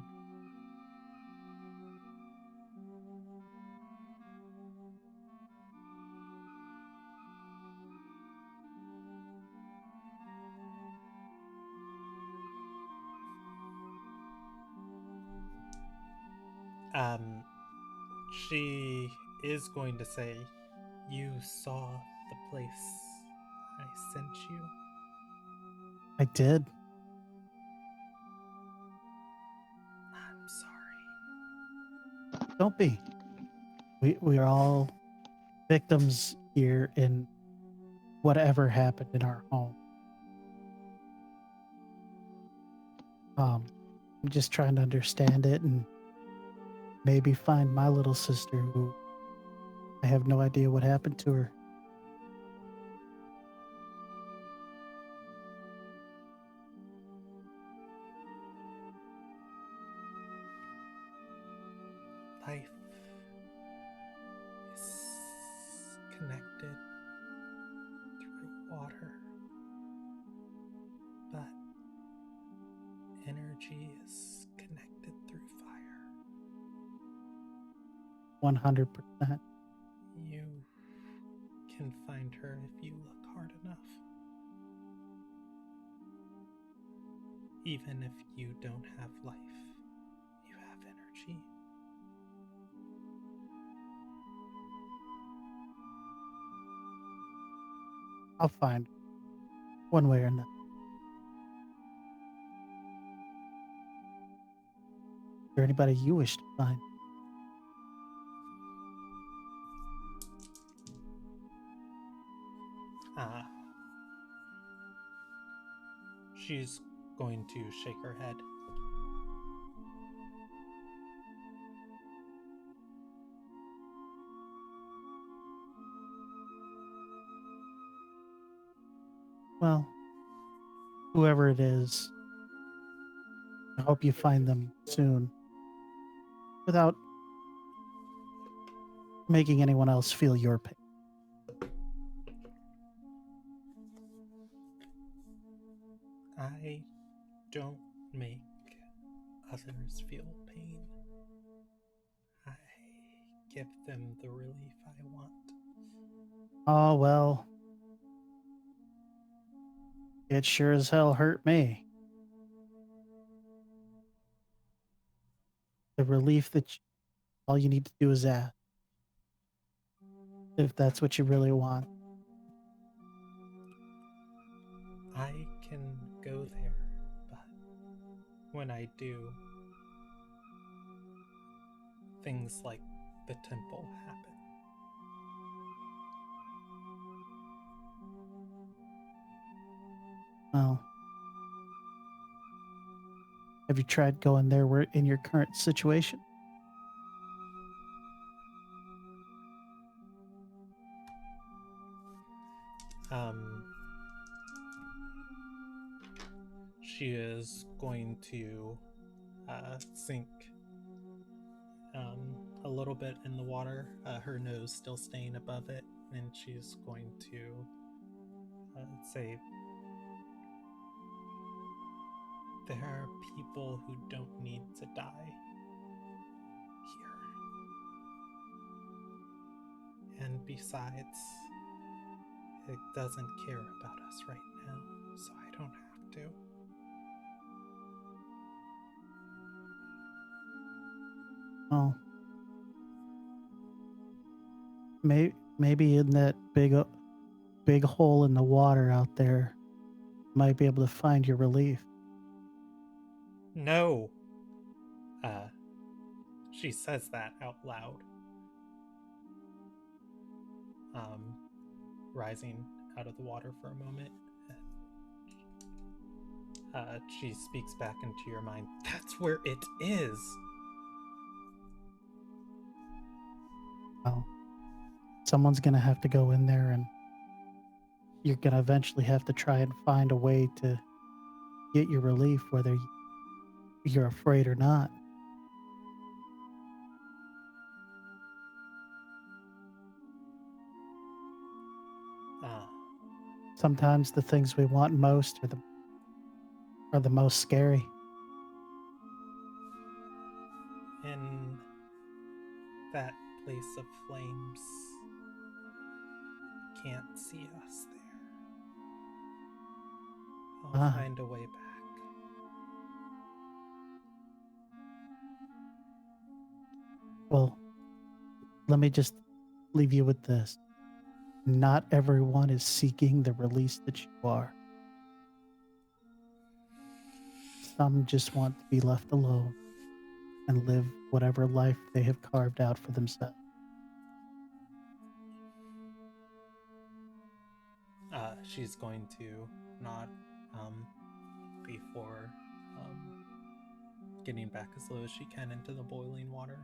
She is going to say, you saw the place I sent you? I did. I'm sorry. Don't be. We are all victims here in whatever happened in our home. I'm just trying to understand it and maybe find my little sister who I have no idea what happened to her. Life is connected through water, but energy is connected through fire. 100%. You can find her if you look hard enough. Even if you don't have life, you have energy. I'll find her, one way or another. Is there anybody you wish to find? She's going to shake her head. Well, whoever it is, I hope you find them soon without making anyone else feel your pain. I don't make others feel pain. I give them the relief I want. Oh, well, it sure as hell hurt me. The relief that all you need to do is ask. If that's what you really want. I can go there, but when I do, things like the temple happen. Well, have you tried going there where in your current situation? She is going to sink a little bit in the water, her nose still staying above it, and she's going to say, there are people who don't need to die here. And besides, it doesn't care about us right now, so I don't have to. Well, maybe in that big hole in the water out there, you might be able to find your relief. No! She says that out loud. Rising out of the water for a moment. She speaks back into your mind. That's where it is! Well, someone's going to have to go in there, and you're going to eventually have to try and find a way to get your relief, whether you're afraid or not. Sometimes the things we want most are the most scary. In that place of flames, can't see us there. I'll find a way back. Well, let me just leave you with this. Not everyone is seeking the release that you are. Some just want to be left alone and live whatever life they have carved out for themselves. She's going to nod before getting back as low as she can into the boiling water.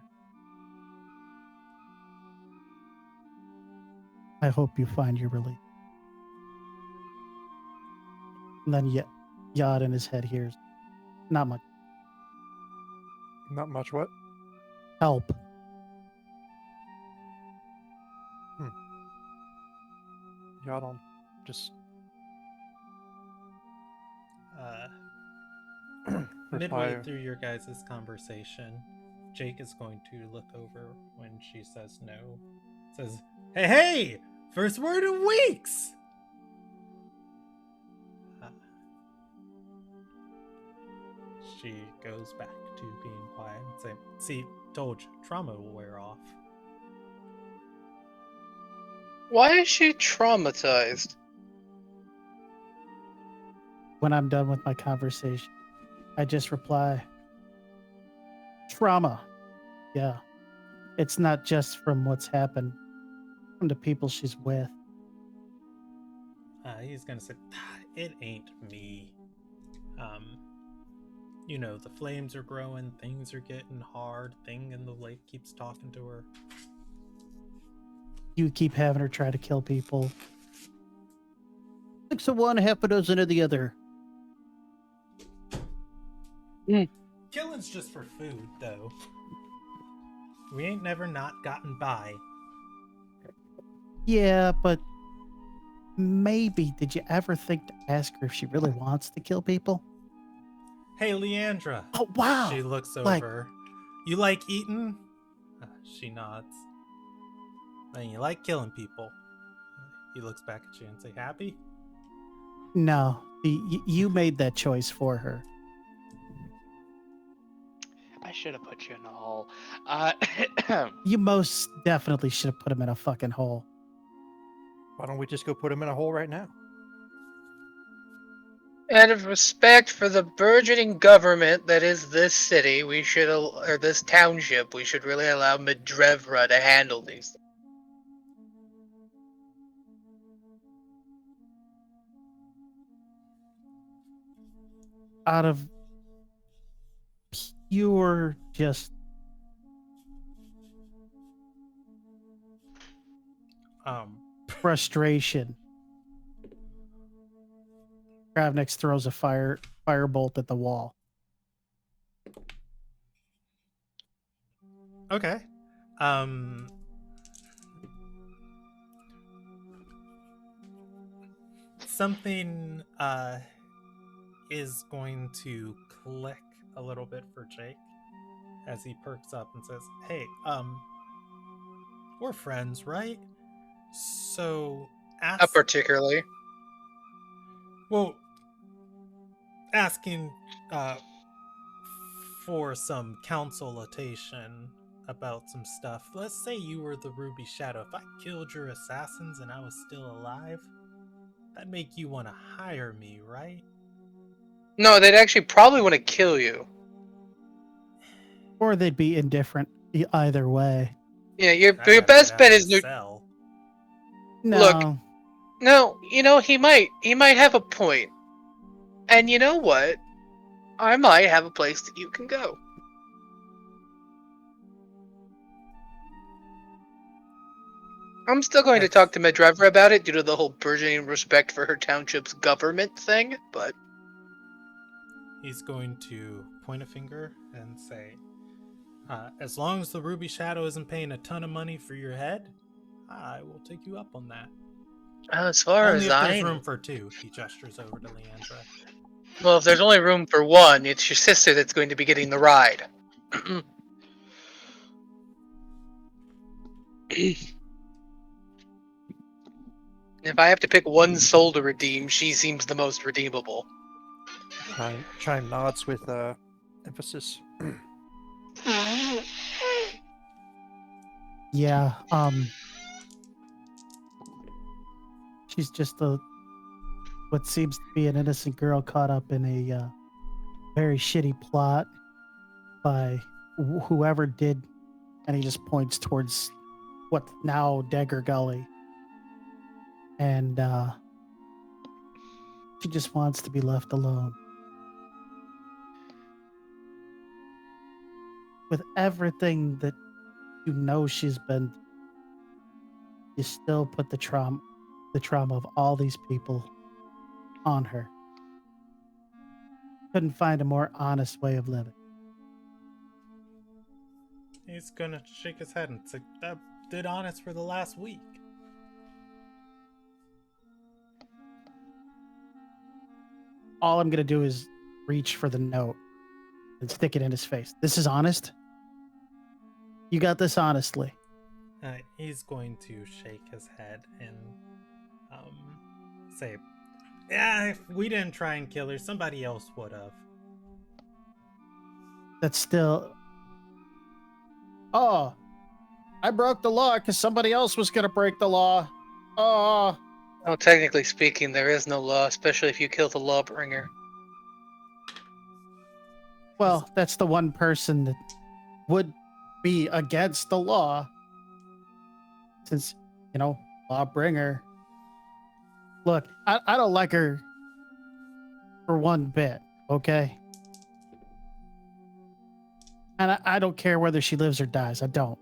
I hope you find your relief. And then Yod in his head hears, not much Not much what? help. Y'all don't just... midway reply. through your guys' conversation, Jake is going to look over when she says no. Says, "Hey, hey! First word in weeks!" Uh, she goes back to being quiet and say, "See, told you, trauma will wear off." Why is she traumatized? When I'm done with my conversation, I just reply, trauma. Yeah. It's not just from what's happened, from the people she's with. He's gonna say, "It ain't me. Um, you know, the flames are growing, things are getting hard. Thing in the lake keeps talking to her." You keep having her try to kill people. 6 of one, half a dozen of the other. Killing's just for food, though. We ain't never not gotten by. Yeah, but maybe did you ever think to ask her if she really wants to kill people? Hey, Leandra. Oh, wow. She looks Like- over. You like eating? She nods. Then you like killing people. He looks back at you and say, "Happy?" No, you made that choice for her. I should have put you in the hole. You most definitely should have put him in a fucking hole. Why don't we just go put him in a hole right now? Out of respect for the burgeoning government that is this city, we should, or this township, we should really allow Medrevra to handle these things. Out of pure just frustration, Kravnix throws a firebolt at the wall. Okay. Something is going to click a little bit for Jake as he perks up and says, "Hey, we're friends, right? So Not ask particularly. well asking for some consultation about some stuff. Let's say you were the Ruby Shadow. If I killed your assassins and I was still alive, that'd make you want to hire me, right?" No, they'd actually probably want to kill you. Or they'd be indifferent either way. Yeah, your I'd rather best get bet out of is the cell. No. Look. No, you know, he might have a point. And you know what? I might have a place that you can go. I'm still going to talk to Medrevra about it due to the whole burgeoning respect for her township's government thing, but He's going to point a finger and say, "As long as the Ruby Shadow isn't paying a ton of money for your head, I will take you up on that. as far Only as if I there's know. room for two." He gestures over to Leandra. Well, if there's only room for one, it's your sister that's going to be getting the ride. If I have to pick one soul to redeem, she seems the most redeemable. Chime nods with emphasis. Yeah, she's just what seems to be an innocent girl caught up in a very shitty plot by whoever did, and he just points towards what's now Dagger Gully. And she just wants to be left alone. With everything that you know she's been, you still put the trauma of all these people on her. Couldn't find a more honest way of living. He's gonna shake his head and say, "That did honest for the last week." All I'm gonna do is reach for the note and stick it in his face. This is honest? You got this honestly. He's going to shake his head and say, "Yeah, if we didn't try and kill her, somebody else would have." That's still... Oh, I broke the law because somebody else was going to break the law. Oh. Well, technically speaking, there is no law, especially if you kill the lawbringer. Well, that's the one person that would be against the law. Since, lawbringer. Look, I don't like her for one bit, okay? And I don't care whether she lives or dies. I don't.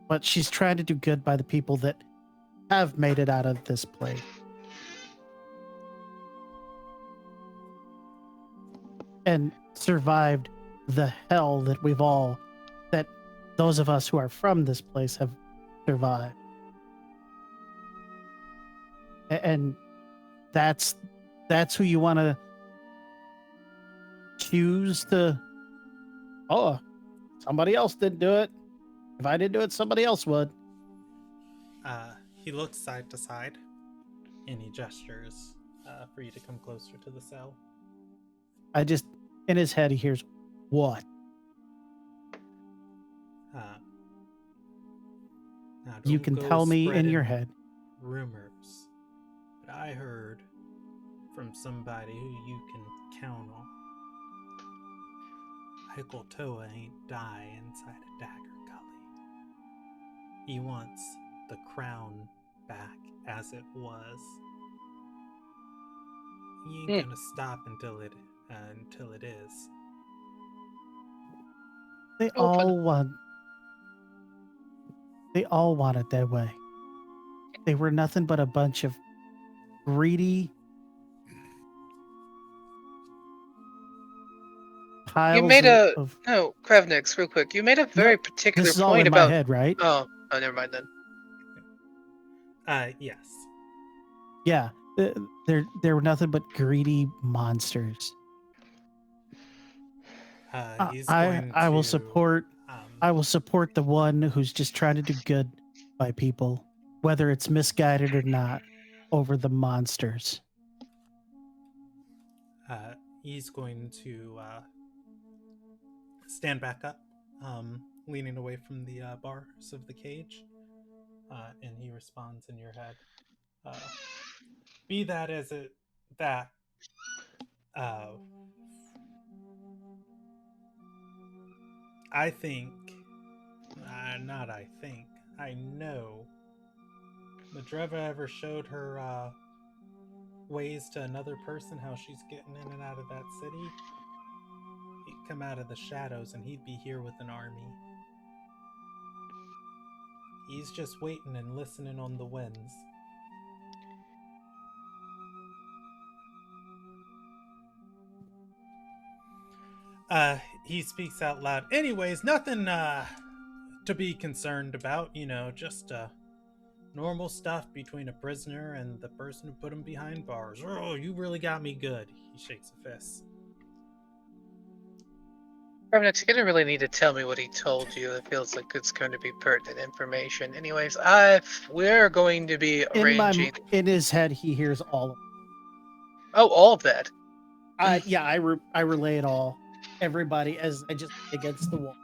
But she's trying to do good by the people that have made it out of this place. And survived the hell that those of us who are from this place have survived. And that's who you want to choose to... Oh, somebody else didn't do it. If I didn't do it, somebody else would. He looks side to side, and he gestures for you to come closer to the cell. In his head, he hears, what? Now You don't can go tell me in spreading your head. rumors, but I heard from somebody who you can count on. Toa ain't die inside a dagger gully. He wants the crown back as it was. He ain't gonna stop until it is. They all want it that way. They were nothing but a bunch of greedy piles You made of... No, Kravnix, real quick. You made a very particular This is all point in about... my head, right? Oh, never mind then. Yes. Yeah. They were nothing but greedy monsters. He's I going will to, support... I will support the one who's just trying to do good by people, whether it's misguided or not, over the monsters. He's going to stand back up, leaning away from the bars of the cage, and he responds in your head. Be that as it that. I think, not I think, I know Madreva ever showed her ways to another person, how she's getting in and out of that city. He'd come out of the shadows and he'd be here with an army. He's just waiting and listening on the winds. He speaks out loud. Anyways, nothing to be concerned about, just normal stuff between a prisoner and the person who put him behind bars. Oh, you really got me good. He shakes a fist. Kravnix, you didn't really need to tell me what he told you. It feels like it's going to be pertinent information. Anyways, we're going to be arranging... In his head, he hears all of it. Oh, all of that? I relay it all. Everybody as I just against the wall.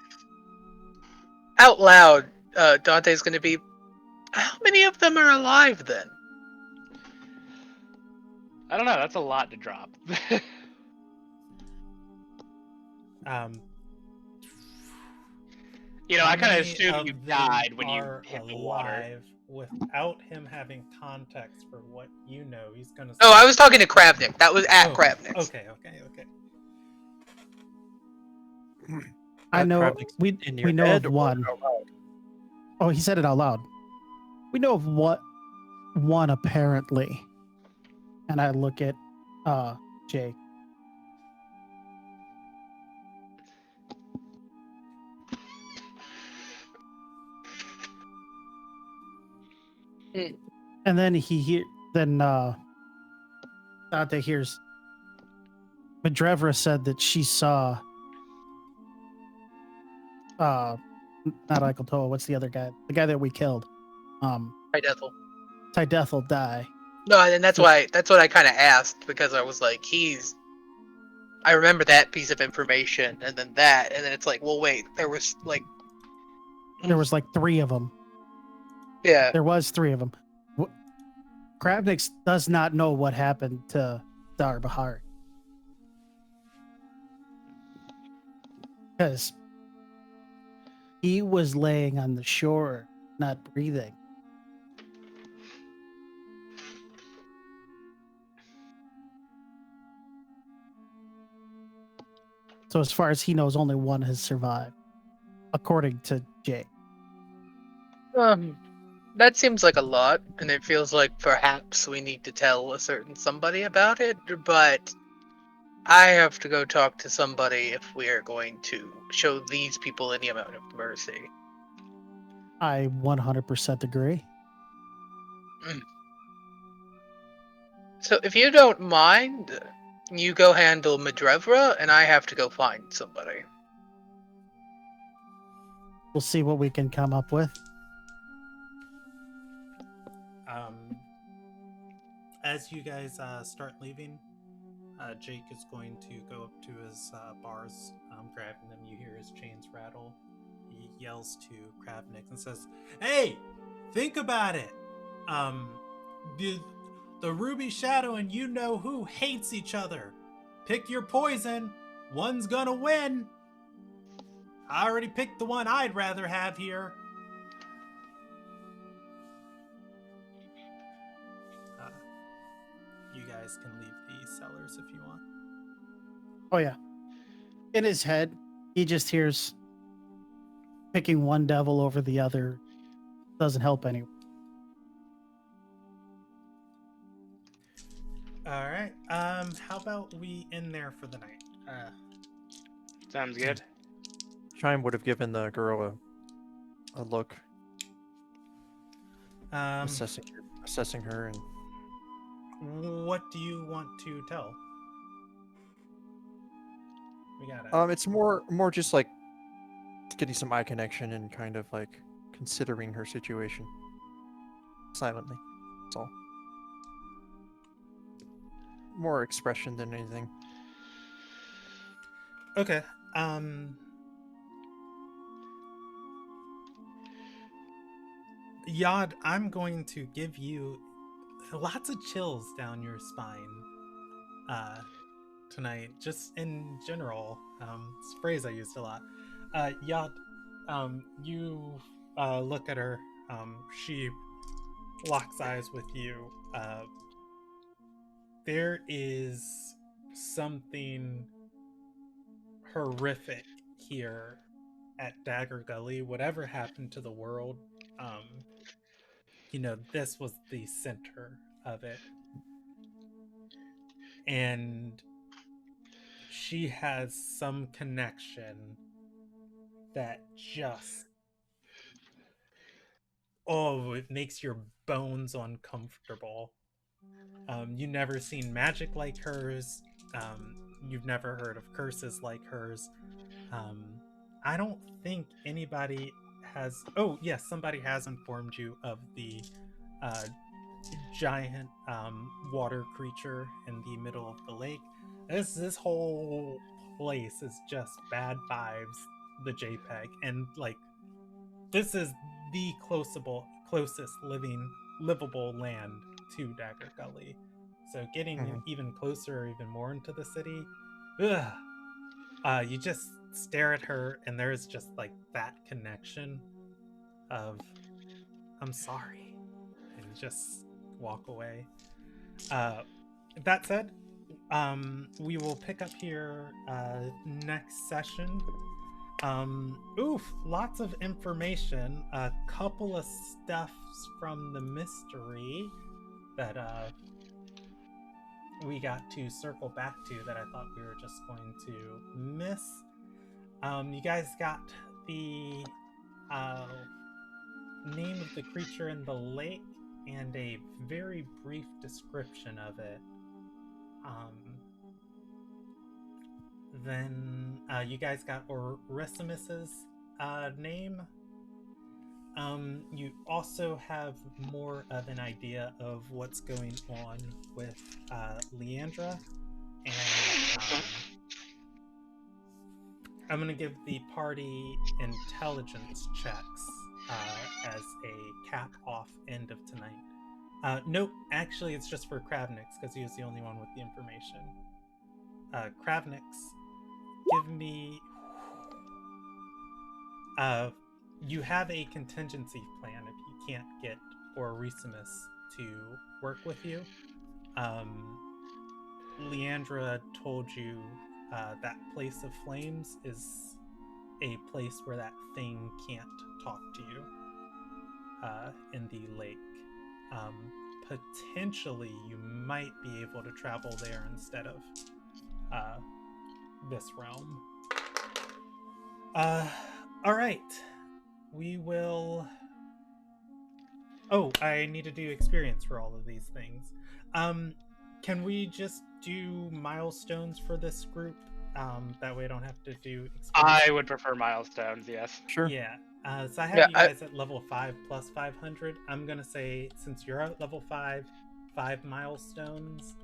Out loud, Dante's going to be... How many of them are alive, then? I don't know. That's a lot to drop. I kind of assumed you died when you hit the water. Without him having context for what you know, he's gonna. No, I was talking to Kravnik. That was at Kravnik. Okay. I know we know head of one. Oh, he said it out loud. We know of one apparently. And I look at Jake. And then Dante hears Medrevra said that she saw not Eicheltoa, what's the other guy? The guy that we killed. Right, Ethel. Tydethel die. No, and that's So- why that's what I kind of asked, because I was like, I remember that piece of information, and then that, and then it's like, well, wait, there was like, There was like 3 of them. yeah, There was 3 of them. Kravnix does not know what happened to Dar Bahar. Because he was laying on the shore, not breathing. So as far as he knows, only one has survived, according to Jay. that seems like a lot, and it feels like perhaps we need to tell a certain somebody about it, but I have to go talk to somebody if we are going to show these people any amount of mercy. I 100% agree. So if you don't mind, you go handle Medrevra, and I have to go find somebody. We'll see what we can come up with. As you guys start leaving, Jake is going to go up to his bars, grabbing them. You hear his chains rattle. He yells to Kravnik and says, "Hey, think about it. The Ruby Shadow and you know who hates each other. Pick your poison. One's gonna win. I already picked the one I'd rather have here." You guys can leave the cellars if you want. Oh, yeah. In his head, he just hears picking one devil over the other doesn't help anyone. All right. How about we end there for the night? Sounds good. Chime would have given the girl a look, assessing her, and What do you want to tell? We got it. it's more just like getting some eye connection and kind of like considering her situation silently. That's all. More expression than anything. Okay. Yod, I'm going to give you lots of chills down your spine tonight, just in general. It's a phrase I used a lot. Yod, you look at her. She locks eyes with you. There is something horrific here at Dagger Gully. Whatever happened to the world, this was the center of it. And she has some connection that just, it makes your bones uncomfortable. You've never seen magic like hers. You've never heard of curses like hers. I don't think anybody has. Oh, yes, somebody has informed you of the giant water creature in the middle of the lake. This whole place is just bad vibes. The JPEG, and like, this is the closest livable land to Dagger Gully. So getting even closer, even more into the city, you just stare at her, and there's just like that connection of "I'm sorry," and just walk away. That said, we will pick up here next session. Lots of information. A couple of stuffs from the mystery that we got to circle back to that I thought we were just going to miss. You guys got the name of the creature in the lake and a very brief description of it. then you guys got Oresimus's name. You also have more of an idea of what's going on with Leandra, and I'm going to give the party intelligence checks as a cap off end of tonight. Nope, actually it's just for Kravnix because he was the only one with the information. Kravnix, give me... you have a contingency plan if you can't get Oresimus to work with you. Leandra told you that place of flames is a place where that thing can't talk to you in the lake. Potentially you might be able to travel there instead of this realm. All right. We will... Oh, I need to do experience for all of these things. Can we just do milestones for this group? That way I don't have to do experience. I would prefer milestones, yes. Sure. Yeah. So I have Yeah, you guys at level 5 plus 500. I'm going to say, since you're at level 5 milestones,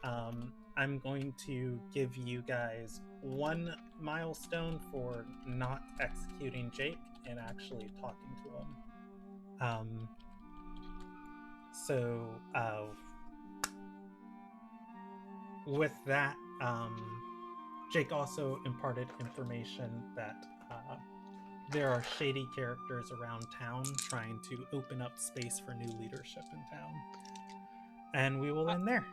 I'm going to give you guys 1 milestone for not executing Jake and actually talking to him. With that, Jake also imparted information that there are shady characters around town trying to open up space for new leadership in town. And we will end there.